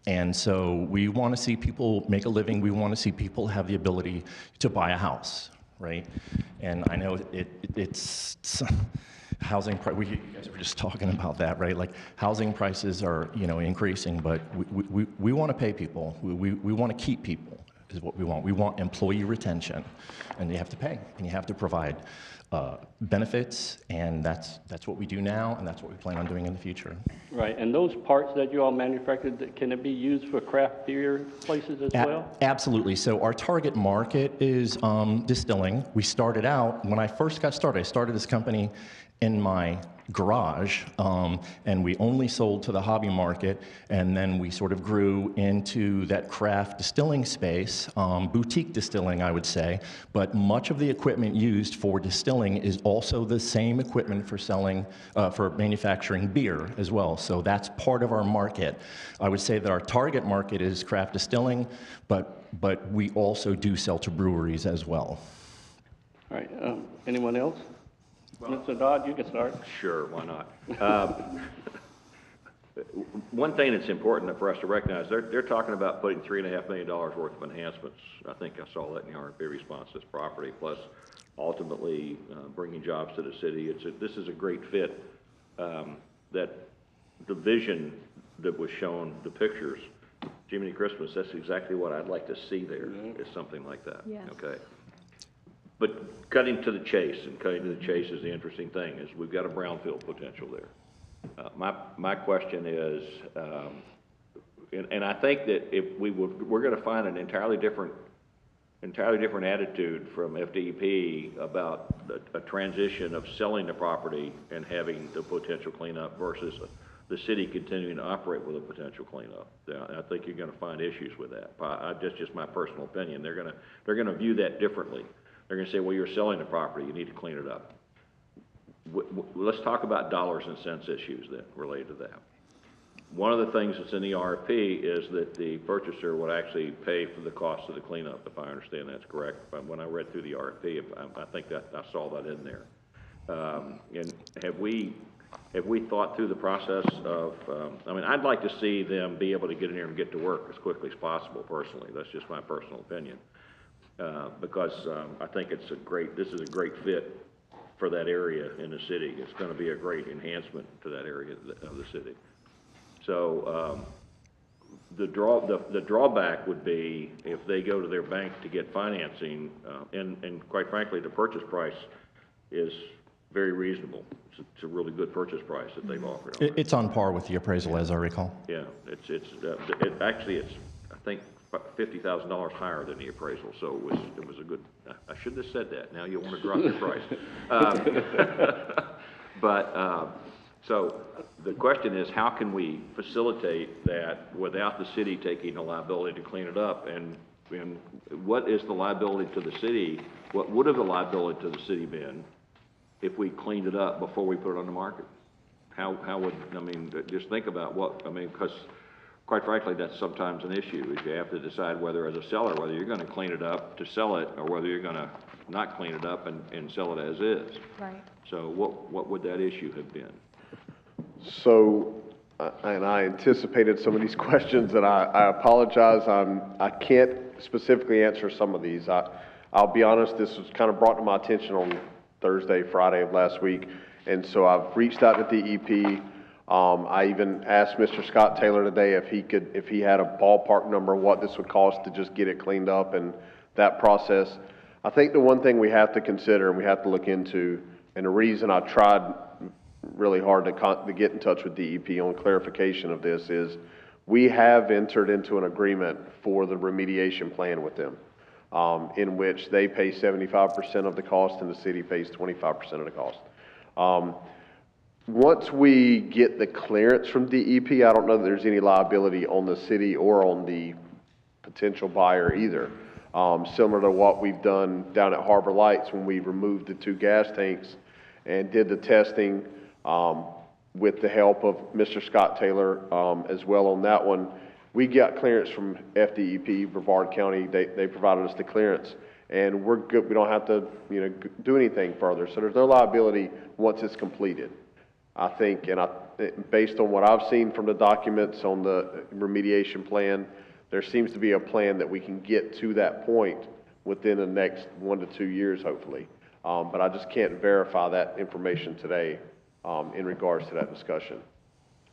And so we want to see people make a living. We want to see people have the ability to buy a house, right? And I know it's housing, you guys were just talking about that, right? Like, housing prices are, you know, increasing, but we want to pay people. We want to keep people. Is what we want. We want employee retention, and you have to pay, and you have to provide benefits, and that's what we do now, and that's what we plan on doing in the future. Right, and those parts that you all manufactured, can it be used for craft beer places as well? Absolutely. So our target market is distilling. We started out, when I first got started, I started this company in my garage, and we only sold to the hobby market, and then we sort of grew into that craft distilling space, boutique distilling, I would say, but much of the equipment used for distilling is also the same equipment for selling, for manufacturing beer as well, so that's part of our market. I would say that our target market is craft distilling, but we also do sell to breweries as well. All right, anyone else? Mr. Dodd, you can start. Sure, why not? One thing that's important for us to recognize, they're talking about putting $3.5 million worth of enhancements. I think I saw that in the RFP response to this property, plus ultimately bringing jobs to the city. This is a great fit that the vision that was shown, the pictures, Jiminy Christmas, that's exactly what I'd like to see there, is something like that. Yes. Okay? But cutting to the chase, and cutting to the chase is the interesting thing, is we've got a brownfield potential there. My question is, and I think that if we're gonna find an entirely different attitude from FDEP about a transition of selling the property and having the potential cleanup versus the city continuing to operate with a potential cleanup. I think you're gonna find issues with that. That's just my personal opinion. They're gonna view that differently. They're gonna say, well, you're selling the property, you need to clean it up. Let's talk about dollars and cents issues then related to that. One of the things that's in the RFP is that the purchaser would actually pay for the cost of the cleanup, if I understand that's correct. But when I read through the RFP, I think that I saw that in there. And have we thought through the process of, I mean, I'd like to see them be able to get in here and get to work as quickly as possible, personally. That's just my personal opinion. Because I think this is a great fit for that area in the city. It's gonna be a great enhancement to that area of the city. So, the drawback would be if they go to their bank to get financing, and quite frankly, the purchase price is very reasonable. It's a really good purchase price that they've offered. It's on par with the appraisal, as I recall. Yeah, it's I think $50,000 higher than the appraisal, so it was a good, I shouldn't have said that, now you want to drop your price. So the question is, how can we facilitate that without the city taking the liability to clean it up? And what is the liability to the city? What would have the liability to the city been if we cleaned it up before we put it on the market? How would, I mean, just think about because quite frankly, that's sometimes an issue, is you have to decide whether as a seller, whether you're gonna clean it up to sell it, or whether you're gonna not clean it up and sell it as is. Right. So what would that issue have been? So, and I anticipated some of these questions, and I apologize. I can't specifically answer some of these. I'll be honest, this was kind of brought to my attention on Thursday, Friday of last week, and so I've reached out to DEP. I even asked Mr. Scott Taylor today if he had a ballpark number of what this would cost to just get it cleaned up and that process. I think the one thing we have to consider and we have to look into, and the reason I tried really hard to get in touch with DEP on clarification of this, is we have entered into an agreement for the remediation plan with them, in which they pay 75% of the cost and the city pays 25% of the cost. Once we get the clearance from DEP, I don't know that there's any liability on the city or on the potential buyer either. Similar to what we've done down at Harbor Lights when we removed the 2 gas tanks and did the testing with the help of Mr. Scott Taylor as well on that one. We got clearance from FDEP, Brevard County. They provided us the clearance, and we're good. We don't have to, do anything further. So there's no liability once it's completed. I think, and based on what I've seen from the documents on the remediation plan, there seems to be a plan that we can get to that point within the next 1 to 2 years, hopefully. But I just can't verify that information today in regards to that discussion.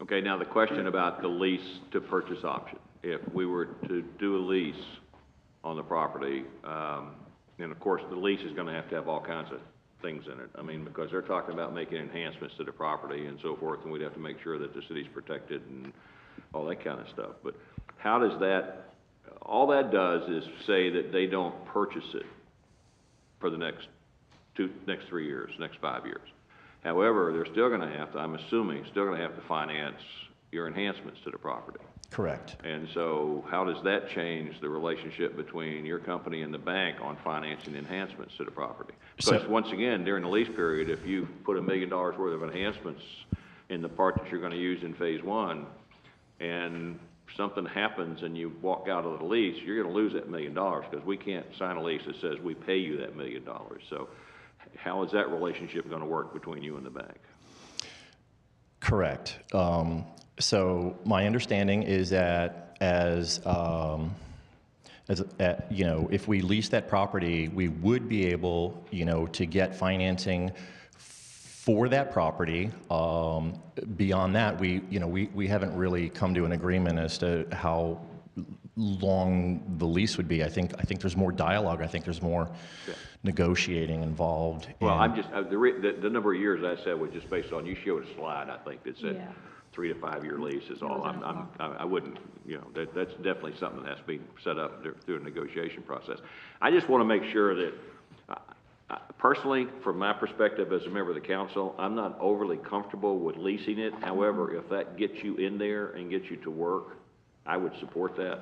Okay, now the question about the lease to purchase option. If we were to do a lease on the property, and of course the lease is gonna have all kinds of things in it. I mean, because they're talking about making enhancements to the property and so forth, and we'd have to make sure that the city's protected and all that kind of stuff. But how does that, all that does is say that they don't purchase it for the next 3 years, next 5 years. However, they're still gonna have to, I'm assuming, still gonna have to finance your enhancements to the property. Correct. And so how does that change the relationship between your company and the bank on financing enhancements to the property? Because once again, during the lease period, if you put $1 million worth of enhancements in the part that you're gonna use in phase 1, and something happens and you walk out of the lease, you're gonna lose that $1 million, because we can't sign a lease that says we pay you that $1 million. So how is that relationship gonna work between you and the bank? Correct. So my understanding is that if we lease that property, we would be able, to get financing for that property. Beyond that, we haven't really come to an agreement as to how long the lease would be. I think there's more dialogue. I think there's more negotiating involved. Well, and- I'm just, the number of years I said was just based on, you showed a slide, I think, that said 3 to 5 year lease is all. I wouldn't, that's definitely something that has to be set up through a negotiation process. I just want to make sure that, personally, from my perspective as a member of the council, I'm not overly comfortable with leasing it. However, if that gets you in there and gets you to work, I would support that,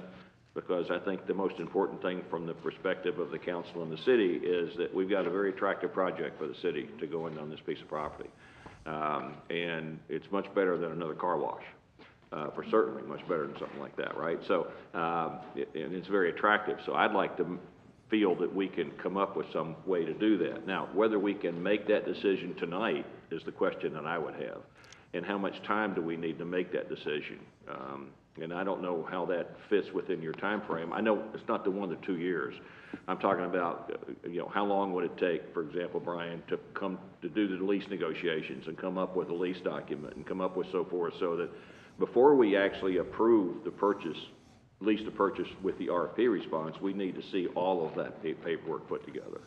because I think the most important thing from the perspective of the council and the city is that we've got a very attractive project for the city to go in on this piece of property. And it's much better than another car wash, for certainly much better than something like that, right? So, and it's very attractive. So I'd like to feel that we can come up with some way to do that. Now, whether we can make that decision tonight is the question that I would have. And how much time do we need to make that decision? And I don't know how that fits within your time frame. I know it's not the 1 to 2 years. I'm talking about, how long would it take, for example, Brian, to come to do the lease negotiations and come up with a lease document and come up with so forth, so that before we actually approve the purchase, lease to purchase with the RFP response, we need to see all of that paperwork put together.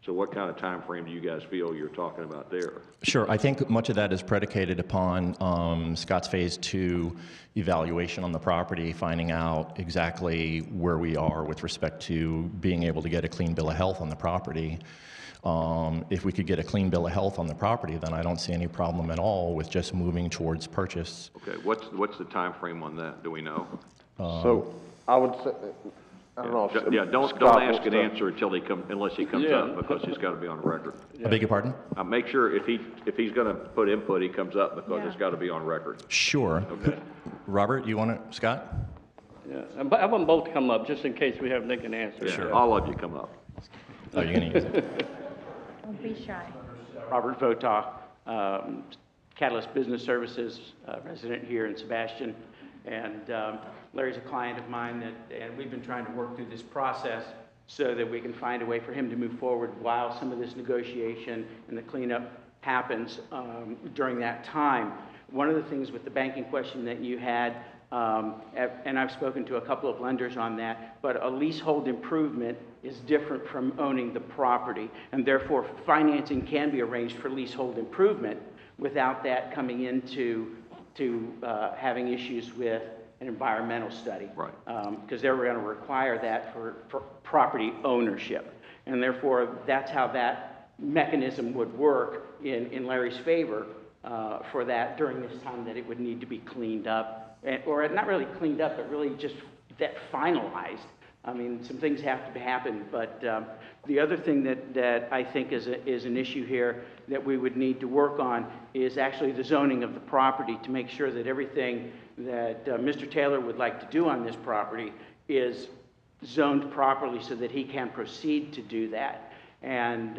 So what kind of time frame do you guys feel you're talking about there? Sure. I think much of that is predicated upon Scott's Phase 2 evaluation on the property, finding out exactly where we are with respect to being able to get a clean bill of health on the property. If we could get a clean bill of health on the property, then I don't see any problem at all with just moving towards purchase. Okay. What's the time frame on that? Do we know? So I would say, I don't know. Yeah, don't ask an answer unless he comes up, because he's got to be on the record. I beg your pardon? Make sure if he's going to put input, he comes up, because it's got to be on record. Sure. Okay. Robert, you want to, Scott? Yeah, but have them both come up, just in case we have Nick and answer. Yeah, sure. All of you come up. Oh, you're going to use it? Don't be shy. Robert Votaw, Catalyst Business Services, resident here in Sebastian. And Larry's a client of mine, and we've been trying to work through this process so that we can find a way for him to move forward while some of this negotiation and the cleanup happens during that time. One of the things with the banking question that you had, and I've spoken to a couple of lenders on that, but a leasehold improvement is different from owning the property, and therefore financing can be arranged for leasehold improvement without that coming into having issues with an environmental study. Right. Because they were going to require that for property ownership. And therefore, that's how that mechanism would work in Larry's favor for that during this time that it would need to be cleaned up. Or not really cleaned up, but really just that finalized. I mean, some things have to happen, but the other thing that I think is an issue here that we would need to work on is actually the zoning of the property to make sure that everything that Mr. Taylor would like to do on this property is zoned properly so that he can proceed to do that. And,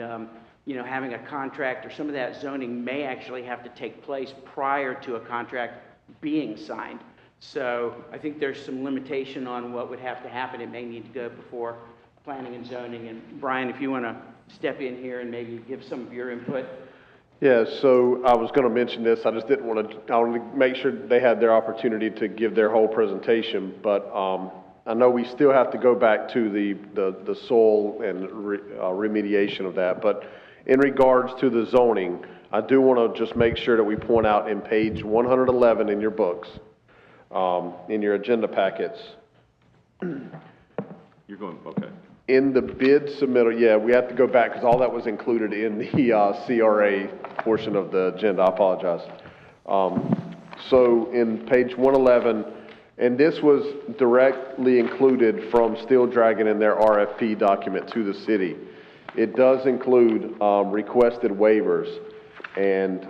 having a contract or some of that zoning may actually have to take place prior to a contract being signed. So I think there's some limitation on what would have to happen. It may need to go before planning and zoning. And Brian, if you want to step in here and maybe give some of your input. Yeah, so I was going to mention this. I just didn't want to, I wanted to make sure they had their opportunity to give their whole presentation. But I know we still have to go back to the soil and remediation of that. But in regards to the zoning, I do want to just make sure that we point out in page 111 in your books, in your agenda packets. You're going, okay. In the bid submittal, yeah, we have to go back because all that was included in the CRA portion of the agenda. I apologize. So in page 111, and this was directly included from Steel Dragon in their RFP document to the city. It does include requested waivers. And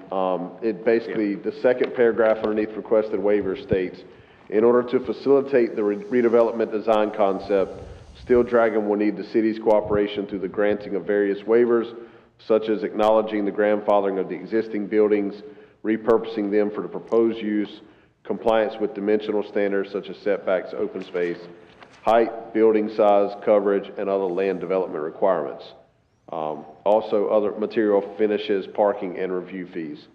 it basically, the second paragraph underneath requested waivers states, in order to facilitate the redevelopment design concept, Steel Dragon will need the city's cooperation through the granting of various waivers, such as acknowledging the grandfathering of the existing buildings, repurposing them for the proposed use, compliance with dimensional standards such as setbacks, open space, height, building size, coverage, and other land development requirements. Also, other material finishes, parking, and review fees.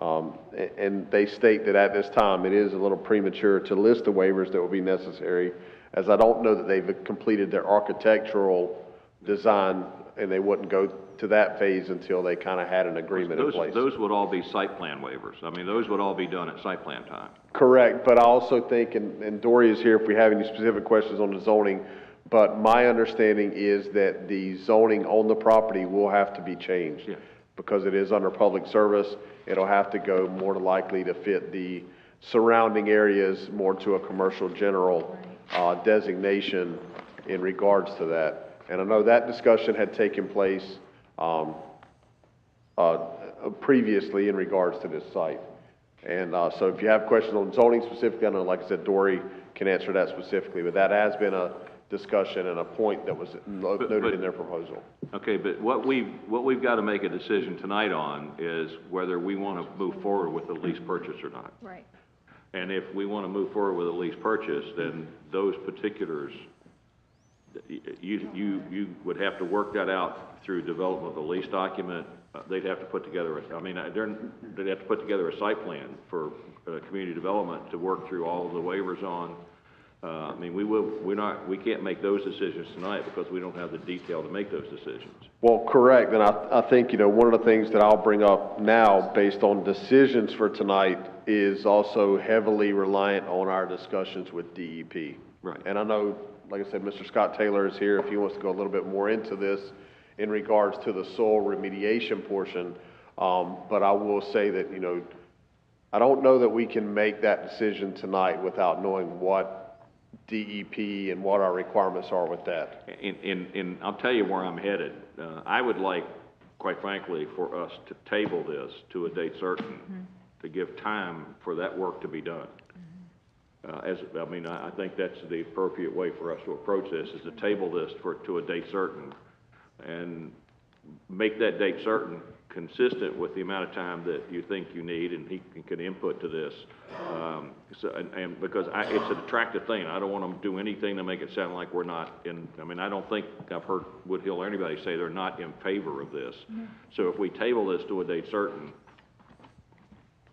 And they state that at this time, it is a little premature to list the waivers that will be necessary, as I don't know that they've completed their architectural design, and they wouldn't go to that phase until they kind of had an agreement in place. Those would all be site plan waivers. I mean, those would all be done at site plan time. Correct, but I also think, and Dory is here if we have any specific questions on the zoning, but my understanding is that the zoning on the property will have to be changed. Yeah. Because it is under public service, it'll have to go more likely to fit the surrounding areas more to a commercial general designation in regards to that. And I know that discussion had taken place previously in regards to this site. And so if you have questions on zoning specifically, I know, like I said, Dory can answer that specifically, but that has been a discussion and a point that was noted in their proposal. Okay, but what we've got to make a decision tonight on is whether we want to move forward with the lease purchase or not. Right. And if we want to move forward with a lease purchase, then those particulars, you would have to work that out through development of the lease document. They'd have to put together, they'd have to put together a site plan for community development to work through all of the waivers on. I mean, we can't make those decisions tonight because we don't have the detail to make those decisions. Well, correct, and I think, one of the things that I'll bring up now, based on decisions for tonight, is also heavily reliant on our discussions with DEP. Right. And I know, like I said, Mr. Scott Taylor is here if he wants to go a little bit more into this in regards to the soil remediation portion, but I will say that, I don't know that we can make that decision tonight without knowing what DEP and what our requirements are with that. And I'll tell you where I'm headed. I would like, quite frankly, for us to table this to a date certain, to give time for that work to be done. I think that's the appropriate way for us to approach this, is to table this to a date certain and make that date certain consistent with the amount of time that you think you need, and he can input to this. Because it's an attractive thing. I don't want to do anything to make it sound like we're not I don't think I've heard Woodhill or anybody say they're not in favor of this. So if we table this to a date certain,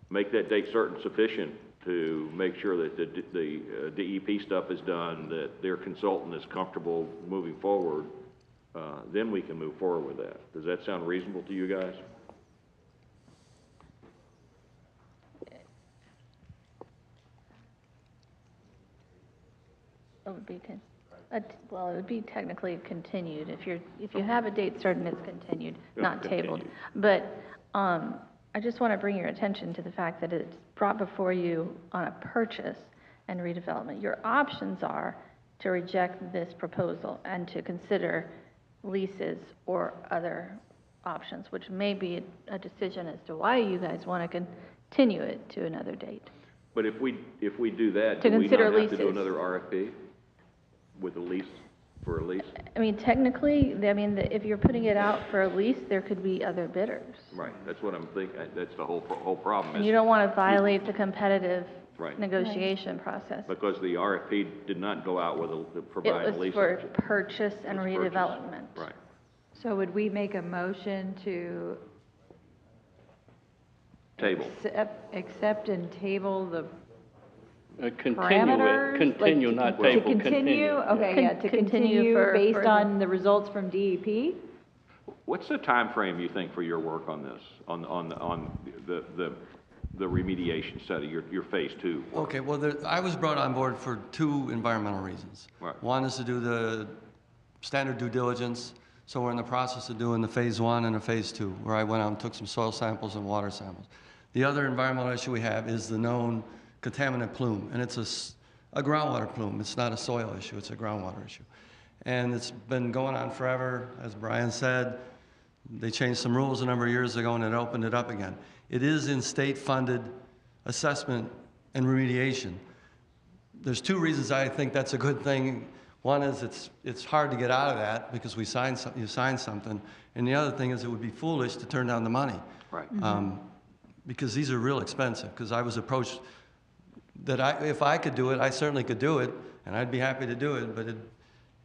make that date certain sufficient to make sure that the DEP stuff is done, that their consultant is comfortable moving forward, then we can move forward with that. Does that sound reasonable to you guys? It would be, well, it would be technically continued. If you have a date certain, it's continued, not tabled. But I just want to bring your attention to the fact that it's brought before you on a purchase and redevelopment. Your options are to reject this proposal and to consider leases or other options, which may be a decision as to why you guys want to continue it to another date. But if we do that, To do we consider not have to do leases. another RFP with a lease, for a lease? I mean, technically, if you're putting it out for a lease, there could be other bidders. Right, that's what I'm thinking, that's the whole problem. And is you don't want to violate the competitive Right. negotiation process. Because the RFP did not go out with to provide a It lease was for option. purchase and It's purchase. redevelopment. Right. So would we make a motion to Table. accept and table the Continue, parameters? not To table, continue, continue. okay, yeah, to continue based on the results from DEP? What's the time frame you think for your work on this, on the remediation study, your phase 2? Okay, well, I was brought on board for 2 environmental reasons. Right. One is to do the standard due diligence, so we're in the process of doing the phase 1 and a phase 2, where I went out and took some soil samples and water samples. The other environmental issue we have is the known contaminant plume, and it's a groundwater plume. It's not a soil issue, it's a groundwater issue. And it's been going on forever, as Brian said. They changed some rules a number of years ago and it opened it up again. It is in state-funded assessment and remediation. There's 2 reasons I think that's a good thing. One is it's hard to get out of that because you sign something, and the other thing is it would be foolish to turn down the money. Right. Because these are real expensive, because I was approached that if I could do it, I certainly could do it, and I'd be happy to do it, but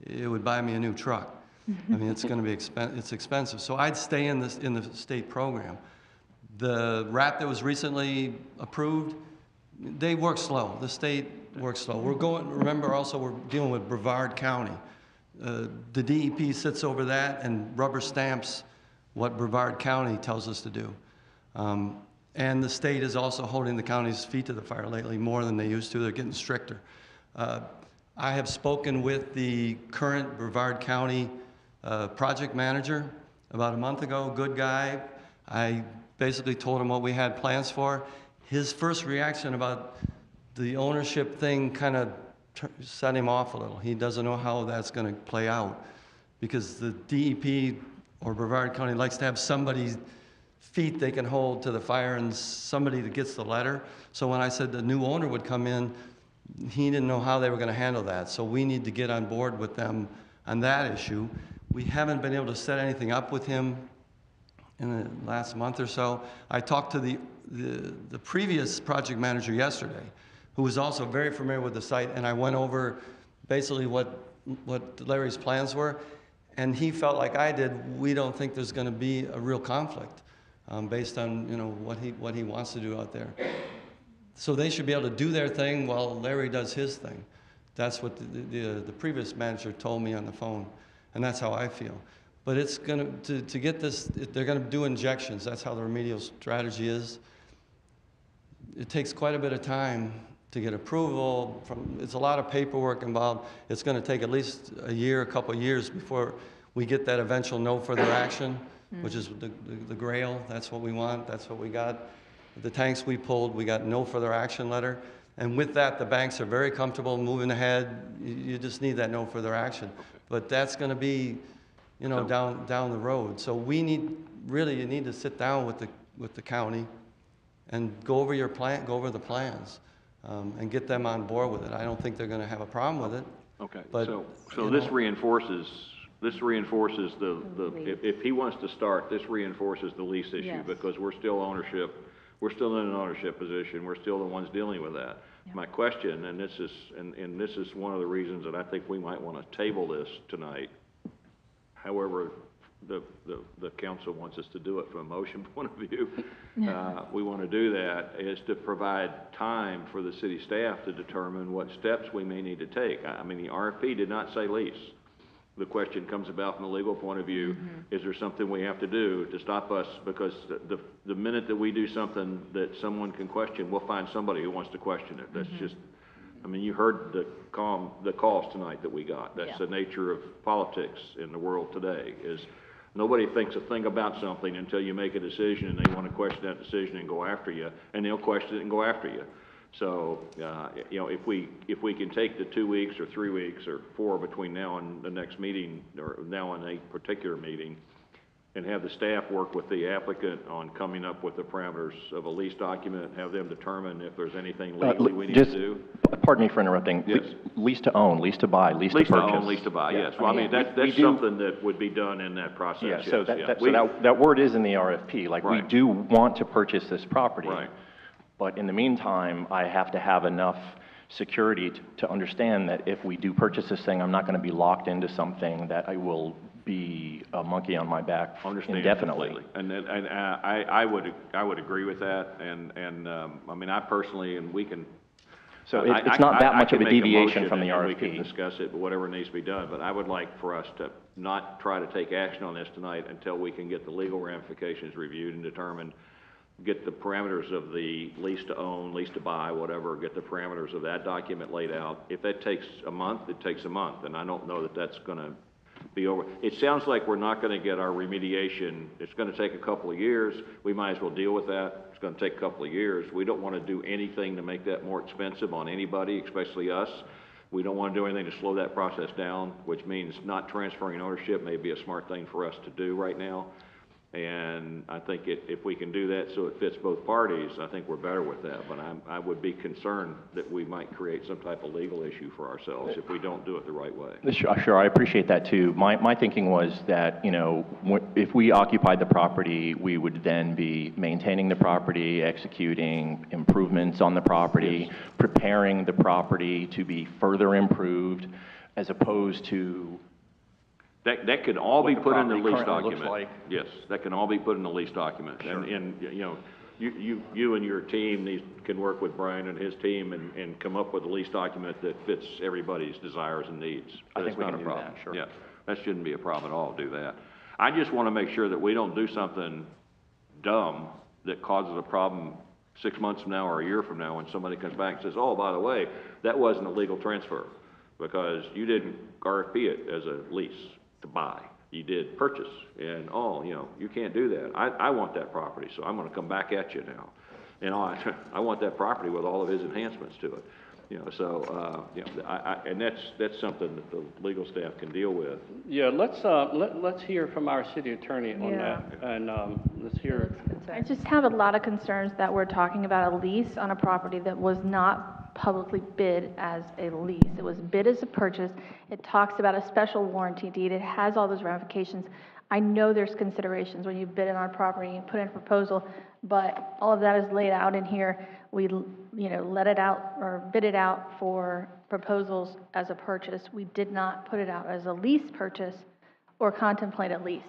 it would buy me a new truck. I mean, it's gonna be it's expensive. So I'd stay in the state program. The RAP that was recently approved, they work slow. The state works slow. Remember also, we're dealing with Brevard County. The DEP sits over that and rubber stamps what Brevard County tells us to do. And the state is also holding the county's feet to the fire lately more than they used to. They're getting stricter. I have spoken with the current Brevard County project manager about a month ago, good guy. I basically told him what we had plans for. His first reaction about the ownership thing kind of set him off a little. He doesn't know how that's going to play out because the DEP or Brevard County likes to have somebody's feet they can hold to the fire and somebody that gets the letter. So when I said the new owner would come in, he didn't know how they were going to handle that. So we need to get on board with them on that issue. We haven't been able to set anything up with him in the last month or so. I talked to the previous project manager yesterday, who was also very familiar with the site, and I went over basically what Larry's plans were, and he felt like I did. We don't think there's going to be a real conflict based on what he wants to do out there. So they should be able to do their thing while Larry does his thing. That's what the previous manager told me on the phone, and that's how I feel. But it's going to get this, they're going to do injections. That's how the remedial strategy is. It takes quite a bit of time to get approval. It's a lot of paperwork involved. It's going to take at least a year, a couple of years before we get that eventual no further action, which is the grail. That's what we want. That's what we got. The tanks we pulled, we got no further action letter. And with that, the banks are very comfortable moving ahead. You just need that no further action. But that's going to be, down the road. So you need to sit down with the county and go over the plans, and get them on board with it. I don't think they're going to have a problem with it. Okay, But, so this reinforces if he wants to start, this reinforces the lease issue. Yes. Because we're still in an ownership position, we're still the ones dealing with that. Yeah. My question, and this is one of the reasons that I think we might want to table this tonight, however the council wants us to do it from a motion point of view, we want to do that, is to provide time for the city staff to determine what steps we may need to take. I mean, the RFP did not say lease. The question comes about from a legal point of view, is there something we have to do to stop us? Because the minute that we do something that someone can question, we'll find somebody who wants to question it. That's just, I mean, you heard the calls tonight that we got. That's the nature of politics in the world today, is nobody thinks a thing about something until you make a decision and they want to question that decision and go after you, and they'll question it and go after you. So, if we can take the 2 weeks or 3 weeks or 4 between now and the next meeting, or now and a particular meeting, and have the staff work with the applicant on coming up with the parameters of a lease document, have them determine if there's anything legally we need to do. Pardon me for interrupting. Yes. Lease to own, lease to buy, lease to purchase. Lease to own, lease to buy, yes. Well, I mean, that's something that would be done in that process, Yeah, yes. so that word is in the RFP. Like, we do want to purchase this property. Right. But in the meantime, I have to have enough security to understand that if we do purchase this thing, I'm not going to be locked into something that I will be a monkey on my back indefinitely. And I would agree with that. And I mean, I personally, and we can. So it's not that much of a deviation from the RFP. We can discuss it, but whatever needs to be done. But I would like for us to not try to take action on this tonight until we can get the legal ramifications reviewed and determine. Get the parameters of the lease to own, lease to buy, whatever, get the parameters of that document laid out. If that takes a month, it takes a month, and I don't know that that's going to be over. It sounds like we're not going to get our remediation. It's going to take a couple of years. We might as well deal with that. It's going to take a couple of years. We don't want to do anything to make that more expensive on anybody, especially us. We don't want to do anything to slow that process down, which means not transferring ownership may be a smart thing for us to do right now. And I think if we can do that so it fits both parties, I think we're better with that. But I would be concerned that we might create some type of legal issue for ourselves if we don't do it the right way. Sure, I appreciate that too. My thinking was that, if we occupied the property, we would then be maintaining the property, executing improvements on the property, preparing the property to be further improved, as opposed to That can all be What the put in the property lease currently looks document. like. Yes, that can all be put in the lease document. Sure. And, you know, you and your team can work with Brian and his team and come up with a lease document that fits everybody's desires and needs. I think That's we not can a do problem. that, sure. Yeah, that shouldn't be a problem at all, do that. I just want to make sure that we don't do something dumb that causes a problem 6 months from now or a year from now when somebody comes back and says, oh, by the way, that wasn't a legal transfer because you didn't RFP it as a lease to buy. You did purchase, and oh, you know, you can't do that. I want that property, so I'm going to come back at you now. And I want that property with all of his enhancements to it. You know, so you know, and that's something that the legal staff can deal with. Yeah, let's hear from our city attorney on that, and let's hear. I just have a lot of concerns that we're talking about a lease on a property that was not publicly bid as a lease. It was bid as a purchase. It talks about a special warranty deed. It has all those ramifications. I know there's considerations when you bid on our property and put in a proposal, but all of that is laid out in here. We, you know, let it out or bid it out for proposals as a purchase. We did not put it out as a lease purchase or contemplate a lease.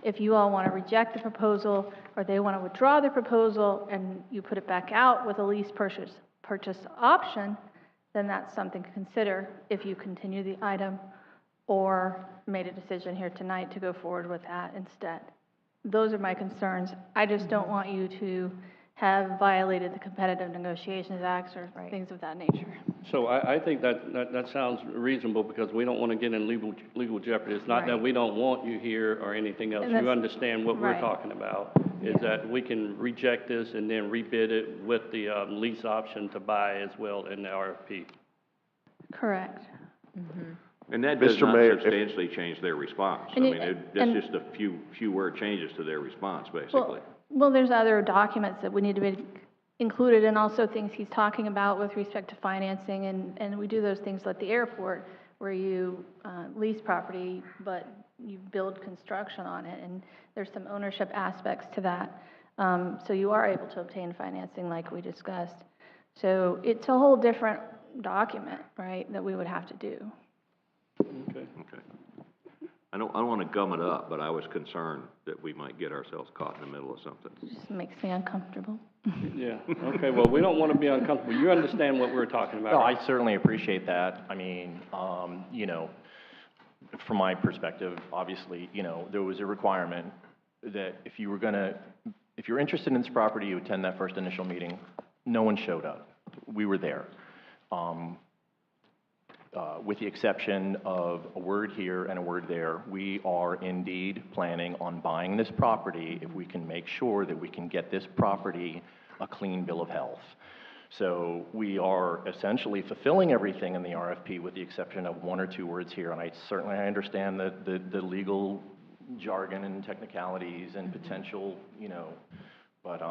If you all want to reject the proposal or they want to withdraw the proposal and you put it back out with a lease purchase option, then that's something to consider if you continue the item or made a decision here tonight to go forward with that instead. Those are my concerns. I just don't want you to have violated the Competitive Negotiations Act or things of that nature. So I think that sounds reasonable because we don't want to get in legal jeopardy. It's not that we don't want you here or anything else. You understand what we're talking about, is that we can reject this and then rebid it with the lease option to buy as well in the RFP. Correct. And that does Mr. not Mayor, substantially change their response. I And mean, that's just a few word changes to their response, basically. Well, there's other documents that we need to be included and also things he's talking about with respect to financing, and we do those things at the airport where you lease property, but you build construction on it, and there's some ownership aspects to that. So you are able to obtain financing like we discussed. So it's a whole different document, right, that we would have to do. Okay. I don't want to gum it up, but I was concerned that we might get ourselves caught in the middle of something. It just makes me uncomfortable. Yeah, okay, well, we don't want to be uncomfortable. You understand what we're talking about, No, right? I certainly appreciate that. I mean, you know, from my perspective, obviously, you know, there was a requirement that if you're interested in this property, you attend that first initial meeting. No one showed up. We were there. With the exception of a word here and a word there, we are indeed planning on buying this property if we can make sure that we can get this property a clean bill of health. So we are essentially fulfilling everything in the RFP with the exception of one or two words here. And I understand the legal jargon and technicalities and potential, you know, but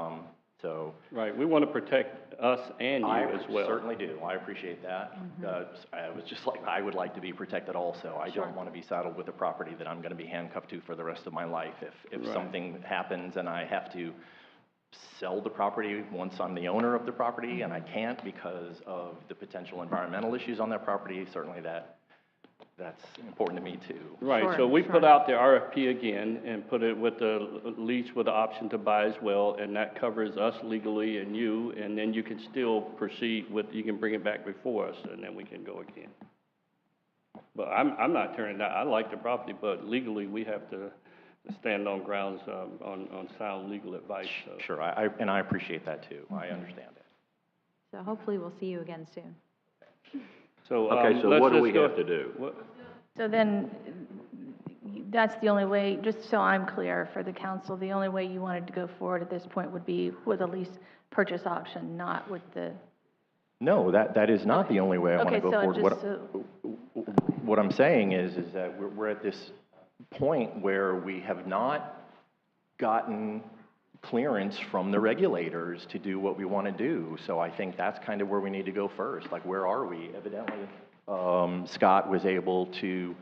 so. Right, we want to protect us and you as well. I certainly do. I appreciate that. I was just like, I would like to be protected also. I don't want to be saddled with a property that I'm going to be handcuffed to for the rest of my life. If something happens and I have to sell the property once I'm the owner of the property and I can't because of the potential environmental issues on that property, certainly that's important to me too. Right, so we put out the RFP again and put it with the lease with the option to buy as well, and that covers us legally and you, and then you can still proceed with, you can bring it back before us, and then we can go again. But I'm not turning that, I like the property, but legally we have to stand on grounds on sound legal advice. So. Sure, I appreciate that too. I understand it. So hopefully we'll see you again soon. So, okay, so what do we have to do? So then, that's the only way, just so I'm clear for the council, the only way you wanted to go forward at this point would be with a lease purchase option, not with the... No, that is not the only way I want to go forward. What I'm saying is that we're at this point where we have not gotten clearance from the regulators to do what we want to do. So I think that's kind of where we need to go first. Like, where are we? Evidently, Scott was able to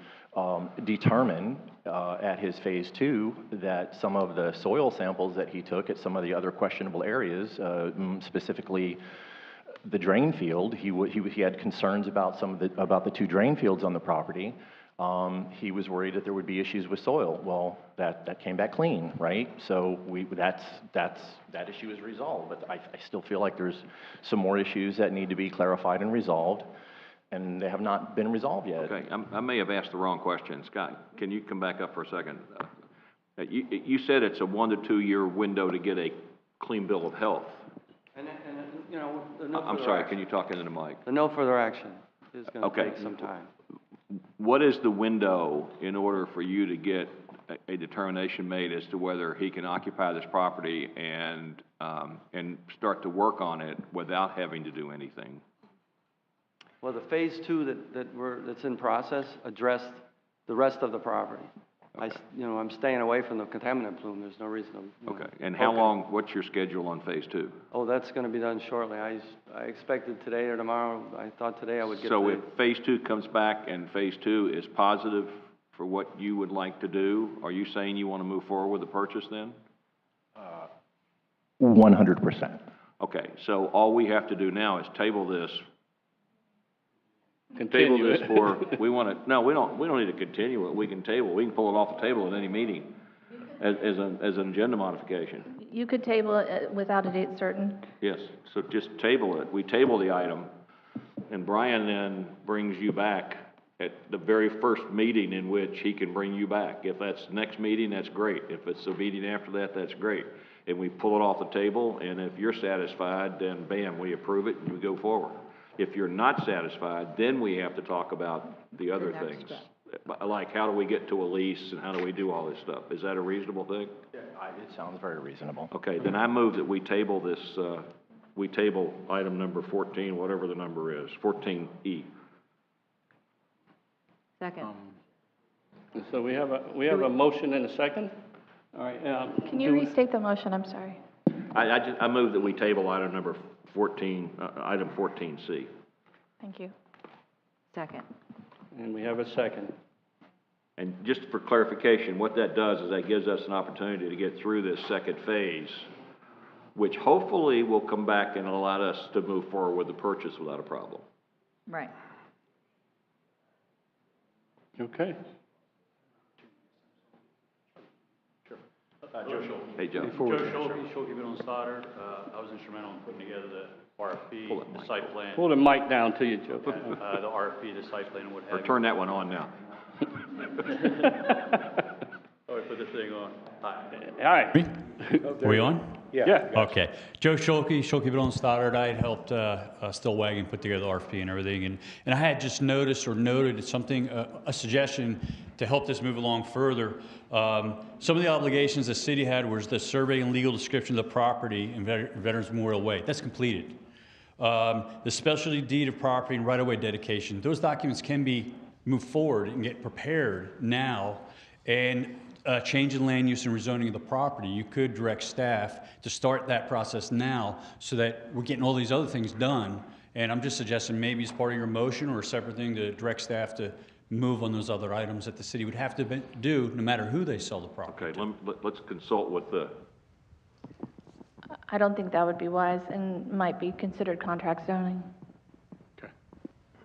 determine at his phase 2 that some of the soil samples that he took at some of the other questionable areas, specifically the drain field, he had concerns about about the 2 drain fields on the property. He was worried that there would be issues with soil. Well, that came back clean, right? So that issue is resolved, but I still feel like there's some more issues that need to be clarified and resolved, and they have not been resolved yet. Okay, I may have asked the wrong question. Scott, can you come back up for a second? You said it's a 1 to 2 year window to get a clean bill of health. And, you know, the no I'm further sorry, action. can you talk into the mic? The no further action is gonna Okay. take some time. What is the window in order for you to get a determination made as to whether he can occupy this property and start to work on it without having to do anything? Well, the phase 2 that's in process addressed the rest of the property. Okay. I'm staying away from the contaminant plume. There's no reason to. Okay, and how long, what's your schedule on phase 2? Oh, that's gonna be done shortly. I expected today or tomorrow. I thought today I would get So if phase 2 comes back and phase 2 is positive for what you would like to do, are you saying you want to move forward with the purchase then? 100%. Okay, so all we have to do now is table this. Continue Table this it. for, we want to, no, we don't need to continue it. We can pull it off the table at any meeting as an agenda modification. You could table it without a date certain. Yes, so just table it. We table the item, and Brian then brings you back at the very first meeting in which he can bring you back. If that's next meeting, that's great. If it's the meeting after that, that's great. And we pull it off the table, and if you're satisfied, then bam, we approve it and we go forward. If you're not satisfied, then we have to talk about the other things. Like, how do we get to a lease and how do we do all this stuff? Is that a reasonable thing? Yeah, it sounds very reasonable. Okay, then I move that we table this, we table item number 14, whatever the number is, 14E. Second. So we have a motion and a second. All right. Can you restate the motion? I'm sorry. I move that we table item number 14, item 14C. Thank you. Second. And we have a second. And just for clarification, what that does is that gives us an opportunity to get through this second phase, which hopefully will come back and allow us to move forward with the purchase without a problem. Right. Okay. Joe Schultz. Hey, Joe. Joe Schultz, Schultz Stoddard. I was instrumental in putting together the RFP, the site plan. Pull the mic down to you, Joe. The RFP, the site plan, and what have Or you. turn that one on now. Oh, I put this thing on. Hi. All right. Are we on? Yeah. Okay. Joe Schulke, Schulke Stoddard. I had helped Stillwagon put together the RFP and everything. And I had just noticed or noted something, a suggestion to help this move along further. Some of the obligations the city had was the survey and legal description of the property in Veterans Memorial Way. That's completed. The specialty deed of property and right-of-way dedication. Those documents can be moved forward and get prepared now. And change in land use and rezoning of the property, you could direct staff to start that process now so that we're getting all these other things done. And I'm just suggesting maybe as part of your motion or a separate thing to direct staff to move on those other items that the city would have to do no matter who they sell the property to. Okay, let's consult with the, I don't think that would be wise and might be considered contract zoning.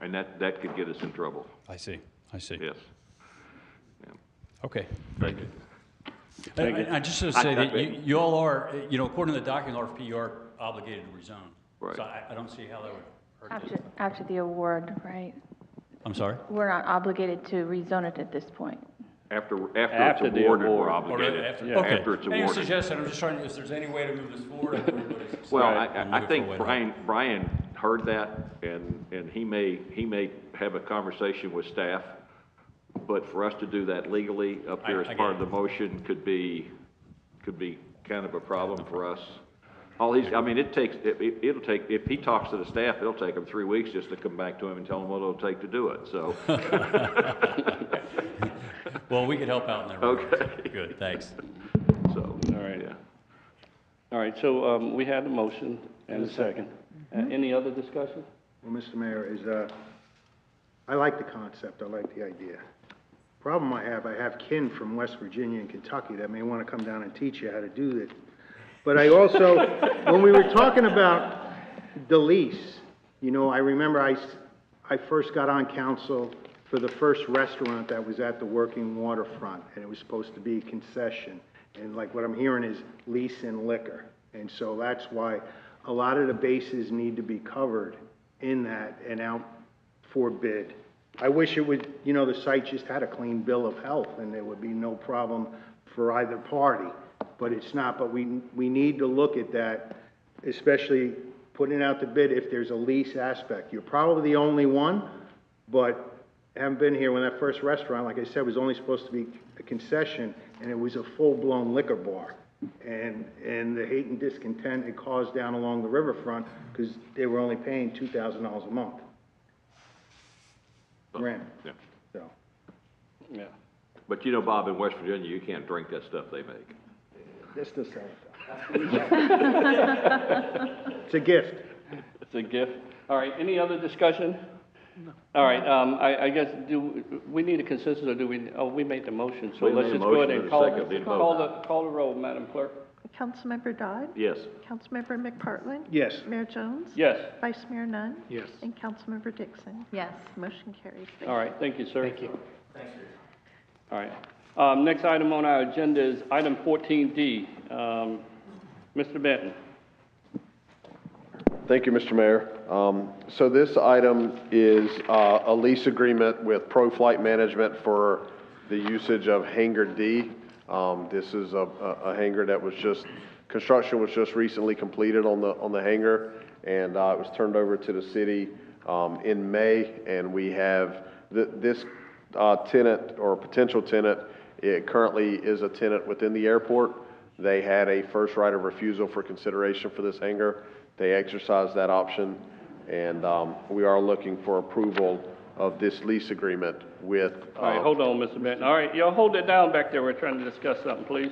and that could get us in trouble. I see. Yes. Okay. Thank you. I just want to say that you all are, according to the document RFP, you are obligated to rezone. Right. So I don't see how that would hurt this. After the award, right? I'm sorry? We're not obligated to rezone it at this point. After it's awarded, we're obligated. After it's Any awarded. suggestion, I'm just trying to, if there's any way to move this forward. Well, I think Brian heard that, and he may have a conversation with staff, but for us to do that legally up here as part of the motion could be kind of a problem for us. It'll take, if he talks to the staff, it'll take him 3 weeks just to come back to him and tell him what it'll take to do it, so. Well, we could help out in that regard. Okay. Good, thanks. So, all right. Yeah. All right, so we had a motion and a second. Any other discussion? Well, Mr. Mayor, I like the concept, I like the idea. Problem I have kin from West Virginia and Kentucky that may want to come down and teach you how to do this. But I also, when we were talking about the lease, I remember I first got on council for the first restaurant that was at the working waterfront, and it was supposed to be a concession. And like what I'm hearing is lease and liquor. And so that's why a lot of the bases need to be covered in that and out for bid. I wish it would, you know, the site just had a clean bill of health and there would be no problem for either party, but it's not. But we need to look at that, especially putting out the bid if there's a lease aspect. You're probably the only one, but I haven't been here when that first restaurant, like I said, was only supposed to be a concession, and it was a full-blown liquor bar. And the hate and discontent it caused down along the riverfront because they were only paying $2,000 a month rent. Yeah. So, Yeah. But you know, Bob, in West Virginia, you can't drink that stuff they make. that's the same. It's a gift. It's a gift. All right, any other discussion? No. All right, I guess, do we need a consensus, or do we, we made the motion, so We let's made a just go ahead motion and and a second, didn't vote. call the roll, Madam Clerk. Councilmember Dodd? Yes. Councilmember McPartlin? Yes. Mayor Jones? Yes. Vice Mayor Nunn? Yes. And Councilmember Dixon? Yes. Motion carries. Thank All you. right, thank you, sir. Thank you. All right. Next item on our agenda is item 14D. Mr. Benton. Thank you, Mr. Mayor. So this item is a lease agreement with ProFlight Management for the usage of Hangar D. This is a hangar that was construction was just recently completed on the hangar, and it was turned over to the city in May, and we have this tenant or potential tenant. It currently is a tenant within the airport. They had a first right of refusal for consideration for this hangar. They exercised that option, and we are looking for approval of this lease agreement with. All right, hold on, Mr. Benton. All right, y'all hold it down back there. We're trying to discuss something, please.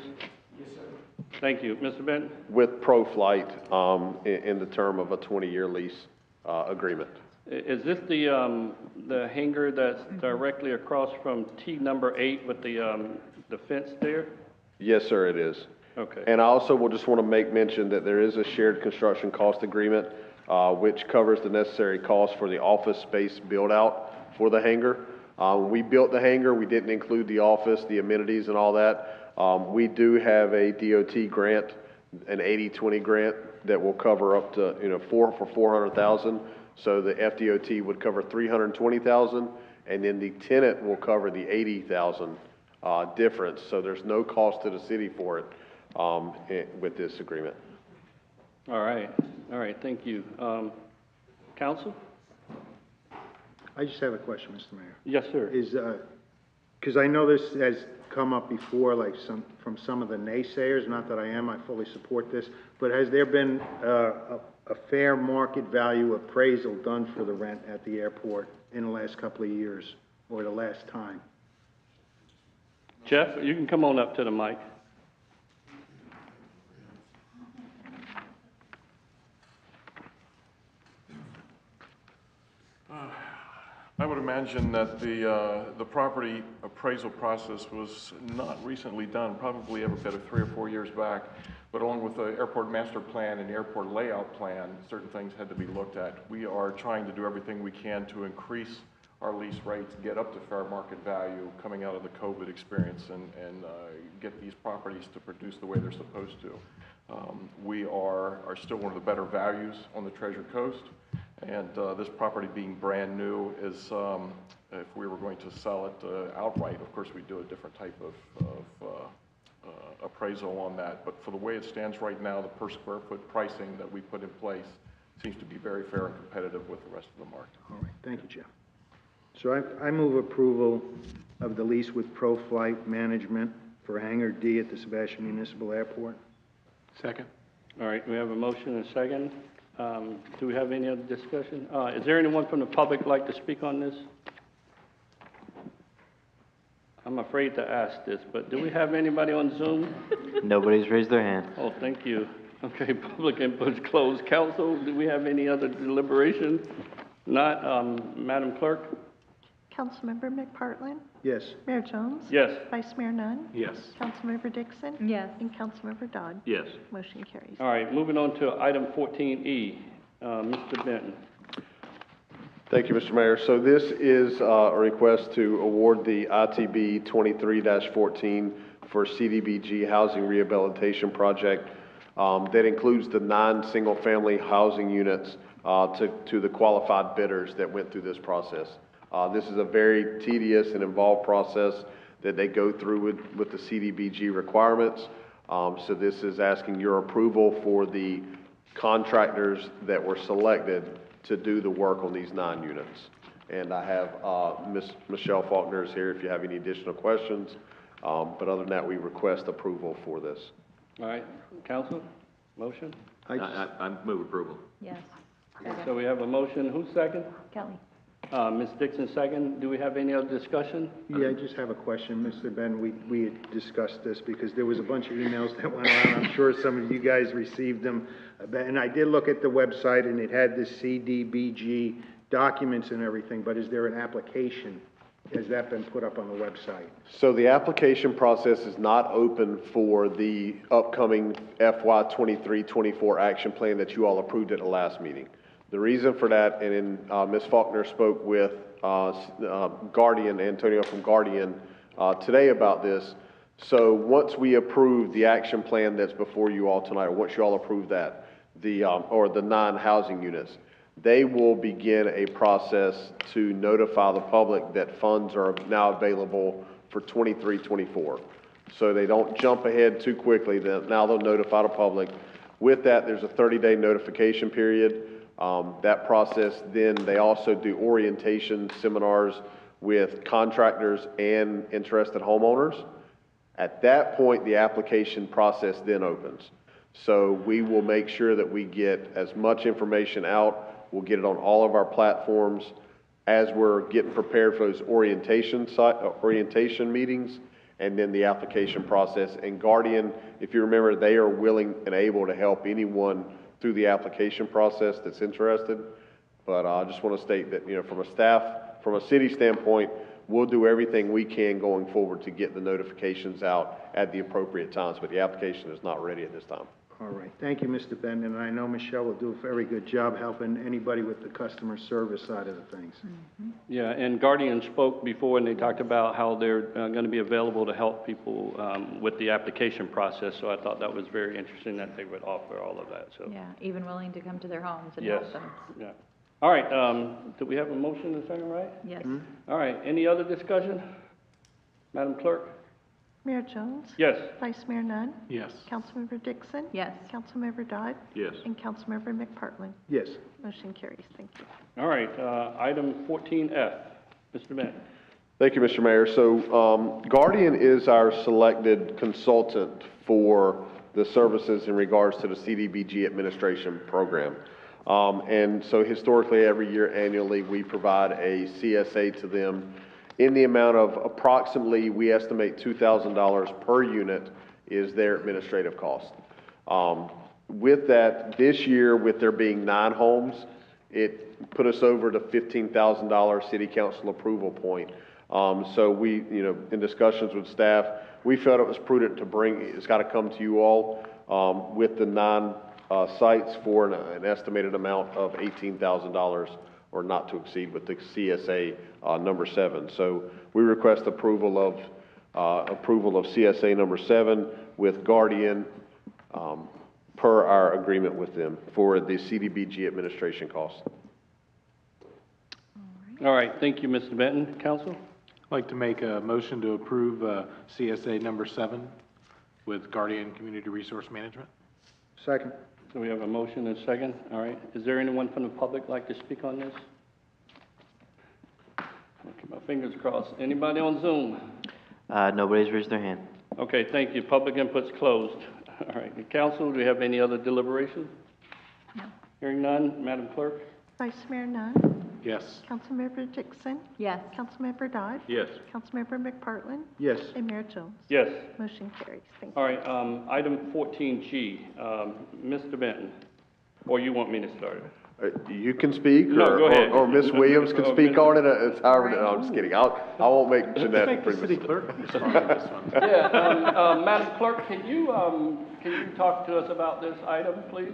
Yes, sir. Thank you. Mr. Benton? With ProFlight in the term of a 20-year lease agreement. Is this the hangar that's directly across from T number 8 with the fence there? Yes, sir, it is. Okay. And I also will just want to make mention that there is a shared construction cost agreement, which covers the necessary costs for the office space build out for the hangar. When we built the hangar, we didn't include the office, the amenities and all that. We do have a DOT grant, an 80-20 grant that will cover up to, for $400,000. So the FDOT would cover $320,000, and then the tenant will cover the $80,000 difference. So there's no cost to the city for it with this agreement. All right, thank you. Counsel? I just have a question, Mr. Mayor. Yes, sir. Is, because I know this has come up before, like from some of the naysayers, not that I fully support this, but has there been a fair market value appraisal done for the rent at the airport in the last couple of years, or the last time? Jeff, you can come on up to the mic. I would imagine that the property appraisal process was not recently done, probably ever better 3 or 4 years back. But along with the airport master plan and the airport layout plan, certain things had to be looked at. We are trying to do everything we can to increase our lease rates, get up to fair market value coming out of the COVID experience, and get these properties to produce the way they're supposed to. We are still one of the better values on the Treasure Coast. And this property being brand new is, if we were going to sell it outright, of course we'd do a different type of appraisal on that. But for the way it stands right now, the per square foot pricing that we put in place seems to be very fair and competitive with the rest of the market. All right, thank you, Jeff. So I move approval of the lease with ProFlight Management for Hangar D at the Sebastian Municipal Airport. Second. All right, we have a motion and a second. Do we have any other discussion? Is there anyone from the public like to speak on this? I'm afraid to ask this, but do we have anybody on Zoom? Nobody's raised their hand. Oh, thank you. Okay, public input's closed. Council, do we have any other deliberation? Not, Madam Clerk? Councilmember McPartlin? Yes. Mayor Jones? Yes. Vice Mayor Nunn? Yes. Councilmember Dixon? Yes. And Councilmember Dodd? Yes. Motion carries. All right, moving on to item 14E. Mr. Benton. Thank you, Mr. Mayor. So this is a request to award the ITB 23-14 for CDBG Housing Rehabilitation Project. That includes the 9 single-family housing units to the qualified bidders that went through this process. This is a very tedious and involved process that they go through with the CDBG requirements. So this is asking your approval for the contractors that were selected to do the work on these 9 units. And I have Ms. Michelle Faulkner is here if you have any additional questions. But other than that, we request approval for this. All right, council, motion? I move approval. Yes. So we have a motion. Who's second? Kelly. Ms. Dixon, second. Do we have any other discussion? Yeah, I just have a question, Mr. Ben. We had discussed this because there was a bunch of emails that went around. I'm sure some of you guys received them. And I did look at the website and it had the CDBG documents and everything, but is there an application? Has that been put up on the website? So the application process is not open for the upcoming FY 23-24 action plan that you all approved at the last meeting. The reason for that, and Ms. Faulkner spoke with Guardian, Antonio from Guardian, today about this. So once we approve the action plan that's before you all tonight, or once you all approve that, or the 9 housing units, they will begin a process to notify the public that funds are now available for 23-24. So they don't jump ahead too quickly. Now they'll notify the public. With that, there's a 30-day notification period. That process, then they also do orientation seminars with contractors and interested homeowners. At that point, the application process then opens. So we will make sure that we get as much information out. We'll get it on all of our platforms as we're getting prepared for those orientation meetings and then the application process. And Guardian, if you remember, they are willing and able to help anyone through the application process that's interested. But I just want to state that, from a city standpoint, we'll do everything we can going forward to get the notifications out at the appropriate times, but the application is not ready at this time. All right. Thank you, Mr. Ben. And I know Michelle will do a very good job helping anybody with the customer service side of the things. Yeah, and Guardian spoke before and they talked about how they're going to be available to help people with the application process. So I thought that was very interesting that they would offer all of that. So Yeah, even willing to come to their homes and yes, help them. yeah. All right. Do we have a motion in a second, right? Yes. All right. Any other discussion, Madam Clerk? Mayor Jones? Yes. Vice Mayor Nunn? Yes. Councilmember Dixon? Yes. Councilmember Dodd? Yes. And Councilmember McPartlin? Yes. Motion carries. Thank you. All right. Item 14F. Mr. Bennett. Thank you, Mr. Mayor. So Guardian is our selected consultant for the services in regards to the CDBG administration program. And so historically, every year annually, we provide a CSA to them in the amount of approximately, we estimate $2,000 per unit is their administrative cost. With that, this year, with there being 9 homes, it put us over the $15,000 city council approval point. So we, in discussions with staff, we felt it was prudent to it's got to come to you all with the 9 sites for an estimated amount of $18,000 or not to exceed with the CSA number 7. So we request approval of CSA number 7 with Guardian per our agreement with them for the CDBG administration costs. All right. Thank you, Mr. Benton. Council? I'd like to make a motion to approve CSA number 7 with Guardian Community Resource Management. Second. So we have a motion and a second. All right. Is there anyone from the public like to speak on this? I'll keep my fingers crossed. Anybody on Zoom? Nobody's raised their hand. Okay, thank you. Public input's closed. All right. Council, do we have any other deliberations? No. Hearing none, Madam Clerk? Vice Mayor Nunn? Yes. Councilmember Dixon? Yes. Councilmember Dodd? Yes. Councilmember McPartlin? Yes. And Mayor Jones? Yes. Motion carries. Thank you. All right, item 14G, Mr. Benton, or you want me to start it? You can speak, No, go ahead. or Ms. Williams can Oh, speak Ms. on it. It's however, no, I'm just kidding. I won't make Jeanette pretty much. Clerk respond to this one. Yeah, Madam Clerk, can you talk to us about this item, please?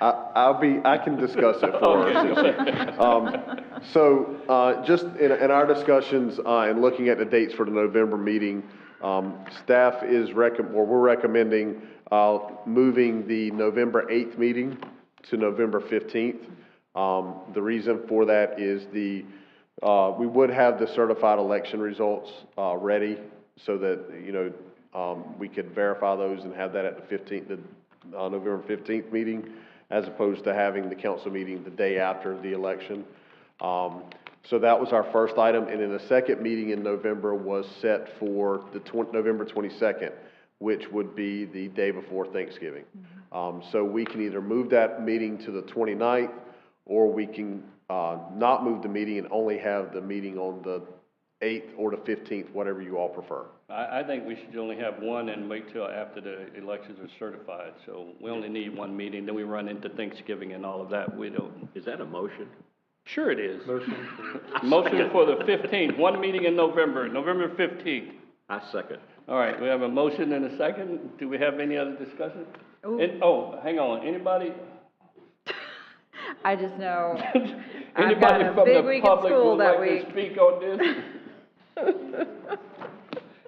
I can discuss it for her. So, just in our discussions, and looking at the dates for the November meeting, staff is we're recommending, moving the November 8th meeting to November 15th. The reason for that is we would have the certified election results, ready so that, we could verify those and have that at the 15th, the November 15th meeting, as opposed to having the council meeting the day after the election. So that was our first item, and then the second meeting in November was set for the November 22nd, which would be the day before Thanksgiving. So we can either move that meeting to the 29th, or we can not move the meeting and only have the meeting on the 8th or the 15th, whatever you all prefer. I think we should only have one and wait till after the elections are certified. So we only need one meeting, then we run into Thanksgiving and all of that. We don't. Is that a motion? Sure it is. Motion for the 15th, one meeting in November, November 15th. I second. All right, we have a motion and a second. Do we have any other discussion? Hang on, anybody? I just know I've Anybody got a from big the week at public school would that like week. to speak on this?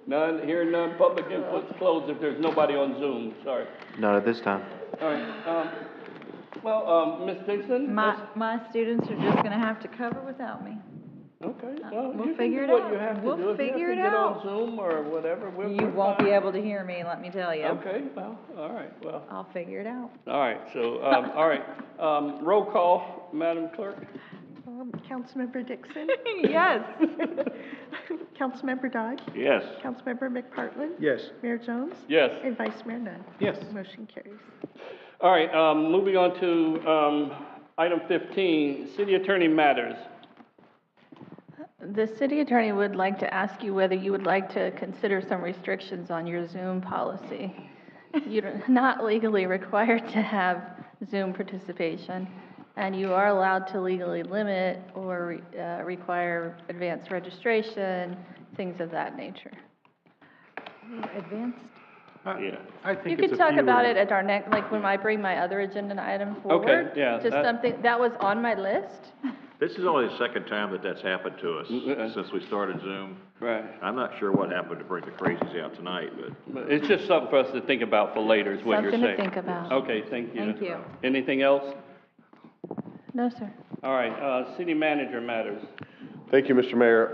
None, hearing none, public input's closed if there's nobody on Zoom, sorry. Not at this time. All right, Ms. Dixon? My students are just gonna have to cover without me. Okay, well, We'll you figure can it do what out. you have to We'll do. If you have figure to it get out. on Zoom or whatever, You won't be able to hear me, let me tell you. Okay, well, all right, well, I'll figure it out. all right, so, all right, roll call, Madam Clerk? Councilmember Dixon? Yes. Councilmember Dodd? Yes. Councilmember McPartlin? Yes. Mayor Jones? Yes. And Vice Mayor Nunn? Yes. Motion carries. All right, moving on to, item 15, city attorney matters. The city attorney would like to ask you whether you would like to consider some restrictions on your Zoom policy. You're not legally required to have Zoom participation, and you are allowed to legally limit or require advanced registration, things of that nature. Advanced? Yeah. I think You it's could a talk few about of- it at our next, like when I bring my other agenda item forward. Okay, yeah, Just that- something, that was on my list. This is only the second time that that's happened to us since we started Zoom. Right. I'm not sure what happened to bring the crazies out tonight, but. But it's just something for us to think about for later, is what you're saying. Something to think about. Okay, thank you. Thank you. Anything else? No, sir. All right, city manager matters. Thank you, Mr. Mayor.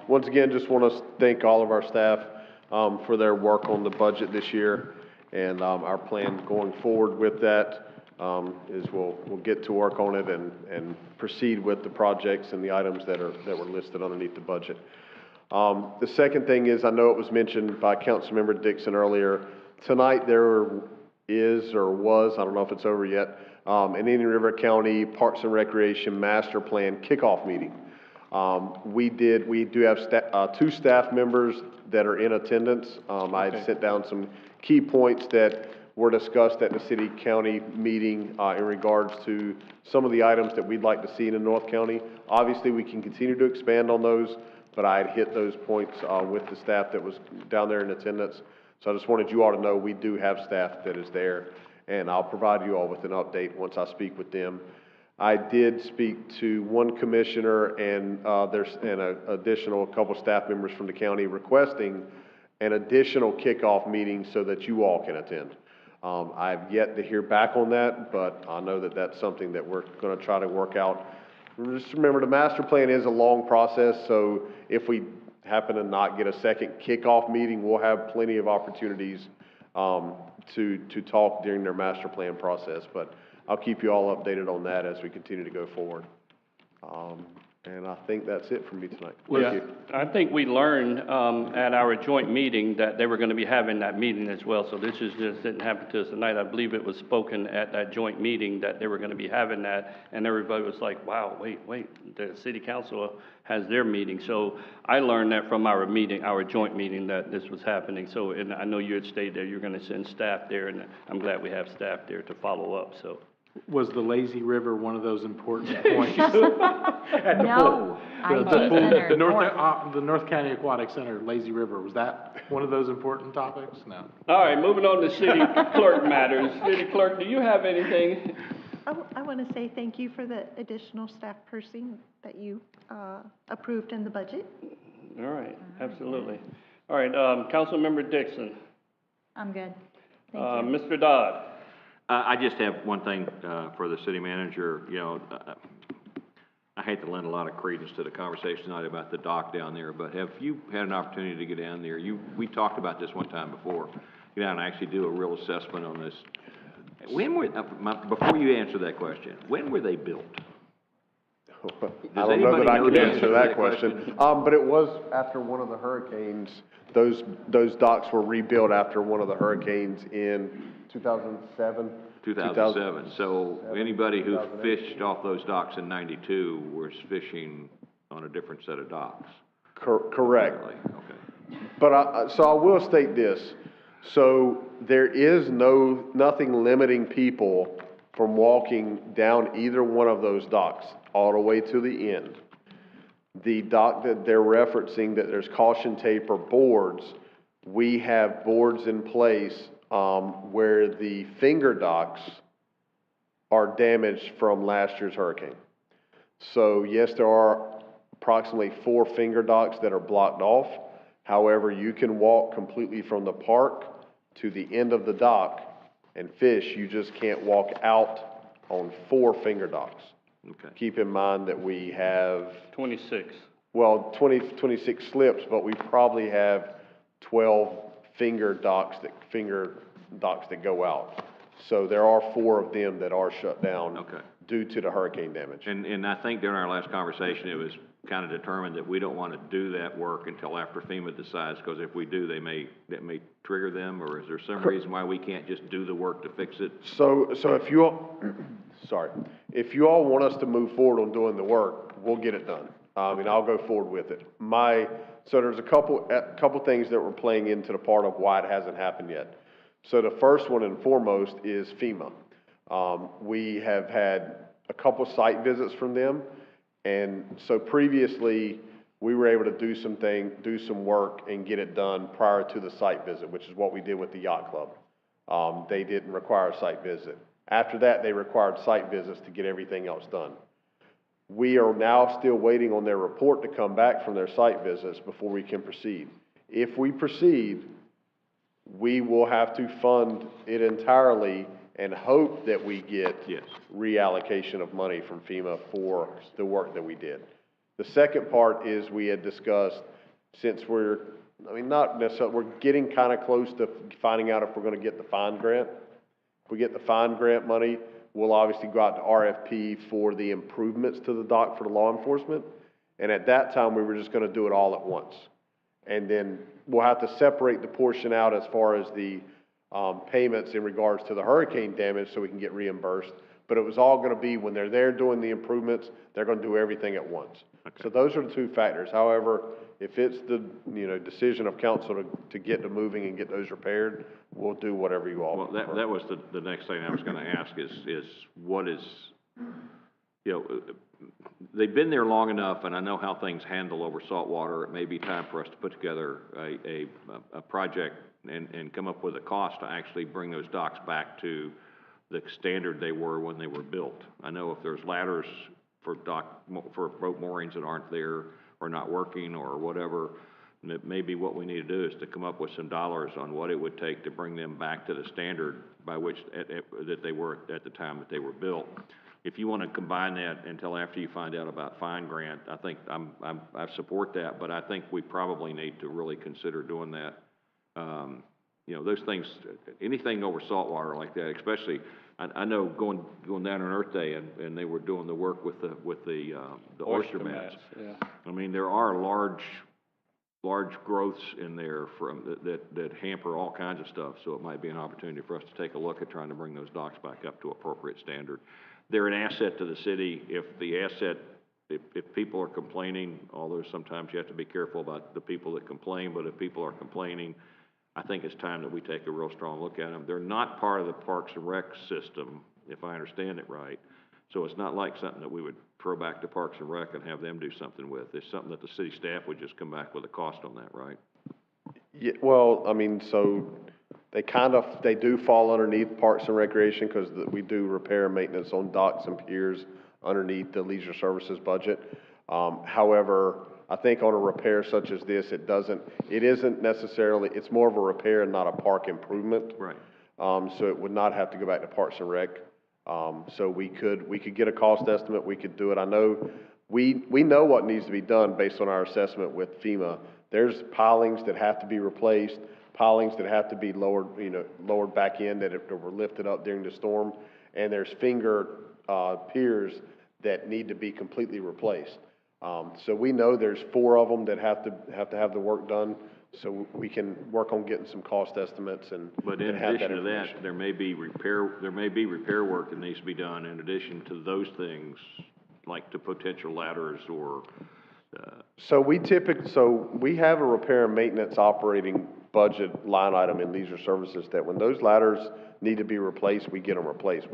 Once again, just want to thank all of our staff for their work on the budget this year. And our plan going forward with that is we'll get to work on it and proceed with the projects and the items that were listed underneath the budget. The second thing is, I know it was mentioned by Councilmember Dixon earlier, tonight there is or was, I don't know if it's over yet, an Indian River County Parks and Recreation Master Plan kickoff meeting. We do have two staff members that are in attendance. I had sent down some key points that were discussed at the city-county meeting in regards to some of the items that we'd like to see in North County. Obviously, we can continue to expand on those, but I had hit those points with the staff that was down there in attendance. So I just wanted you all to know we do have staff that is there, and I'll provide you all with an update once I speak with them. I did speak to one commissioner and there's an additional couple staff members from the county requesting an additional kickoff meeting so that you all can attend. I've yet to hear back on that, but I know that that's something that we're going to try to work out. Just remember, the master plan is a long process, so if we happen to not get a second kickoff meeting, we'll have plenty of opportunities to talk during their master plan process. But I'll keep you all updated on that as we continue to go forward. And I think that's it for me tonight. Thank you. I think we learned at our joint meeting that they were going to be having that meeting as well. So this just didn't happen to us tonight. I believe it was spoken at that joint meeting that they were going to be having that, and everybody was like, "Wow, wait, the city council has their meeting." So I learned that from our meeting, our joint meeting, that this was happening. So, and I know you had stated that you're going to send staff there, and I'm glad we have staff there to follow up. So. Was the lazy river one of those important points? No, IT Center. The North County Aquatic Center, lazy river, was that one of those important topics? No. All right, moving on to city clerk matters. City clerk, do you have anything? I want to say thank you for the additional staff person that you approved in the budget. All right, absolutely. All right, Councilmember Dixon. I'm good. Thank you. Mr. Dodd. I just have one thing, for the city manager, I hate to lend a lot of credence to the conversation tonight about the dock down there, but have you had an opportunity to get down there? We talked about this one time before. Get down and actually do a real assessment on this. Before you answer that question, when were they built? I don't know that I can answer that question. But it was after one of the hurricanes. Those docks were rebuilt after one of the hurricanes in 2007. 2007. So anybody who fished off those docks in 92 was fishing on a different set of docks. Correct. Okay. But so I will state this. So there is nothing limiting people from walking down either one of those docks all the way to the end. The dock that they're referencing that there's caution tape or boards, we have boards in place where the finger docks are damaged from last year's hurricane. So yes, there are approximately 4 finger docks that are blocked off. However, you can walk completely from the park to the end of the dock and fish. You just can't walk out on 4 finger docks. Okay. Keep in mind that we have 26. Well, 26 slips, but we probably have 12 finger docks that go out. So there are 4 of them that are shut down due to the hurricane damage. And I think during our last conversation, it was kind of determined that we don't want to do that work until after FEMA decides, because if we do, that may trigger them, or is there some reason why we can't just do the work to fix it? So if you all, if you all want us to move forward on doing the work, we'll get it done. And I'll go forward with it. So there's a couple things that were playing into the part of why it hasn't happened yet. So the first one and foremost is FEMA. We have had a couple site visits from them. And so previously, we were able to do some work and get it done prior to the site visit, which is what we did with the yacht club. They didn't require a site visit. After that, they required site visits to get everything else done. We are now still waiting on their report to come back from their site visits before we can proceed. If we proceed, we will have to fund it entirely and hope that we get reallocation of money from FEMA for the work that we did. The second part is we had discussed, since we're getting kind of close to finding out if we're going to get the fine grant. If we get the fine grant money, we'll obviously go out to RFP for the improvements to the dock for the law enforcement. And at that time, we were just going to do it all at once. And then we'll have to separate the portion out as far as the payments in regards to the hurricane damage so we can get reimbursed. But it was all going to be when they're there doing the improvements, they're going to do everything at once. Okay. So those are the 2 factors. However, if it's the decision of council to get to moving and get those repaired, we'll do whatever you all prefer. Well, that was the next thing I was going to ask is what is, they've been there long enough, and I know how things handle over saltwater. It may be time for us to put together a project and come up with a cost to actually bring those docks back to the standard they were when they were built. I know if there's ladders for boat moorings that aren't there or not working or whatever, maybe what we need to do is to come up with some dollars on what it would take to bring them back to the standard by which that they were at the time that they were built. If you want to combine that until after you find out about fine grant, I think I support that, but I think we probably need to really consider doing that. Those things, anything over saltwater like that, especially, I know going down on Earth Day and they were doing the work with the oyster mats. Yeah. I mean, there are large growths in there that hamper all kinds of stuff. So it might be an opportunity for us to take a look at trying to bring those docks back up to appropriate standard. They're an asset to the city. If people are complaining, although sometimes you have to be careful about the people that complain, but if people are complaining, I think it's time that we take a real strong look at them. They're not part of the Parks and Rec system, if I understand it right. So it's not like something that we would throw back to Parks and Rec and have them do something with. It's something that the city staff would just come back with a cost on that, right? Yeah, well, I mean, so They do fall underneath Parks and Recreation because we do repair and maintenance on docks and piers underneath the leisure services budget. However, I think on a repair such as this, it isn't necessarily, it's more of a repair and not a park improvement. Right. So it would not have to go back to Parks and Rec. So we could get a cost estimate, we could do it. I know, we know what needs to be done based on our assessment with FEMA. There's pilings that have to be replaced, pilings that have to be lowered back in that were lifted up during the storm, and there's finger piers that need to be completely replaced. So we know there's 4 of them that have to have the work done, so we can work on getting some cost estimates and But in have addition to that, information. there may be repair work that needs to be done in addition to those things, like the potential ladders or, So we have a repair and maintenance operating budget line item in leisure services that when those ladders need to be replaced, we get them replaced.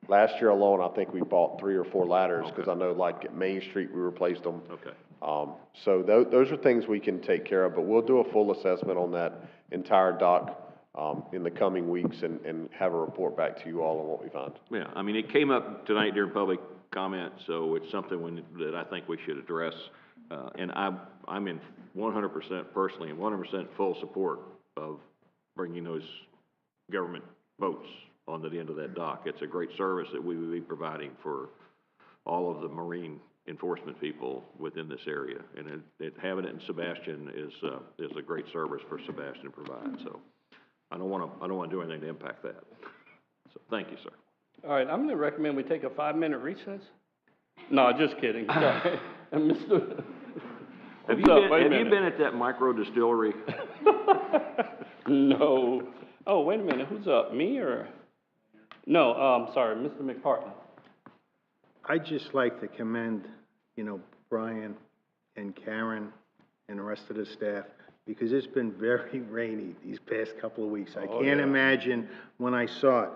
Last year alone, I think we bought 3 or 4 ladders, because I know like at Main Street, we replaced them. okay. So those are things we can take care of, but we'll do a full assessment on that entire dock, in the coming weeks and have a report back to you all on what we find. Yeah, I mean, it came up tonight during public comment, so it's something that I think we should address. And I'm in 100% personally, and 100% full support of bringing those government boats onto the end of that dock. It's a great service that we would be providing for all of the marine enforcement people within this area. And having it in Sebastian is a great service for Sebastian to provide. So I don't want to do anything to impact that. So thank you, sir. All right, I'm going to recommend we take a 5-minute recess. No, just kidding. Sorry. Mr. Have you been at that micro distillery? No. Oh, wait a minute. Who's up? Me or? No, sorry, Mr. McPartland. I'd just like to commend, Brian and Karen and the rest of the staff, because it's been very rainy these past couple of weeks. I can't imagine when I saw it.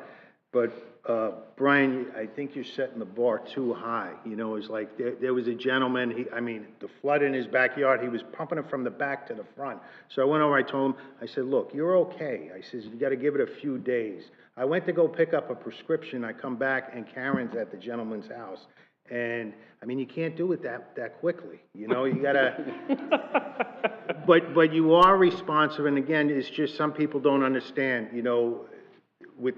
But, Brian, I think you're setting the bar too high. It's like there was a gentleman, the flood in his backyard, he was pumping it from the back to the front. So I went over, I told him, I said, look, you're okay. I said, you got to give it a few days. I went to go pick up a prescription. I come back, and Karen's at the gentleman's house. And, you can't do it that quickly. You got to... But you are responsive, and again, it's just some people don't understand, with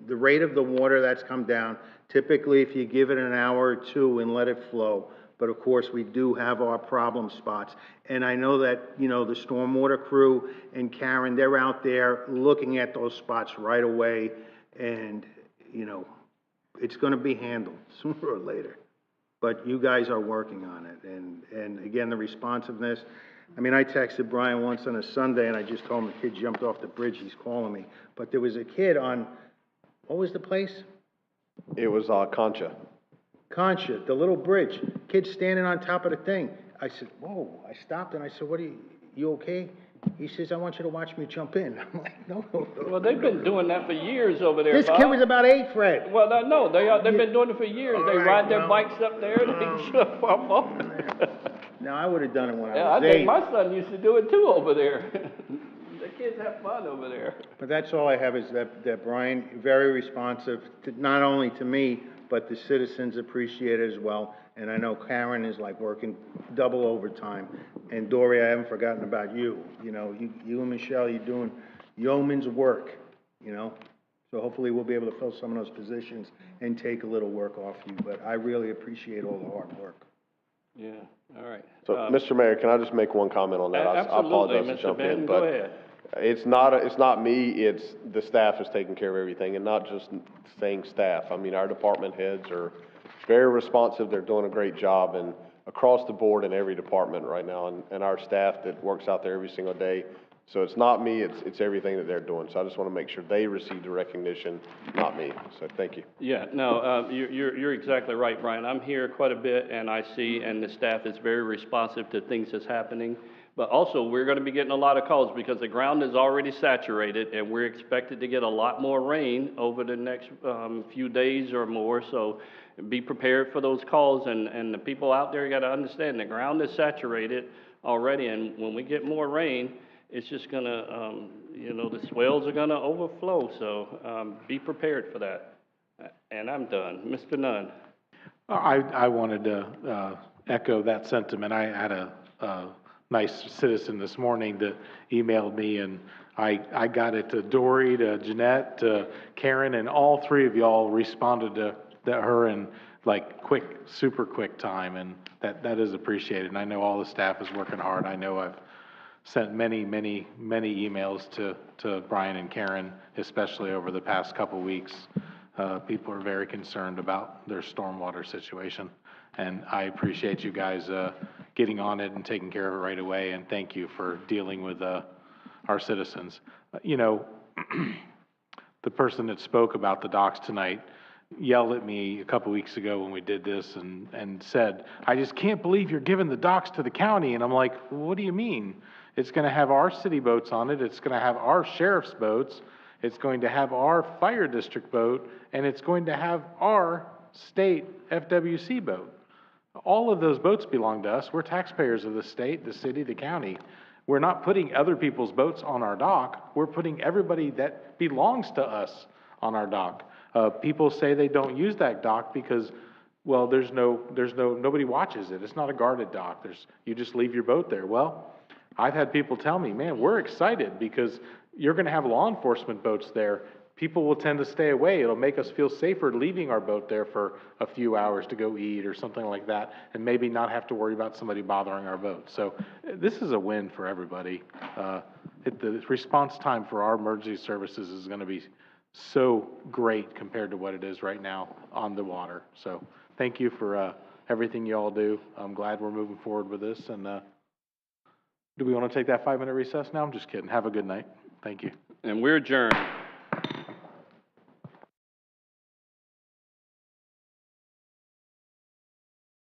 the rate of the water that's come down, typically if you give it an hour or 2 and let it flow, but of course we do have our problem spots. And I know that, the stormwater crew and Karen, they're out there looking at those spots right away, and, it's gonna be handled sooner or later. But you guys are working on it, and again, the responsiveness. I texted Brian once on a Sunday, and I just told him the kid jumped off the bridge, he's calling me. But there was a kid on, what was the place? It was Concha. Concha, the little bridge. Kid standing on top of the thing. I said, whoa. I stopped and I said, you okay? He says, I want you to watch me jump in. I'm like, no. Well, they've been doing that for years over there, This Bob. kid was about 8, Fred. Well, no, they've been doing it for years. They ride their bikes up there and they jump off. No, I would have done it when I I was 8. think my son used to do it too over there. The kids have fun over there. But that's all I have is that Brian, very responsive, not only to me, but the citizens appreciate it as well. And I know Karen is like working double overtime. And Dory, I haven't forgotten about you. You and Michelle, you're doing yeoman's work, So hopefully we'll be able to fill some of those positions and take a little work off you. But I really appreciate all the hard work. Yeah, all right. So, Mr. Mayor, can I just make one comment on that? I apologize to jump in, but go ahead. it's not me, it's the staff is taking care of everything, and not just saying staff. Our department heads are very responsive, they're doing a great job, and across the board in every department right now, and our staff that works out there every single day. So it's not me, it's everything that they're doing. So I just want to make sure they receive the recognition, not me. So thank you. Yeah, no, you're exactly right, Brian. I'm here quite a bit, and I see, and the staff is very responsive to things that's happening. But also, we're going to be getting a lot of calls because the ground is already saturated, and we're expected to get a lot more rain over the next few days or more. So be prepared for those calls, and the people out there got to understand the ground is saturated already, and when we get more rain, it's just gonna, you know, the swells are gonna overflow, so, be prepared for that. And I'm done. Mr. Nunn. I wanted to echo that sentiment. I had a nice citizen this morning that emailed me, and I got it to Dory, to Jeanette, to Karen, and all three of y'all responded to her in like super quick time, and that is appreciated. And I know all the staff is working hard. I know I've sent many emails to Brian and Karen, especially over the past couple weeks. People are very concerned about their stormwater situation, and I appreciate you guys getting on it and taking care of it right away, and thank you for dealing with our citizens. You know, the person that spoke about the docks tonight yelled at me a couple weeks ago when we did this and said, I just can't believe you're giving the docks to the county. And I'm like, what do you mean? It's going to have our city boats on it. It's going to have our sheriff's boats. It's going to have our fire district boat, and it's going to have our state FWC boat. All of those boats belong to us. We're taxpayers of the state, the city, the county. We're not putting other people's boats on our dock. We're putting everybody that belongs to us on our dock. People say they don't use that dock because, well, nobody watches it. It's not a guarded dock. You just leave your boat there. Well, I've had people tell me, man, we're excited because you're going to have law enforcement boats there. People will tend to stay away. It'll make us feel safer leaving our boat there for a few hours to go eat or something like that, and maybe not have to worry about somebody bothering our boat. So this is a win for everybody. The response time for our emergency services is going to be so great compared to what it is right now on the water. So thank you for everything you all do. I'm glad we're moving forward with this. And do we want to take that 5-minute recess now? I'm just kidding. Have a good night. Thank you. And we're adjourned.